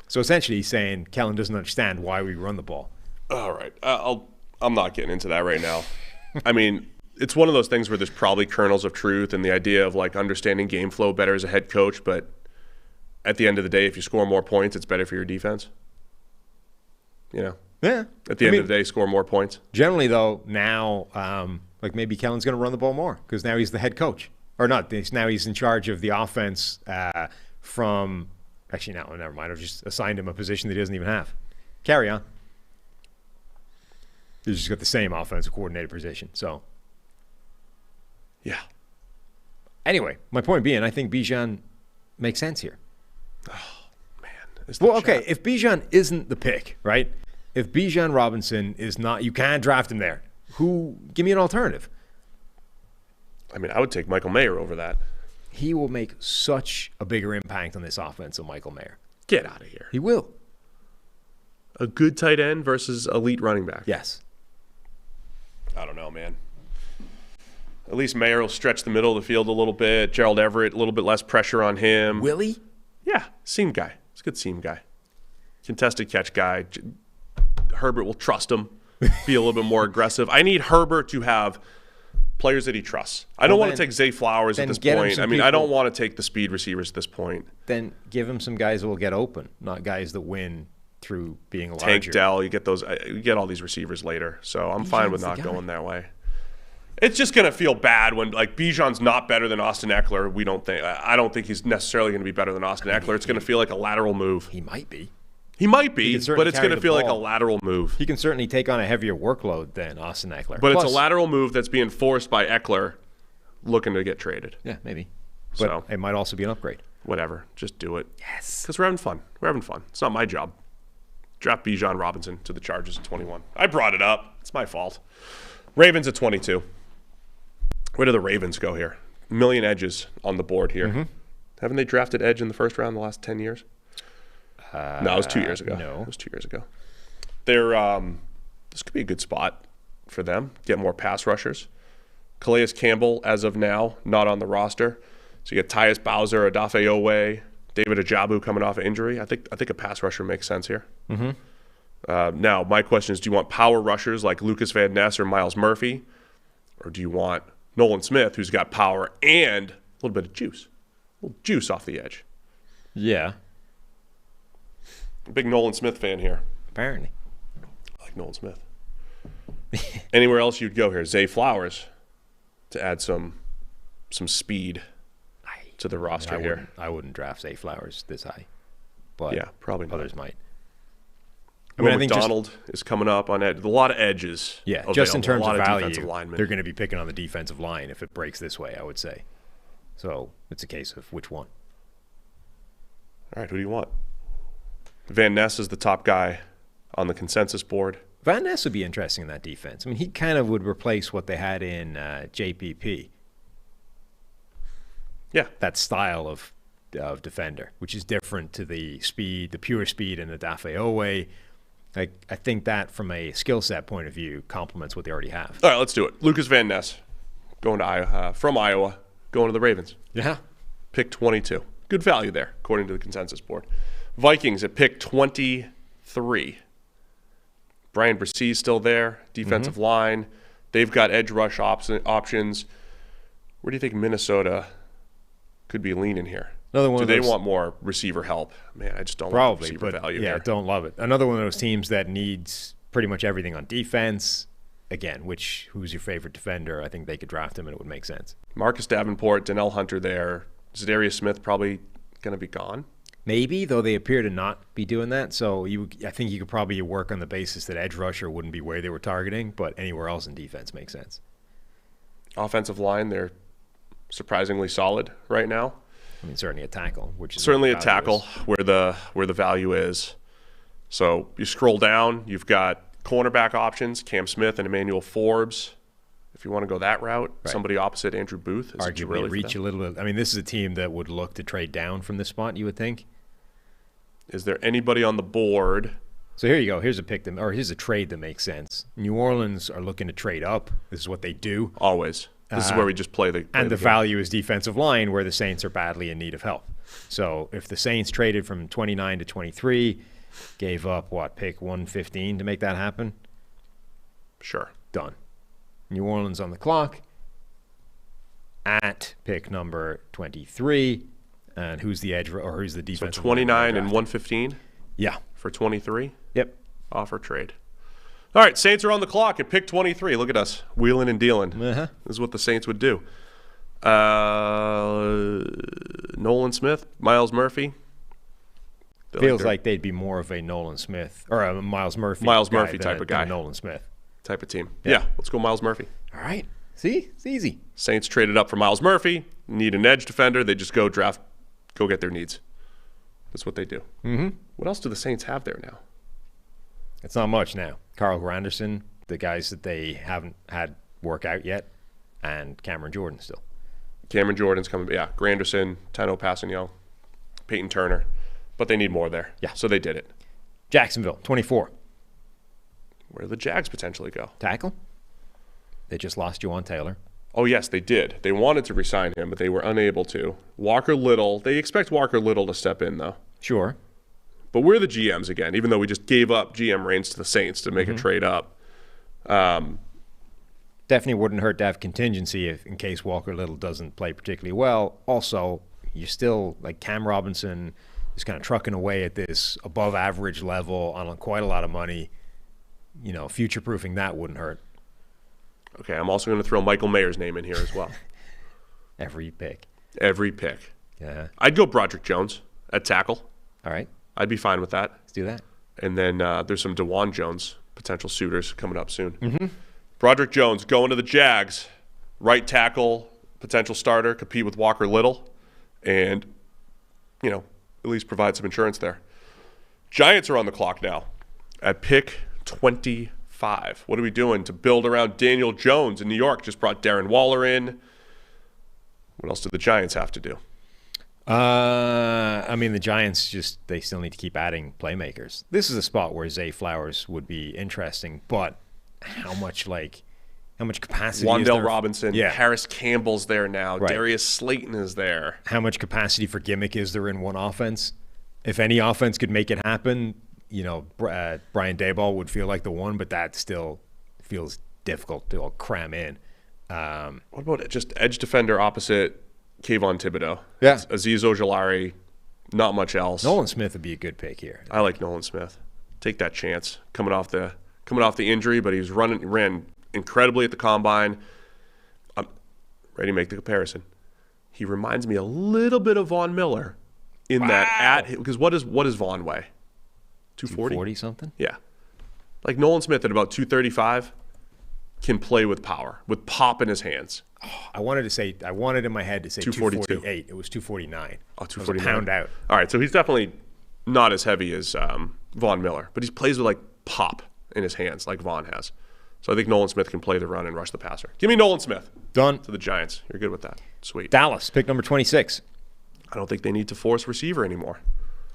So essentially he's saying Kellen doesn't understand why we run the ball. All right. I'm not getting into that right now. I mean, it's one of those things where there's probably kernels of truth and the idea of like understanding game flow better as a head coach, but at the end of the day, if you score more points, it's better for your defense. Yeah. At the end of the day, score more points. Generally, though, now, maybe Kellen's going to run the ball more because now he's the head coach. Or not, now he's in charge of the offense from – actually, no, never mind. I've just assigned him a position that he doesn't even have. Carry on. He's just got the same offensive coordinator position, so. Yeah. Anyway, my point being, I think Bijan makes sense here. Oh, man. If Bijan isn't the pick, right? If Bijan Robinson is not, you can't draft him there. Give me an alternative. I mean, I would take Michael Mayer over that. He will make such a bigger impact on this offense than Michael Mayer. Get out of here. He will. A good tight end versus elite running back. Yes. I don't know, man. At least Mayer will stretch the middle of the field a little bit. Gerald Everett, a little bit less pressure on him. Will he? Yeah, seam guy. He's a good seam guy. Contested catch guy. Herbert will trust him, be a little bit more aggressive. I need Herbert to have players that he trusts. I don't want to take Zay Flowers at this point. I mean, I don't want to take the speed receivers at this point. Then give him some guys that will get open, not guys that win through being larger. Tank Dell, you get all these receivers later. So I'm fine with not going that way. It's just going to feel bad when like Bijan's not better than Austin Eckler. I don't think he's necessarily going to be better than Austin Eckler. It's going to feel like a lateral move. He might be. He might be, but it's going to feel like a lateral move. He can certainly take on a heavier workload than Austin Eckler. But it's a lateral move that's being forced by Eckler looking to get traded. Yeah, maybe. But it might also be an upgrade. Whatever. Just do it. Yes. Because we're having fun. It's not my job. Draft Bijan Robinson to the Chargers at 21. I brought it up. It's my fault. Ravens at 22. Where do the Ravens go here? A million edges on the board here. Mm-hmm. Haven't they drafted edge in the first round the last 10 years? No, it was 2 years ago. No. It was 2 years ago. They're this could be a good spot for them. Get more pass rushers. Calais Campbell, as of now, not on the roster. So you get Tyus Bowser, Odafe Owe, David Ajabu coming off of injury. I think a pass rusher makes sense here. Mm-hmm. Now, my question is, do you want power rushers like Lucas Van Ness or Miles Murphy? Or do you want Nolan Smith, who's got power and a little bit of juice? A little juice off the edge. Yeah. Big Nolan Smith fan here. Apparently. I like Nolan Smith. Anywhere else you'd go here? Zay Flowers to add some speed to the roster here. I wouldn't draft Zay Flowers this high. But yeah, probably not. Others might. I think McDonald is coming up on edge. A lot of edges. Yeah, available. Just in terms of value, linemen. They're going to be picking on the defensive line if it breaks this way, I would say. So it's a case of which one. All right, who do you want? Van Ness is the top guy on the consensus board. Van Ness would be interesting in that defense. I mean, he kind of would replace what they had in JPP. Yeah. That style of defender, which is different to the speed, the pure speed in Odafe Owe. I think that from a skill set point of view complements what they already have. All right, let's do it. Lucas Van Ness going to Iowa, from Iowa, going to the Ravens. Yeah. Pick 22. Good value there, according to the consensus board. Vikings at pick 23. Brian Bresee still there, defensive line. They've got edge rush options. Where do you think Minnesota could be leaning here? Another one. Do they want more receiver help? Man, I just don't love receiver value yeah, here. Don't love it. Another one of those teams that needs pretty much everything on defense. again, who's your favorite defender? I think they could draft him and it would make sense. Marcus Davenport, Donnell Hunter there. Zadarius Smith probably going to be gone. Maybe, though they appear to not be doing that. So I think you could probably work on the basis that edge rusher wouldn't be where they were targeting, but anywhere else in defense makes sense. Offensive line, they're surprisingly solid right now. I mean, certainly a tackle, which is certainly a tackle where the value is. So you scroll down, you've got cornerback options, Cam Smith and Emmanuel Forbes. If you want to go that route, somebody opposite Andrew Booth. Arguably really reach a little bit. I mean, this is a team that would look to trade down from this spot, you would think. Is there anybody on the board? So here you go. Here's a trade that makes sense. New Orleans are looking to trade up. This is what they do. Always. This is where we just play the And the value is defensive line, where the Saints are badly in need of help. So if the Saints traded from 29 to 23, gave up, pick 115 to make that happen? Sure. Done. New Orleans on the clock at pick number 23. And who's the edge or who's the defense? So 29 and 115? Yeah. For 23? Yep. Offer trade. All right, Saints are on the clock at pick 23. Look at us, wheeling and dealing. Uh-huh. This is what the Saints would do. Nolan Smith, Miles Murphy. Feels like they'd be more of a Nolan Smith or a Miles Murphy type of guy. Nolan Smith type of team. Yeah, let's go Miles Murphy. All right. See? It's easy. Saints traded up for Miles Murphy. Need an edge defender. They just go get their needs. That's what they do. Mm-hmm. What else do the Saints have there now? It's not much now. Carl Granderson, the guys that they haven't had work out yet, and Cameron Jordan still. Cameron Jordan's coming. Yeah, Granderson, Tano Passignon, Peyton Turner. But they need more there. Yeah. So they did it. Jacksonville, 24. Where do the Jags potentially go? Tackle. They just lost Juwan Taylor. Oh, yes, they did. They wanted to re-sign him, but they were unable to. Walker Little. They expect Walker Little to step in, though. Sure. But we're the GMs again, even though we just gave up GM reins to the Saints to make a trade up. Definitely wouldn't hurt to have contingency in case Walker Little doesn't play particularly well. Also, you're still, like Cam Robinson is kind of trucking away at this above average level on quite a lot of money. You know, future-proofing that wouldn't hurt. Okay, I'm also going to throw Michael Mayer's name in here as well. Every pick. Yeah. I'd go Broderick Jones at tackle. All right. I'd be fine with that. Let's do that. And then there's some DeJuan Jones potential suitors coming up soon. Mm-hmm. Broderick Jones going to the Jags. Right tackle, potential starter, compete with Walker Little. And, you know, at least provide some insurance there. Giants are on the clock now at pick 25. What are we doing to build around Daniel Jones in New York? Just brought Darren Waller in. What else do the Giants have to do? I mean, the Giants they still need to keep adding playmakers. This is a spot where Zay Flowers would be interesting, but how much capacity Wandale is there? Robinson, Harris Campbell's there now. Right. Darius Slayton is there. How much capacity for gimmick is there in one offense? If any offense could make it happen, you know, Brian Daboll would feel like the one, but that still feels difficult to cram in. What about just edge defender opposite Kayvon Thibodeau? Yeah. Azeez Ojulari, not much else. Nolan Smith would be a good pick here. I like Nolan Smith. Take that chance. Coming off the injury, but he ran incredibly at the combine. I'm ready to make the comparison. He reminds me a little bit of Von Miller in because what does Von weigh? 240? 240 something? Yeah. Like Nolan Smith at about 235 can play with power, with pop in his hands. I wanted in my head to say 248. It was 249. Oh, 249. It was a pound out. All right, so he's definitely not as heavy as Von Miller, but he plays with like pop in his hands like Von has. So I think Nolan Smith can play the run and rush the passer. Give me Nolan Smith. Done. To the Giants. You're good with that. Sweet. Dallas, pick number 26. I don't think they need to force receiver anymore.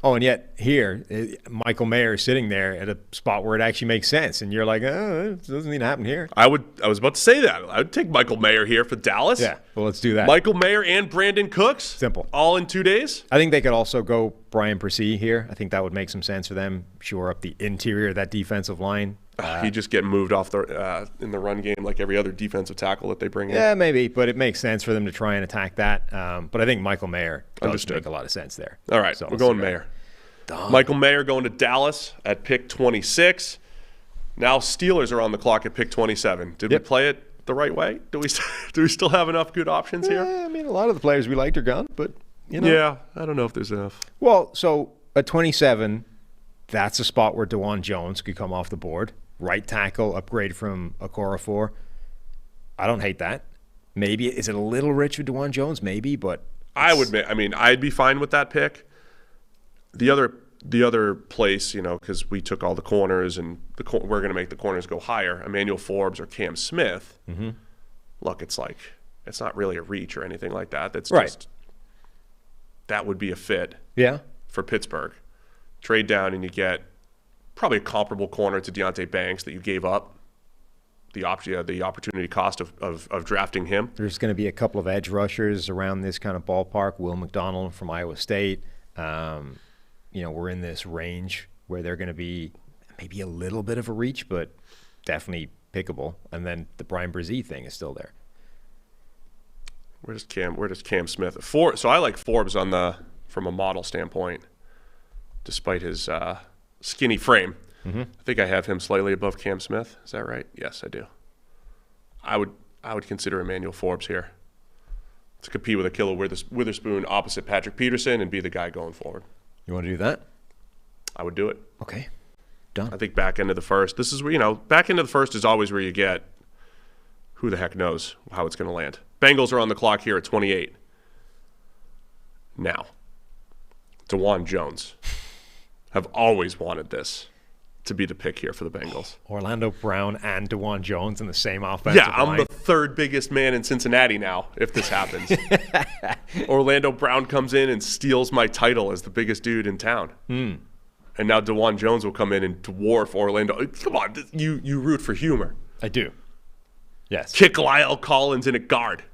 Oh, and yet here, Michael Mayer is sitting there at a spot where it actually makes sense, and you're like, oh, it doesn't need to happen here. I was about to say that. I would take Michael Mayer here for Dallas. Yeah, well, let's do that. Michael Mayer and Brandin Cooks. Simple. All in 2 days. I think they could also go Brian Persee here. I think that would make some sense for them. Shore up the interior of that defensive line. He just get moved off in the run game like every other defensive tackle that they bring in. Yeah, maybe, but it makes sense for them to try and attack that. But I think Michael Mayer does make a lot of sense there. All right, so we're going Mayer. Michael Mayer going to Dallas at pick 26. Now Steelers are on the clock at pick 27. Did we play it the right way? Do we still have enough good options here? I mean, a lot of the players we liked are gone, but, you know. Yeah, I don't know if there's enough. Well, so at 27, that's a spot where DeJuan Jones could come off the board. Right tackle, upgrade from Okorafor. I don't hate that. Maybe, is it a little rich with DeJuan Jones? Maybe, but I'd be fine with that pick. The other place, because we took all the corners and we're going to make the corners go higher. Emmanuel Forbes or Cam Smith. Mm-hmm. Look, it's not really a reach or anything like that. That's just that would be a fit. Yeah. For Pittsburgh, trade down and you get probably a comparable corner to Deonte Banks that you gave up. The opportunity cost of drafting him. There's going to be a couple of edge rushers around this kind of ballpark. Will McDonald from Iowa State. We're in this range where they're going to be maybe a little bit of a reach, but definitely pickable. And then the Brian Brzee thing is still there. Where does Cam Smith? So I like Forbes from a model standpoint, despite his skinny frame. Mm-hmm. I think I have him slightly above Cam Smith. Is that right? Yes, I do. I would consider Emmanuel Forbes here to compete with Ahkello Witherspoon opposite Patrick Peterson and be the guy going forward. You want to do that? I would do it. Okay. Done. I think back end of the first. This is where, back end of the first is always where you get who the heck knows how it's going to land. Bengals are on the clock here at 28. Now, DeJuan Jones. Have always wanted this to be the pick here for the Bengals. Orlando Brown and DeJuan Jones in the same offensive line. I'm the third biggest man in Cincinnati now if this happens. Orlando Brown comes in and steals my title as the biggest dude in town. And now DeJuan Jones will come in and dwarf Orlando. Come on, you root for humor. I do. Yes. Kick Lyle Collins in a guard.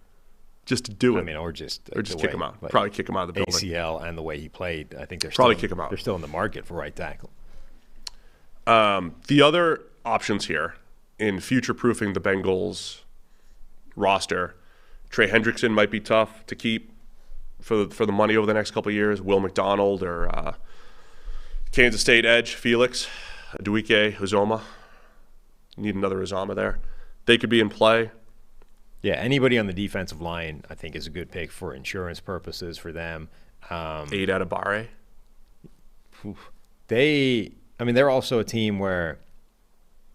Just to do it. I mean, or just kick him out. Probably kick him out of the building. ACL and the way he played, I think kick him out. They're still in the market for right tackle. The other options here in future-proofing the Bengals roster, Trey Hendrickson might be tough to keep for the money over the next couple of years. Will McDonald or Kansas State edge Felix Aduike Uzoma. Need another Uzoma there. They could be in play. Yeah, anybody on the defensive line, I think, is a good pick for insurance purposes for them. Aid Adebare. They're also a team where,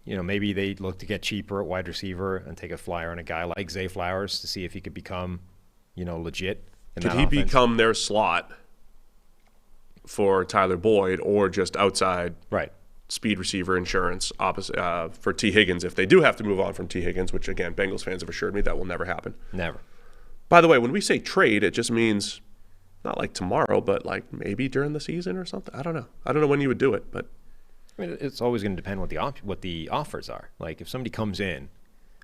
maybe they look to get cheaper at wide receiver and take a flyer on a guy like Zay Flowers to see if he could become, legit. Could he become their slot for Tyler Boyd or just outside? Right. Speed receiver insurance opposite for T. Higgins if they do have to move on from T. Higgins, which, again, Bengals fans have assured me that will never happen. Never. By the way, when we say trade, it just means not like tomorrow, but like maybe during the season or something. I don't know when you would do it, but I mean, it's always going to depend what the offers are. Like if somebody comes in,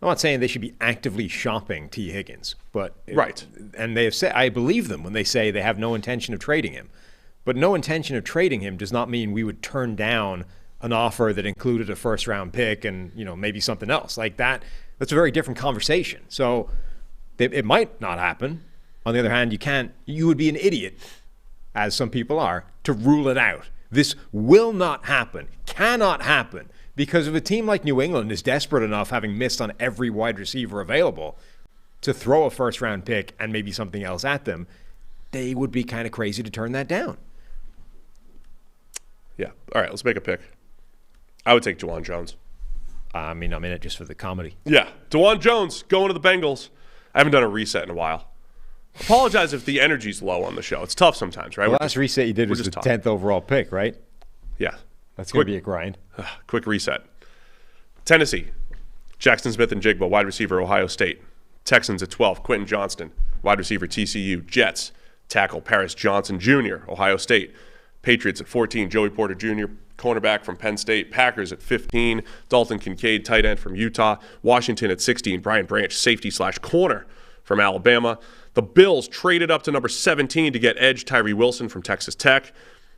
I'm not saying they should be actively shopping T. Higgins, but right. And they have said, I believe them when they say they have no intention of trading him, but no intention of trading him does not mean we would turn down an offer that included a first-round pick and maybe something else like that. That's a very different conversation. So it might not happen. On the other hand, you would be an idiot, as some people are, to rule it out. This will not happen, cannot happen, because if a team like New England is desperate enough, having missed on every wide receiver available, to throw a first-round pick and maybe something else at them, they would be kind of crazy to turn that down. Yeah. All right, let's make a pick. I would take DeJuan Jones. I mean, I'm in it just for the comedy. Yeah. DeJuan Jones going to the Bengals. I haven't done a reset in a while. Apologize if the energy's low on the show. It's tough sometimes, right? The last reset you did was the 10th overall pick, right? Yeah. That's going to be a grind. Quick reset. Tennessee, Jackson Smith-Njigba, wide receiver, Ohio State. Texans at 12, Quentin Johnston, wide receiver, TCU. Jets, tackle, Paris Johnson Jr., Ohio State. Patriots at 14, Joey Porter Jr., cornerback from Penn State. Packers at 15, Dalton Kincaid, tight end from Utah. Washington at 16, Brian Branch, safety/corner from Alabama. The Bills traded up to number 17 to get edge Tyree Wilson from Texas Tech.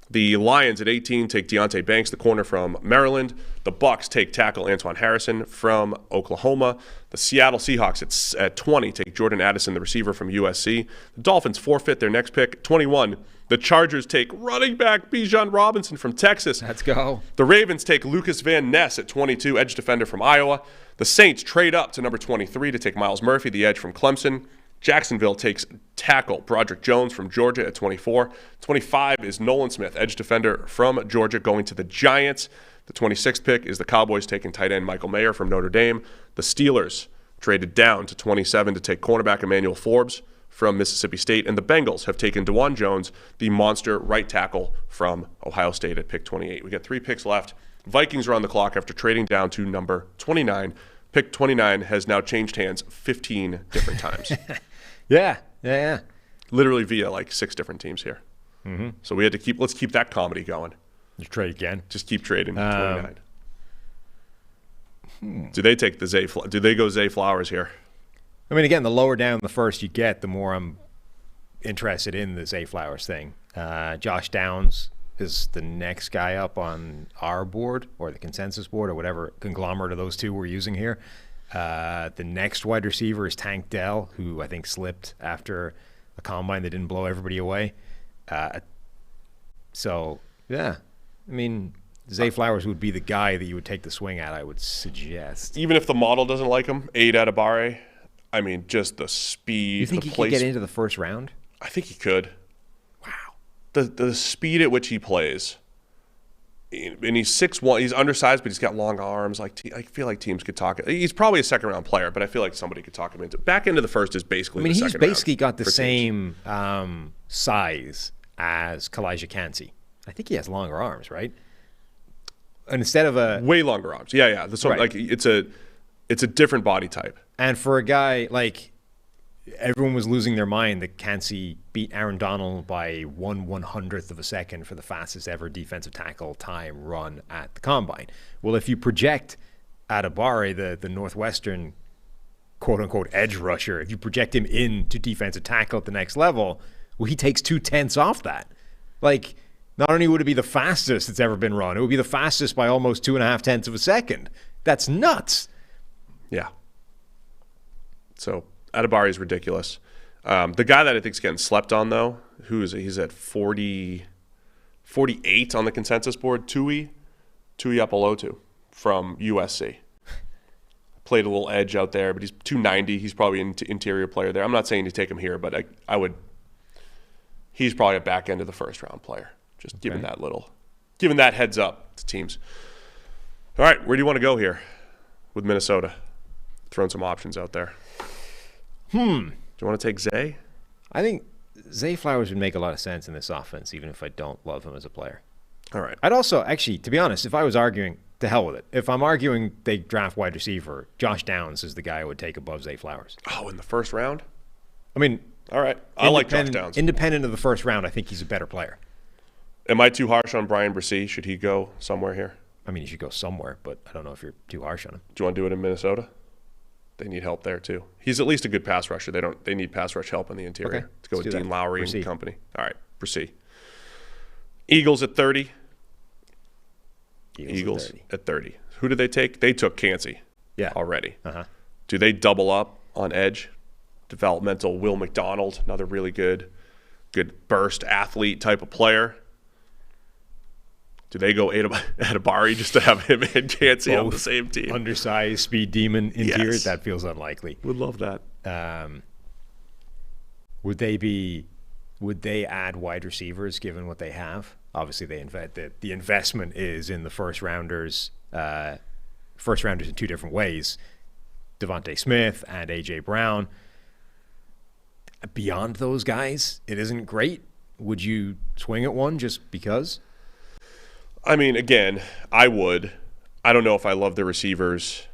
The Lions at 18 take Deonte Banks, the corner from Maryland. The Bucks take tackle Antoine Harrison from Oklahoma. The Seattle Seahawks at 20 take Jordan Addison, the receiver from USC. The Dolphins forfeit their next pick. 21, The Chargers take running back Bijan Robinson from Texas. Let's go. The Ravens take Lucas Van Ness at 22, edge defender from Iowa. The Saints trade up to number 23 to take Miles Murphy, the edge from Clemson. Jacksonville takes tackle Broderick Jones from Georgia at 24. 25 is Nolan Smith, edge defender from Georgia, going to the Giants. The 26th pick is the Cowboys taking tight end Michael Mayer from Notre Dame. The Steelers traded down to 27 to take cornerback Emmanuel Forbes from Mississippi State. And the Bengals have taken DeJuan Jones, the monster right tackle from Ohio State at pick 28. We got 3 picks left. Vikings are on the clock after trading down to number 29. Pick 29 has now changed hands 15 different times. Yeah. Literally via like 6 different teams here. Mm-hmm. So we had to let's keep that comedy going. You trade again. Just keep trading 29. Do they take do they go Zay Flowers here? I mean, again, the lower down the first you get, the more I'm interested in the Zay Flowers thing. Josh Downs is the next guy up on our board or the consensus board or whatever conglomerate of those two we're using here. The next wide receiver is Tank Dell, who I think slipped after a combine that didn't blow everybody away. So, yeah. I mean, Zay Flowers would be the guy that you would take the swing at, I would suggest. Even if the model doesn't like him, Aid Adebawore, I mean, just the speed. You think he could get into the first round? I think he could. Wow. The speed at which he plays. And he's 6'1". He's undersized, but he's got long arms. I feel like teams could talk. He's probably a second-round player, but I feel like somebody could talk him into. Back into the first is basically. I mean, he's basically got the same size as Kalijah Kancey. I think he has longer arms, right? And instead of a way longer arms, yeah. Right. Like it's a different body type. And for a guy like everyone was losing their mind that Kancey beat Aaron Donald by 1/100th of a second for the fastest ever defensive tackle time run at the combine. Well, if you project Adebawore, the Northwestern quote-unquote edge rusher, if you project him into defensive tackle at the next level, well, he takes 2/10 off that. Like, not only would it be the fastest it's ever been run, it would be the fastest by almost 2.5 of a second. That's nuts. Yeah. So Adebawore is ridiculous. The guy that I think is getting slept on, though, he's at 48 on the consensus board, Tui Apolotu from USC. Played a little edge out there, but he's 290. He's probably an interior player there. I'm not saying to take him here, but I would. He's probably a back end of the first round player. Just giving that heads up to teams. All right, where do you want to go here with Minnesota? Throwing some options out there. Do you want to take Zay? I think Zay Flowers would make a lot of sense in this offense, even if I don't love him as a player. All right. I'd also, actually, to be honest, if I was arguing, to hell with it. If I'm arguing they draft wide receiver, Josh Downs is the guy I would take above Zay Flowers. Oh, in the first round? I mean, all right. I like Josh Downs. Independent of the first round, I think he's a better player. Am I too harsh on Brian Bresee? Should he go somewhere here? I mean, he should go somewhere, but I don't know if you're too harsh on him. Do you want to do it in Minnesota? They need help there too. He's at least a good pass rusher. They need pass rush help in the interior. Okay, to go with Dean Lowry Bresee. and company. All right, Bresee. Eagles at 30. Eagles at 30. Who did they take? They took Kancey. Yeah. Already. Uh-huh. Do they double up on edge? Developmental Will McDonald, another really good burst athlete type of player. Do they go Adebawore just to have him and Kancey on the same team? Undersized speed demon interior? Yes. That feels unlikely. Would love that. Would they add wide receivers given what they have? Obviously, the investment is in the first rounders in two different ways. Devontae Smith and A.J. Brown. Beyond those guys, it isn't great. Would you swing at one just because? I mean, again, I would. I don't know if I love the receivers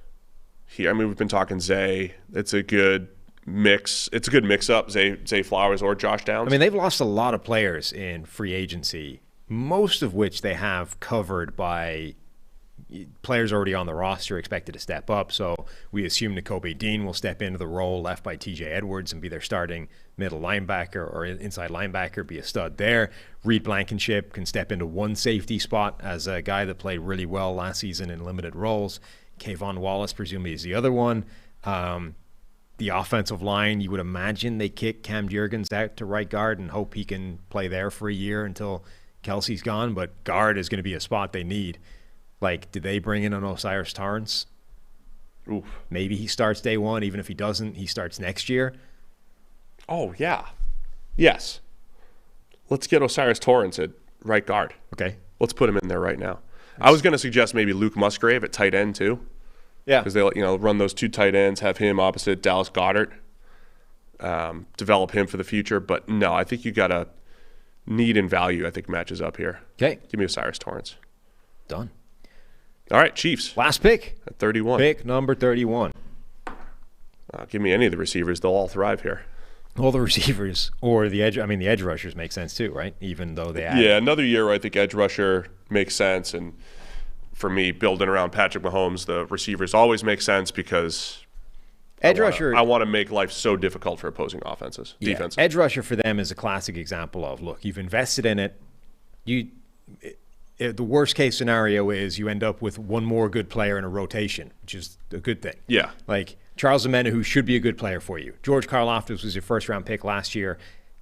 here. I mean, we've been talking Zay. It's a good mix. It's a good mix-up, Zay Flowers or Josh Downs. I mean, they've lost a lot of players in free agency, most of which they have covered by players already on the roster expected to step up. So we assume Nakobe Dean will step into the role left by TJ Edwards and be their starting middle linebacker or inside linebacker, be a stud there. Reed Blankenship can step into one safety spot as a guy that played really well last season in limited roles. Kayvon Wallace presumably is the other one. the offensive line, you would imagine they kick Cam Jurgens out to right guard and hope he can play there for a year until Kelsey's gone. But guard is going to be a spot they need. Like, did they bring in an Osiris Torrance? Oof. Maybe he starts day one. Even if he doesn't, he starts next year. Oh, yeah. Yes. Let's get Osiris Torrance at right guard. Okay. Let's put him in there right now. I was going to suggest maybe Luke Musgrave at tight end too. Yeah. Because they run those 2 tight ends, have him opposite Dallas Goedert, develop him for the future. But no, I think you got a need and value, I think, matches up here. Okay. Give me Osiris Torrance. Done. All right, Chiefs. Last pick. At 31. Pick number 31. Give me any of the receivers. They'll all thrive here. All the receivers or the edge. I mean, the edge rushers make sense too, right? Even though they Yeah, another year where I think edge rusher makes sense. And for me, building around Patrick Mahomes, the receivers always make sense because rusher. I want to make life so difficult for opposing offenses, defenses. Edge rusher for them is a classic example of, look, you've invested in it. The worst case scenario is you end up with one more good player in a rotation, which is a good thing. Yeah. Like Charles Omenihu, who should be a good player for you. George Karlaftis was your first-round pick last year.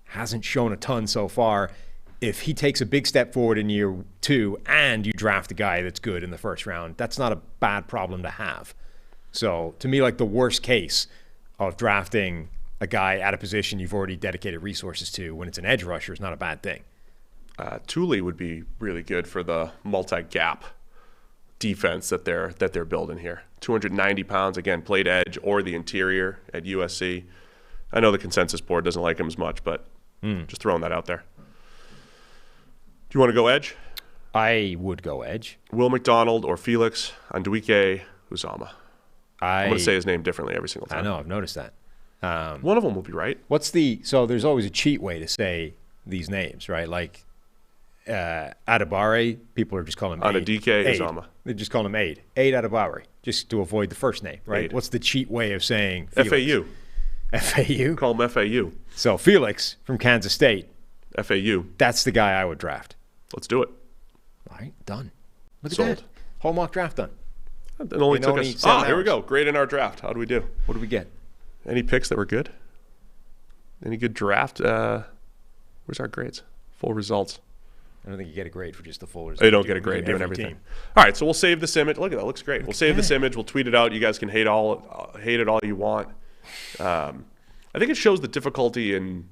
Hasn't shown a ton so far. If he takes a big step forward in year 2 and you draft a guy that's good in the first round, that's not a bad problem to have. So to me, like the worst case of drafting a guy at a position you've already dedicated resources to when it's an edge rusher is not a bad thing. Thule would be really good for the multi-gap defense that they're building here. 290 pounds, again, played edge or the interior at USC. I know the consensus board doesn't like him as much, but just throwing that out there. Do you want to go edge? I would go edge. Will McDonald or Felix Anduike Uzama. I'm going to say his name differently every single time. I know, I've noticed that. One of them will be right. So there's always a cheat way to say these names, right? Like Adebawore, people are just calling him Anudike Uzama. They just call him Aid Adebawore, just to avoid the first name, right? Aid. What's the cheat way of saying Felix? FAU? Call him FAU. So Felix from Kansas State. FAU. That's the guy I would draft. Let's do it. All right, done. Look Sold. at that. Whole mock draft done. It only took us. 7 Here we hours. go. Great in our draft. How do we do? What do we get? Any picks that were good? Any good draft? Where's our grades? Full results. I don't think you get a grade for just the full result. You don't get a grade doing every everything. team. All right, so we'll save this image. Look at that. Looks great. We'll save this image. We'll tweet it out. You guys can hate it all you want. I think it shows the difficulty in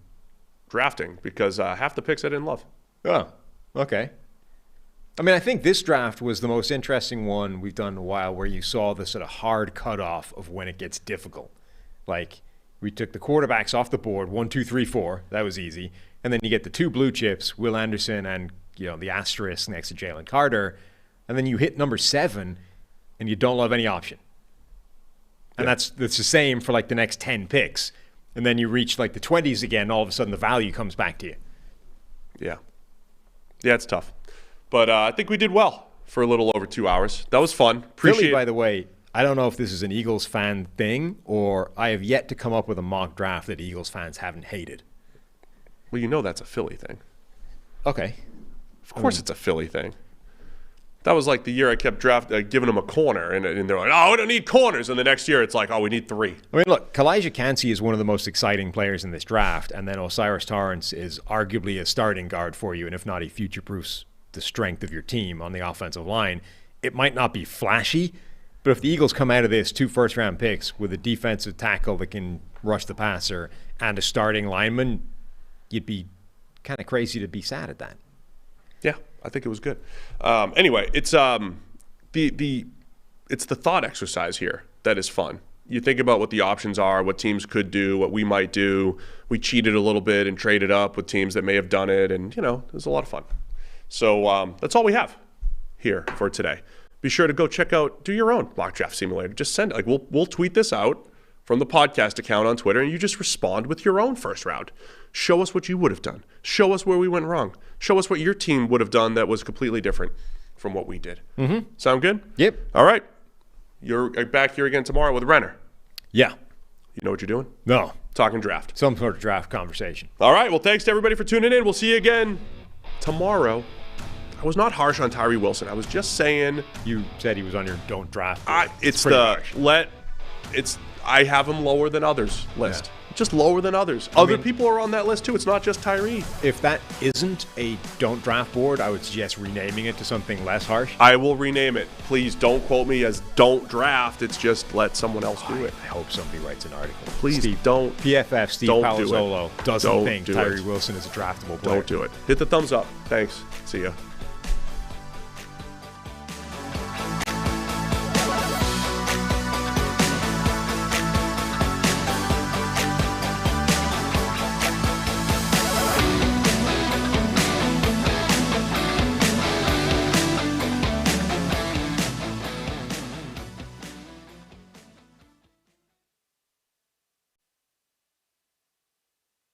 drafting because half the picks I didn't love. Oh, okay. I mean, I think this draft was the most interesting one we've done in a while where you saw the sort of hard cutoff of when it gets difficult. Like, we took the quarterbacks off the board, 1, 2, 3, 4. That was easy. And then you get the 2 blue chips, Will Anderson and, the asterisk next to Jalen Carter. And then you hit number 7 and you don't love any option. And that's the same for like the next 10 picks. And then you reach like the 20s again, all of a sudden the value comes back to you. Yeah. Yeah, it's tough. But I think we did well for a little over 2 hours. That was fun. Philly, by the way, I don't know if this is an Eagles fan thing or I have yet to come up with a mock draft that Eagles fans haven't hated. Well, that's a Philly thing. Okay. Of course it's a Philly thing. That was like the year I kept giving them a corner, and they're like, oh, we don't need corners. And the next year it's like, oh, we need 3. I mean, look, Kalijah Kancey is one of the most exciting players in this draft, and then Osiris Torrance is arguably a starting guard for you, and if not, he future-proofs the strength of your team on the offensive line. It might not be flashy, but if the Eagles come out of this 2 first-round picks with a defensive tackle that can rush the passer and a starting lineman, you'd be kind of crazy to be sad at that. Yeah, I think it was good. Anyway, it's it's the thought exercise here that is fun. You think about what the options are, what teams could do, what we might do. We cheated a little bit and traded up with teams that may have done it, and it was a lot of fun. So that's all we have here for today. Be sure to go do your own mock draft simulator. Just send it. Like we'll tweet this out from the podcast account on Twitter, and you just respond with your own first round. Show us what you would have done. Show us where we went wrong. Show us what your team would have done that was completely different from what we did. Mm-hmm. Sound good? Yep. All right. You're back here again tomorrow with Renner. Yeah. You know what you're doing? No. Talking draft. Some sort of draft conversation. All right. Well, thanks to everybody for tuning in. We'll see you again tomorrow. I was not harsh on Tyree Wilson. I was just saying. You said he was on your don't draft. It's I have him lower than others list. Just lower than others. Other people are on that list too. It's not just Tyree. If that isn't a don't draft board, I would suggest renaming it to something less harsh. I will rename it. Please don't quote me as don't draft. It's just let someone else do it. I hope somebody writes an article. Please don't. PFF Steve Palazzolo doesn't think Tyree Wilson is a draftable player. Don't do it. Hit the thumbs up. Thanks. See ya.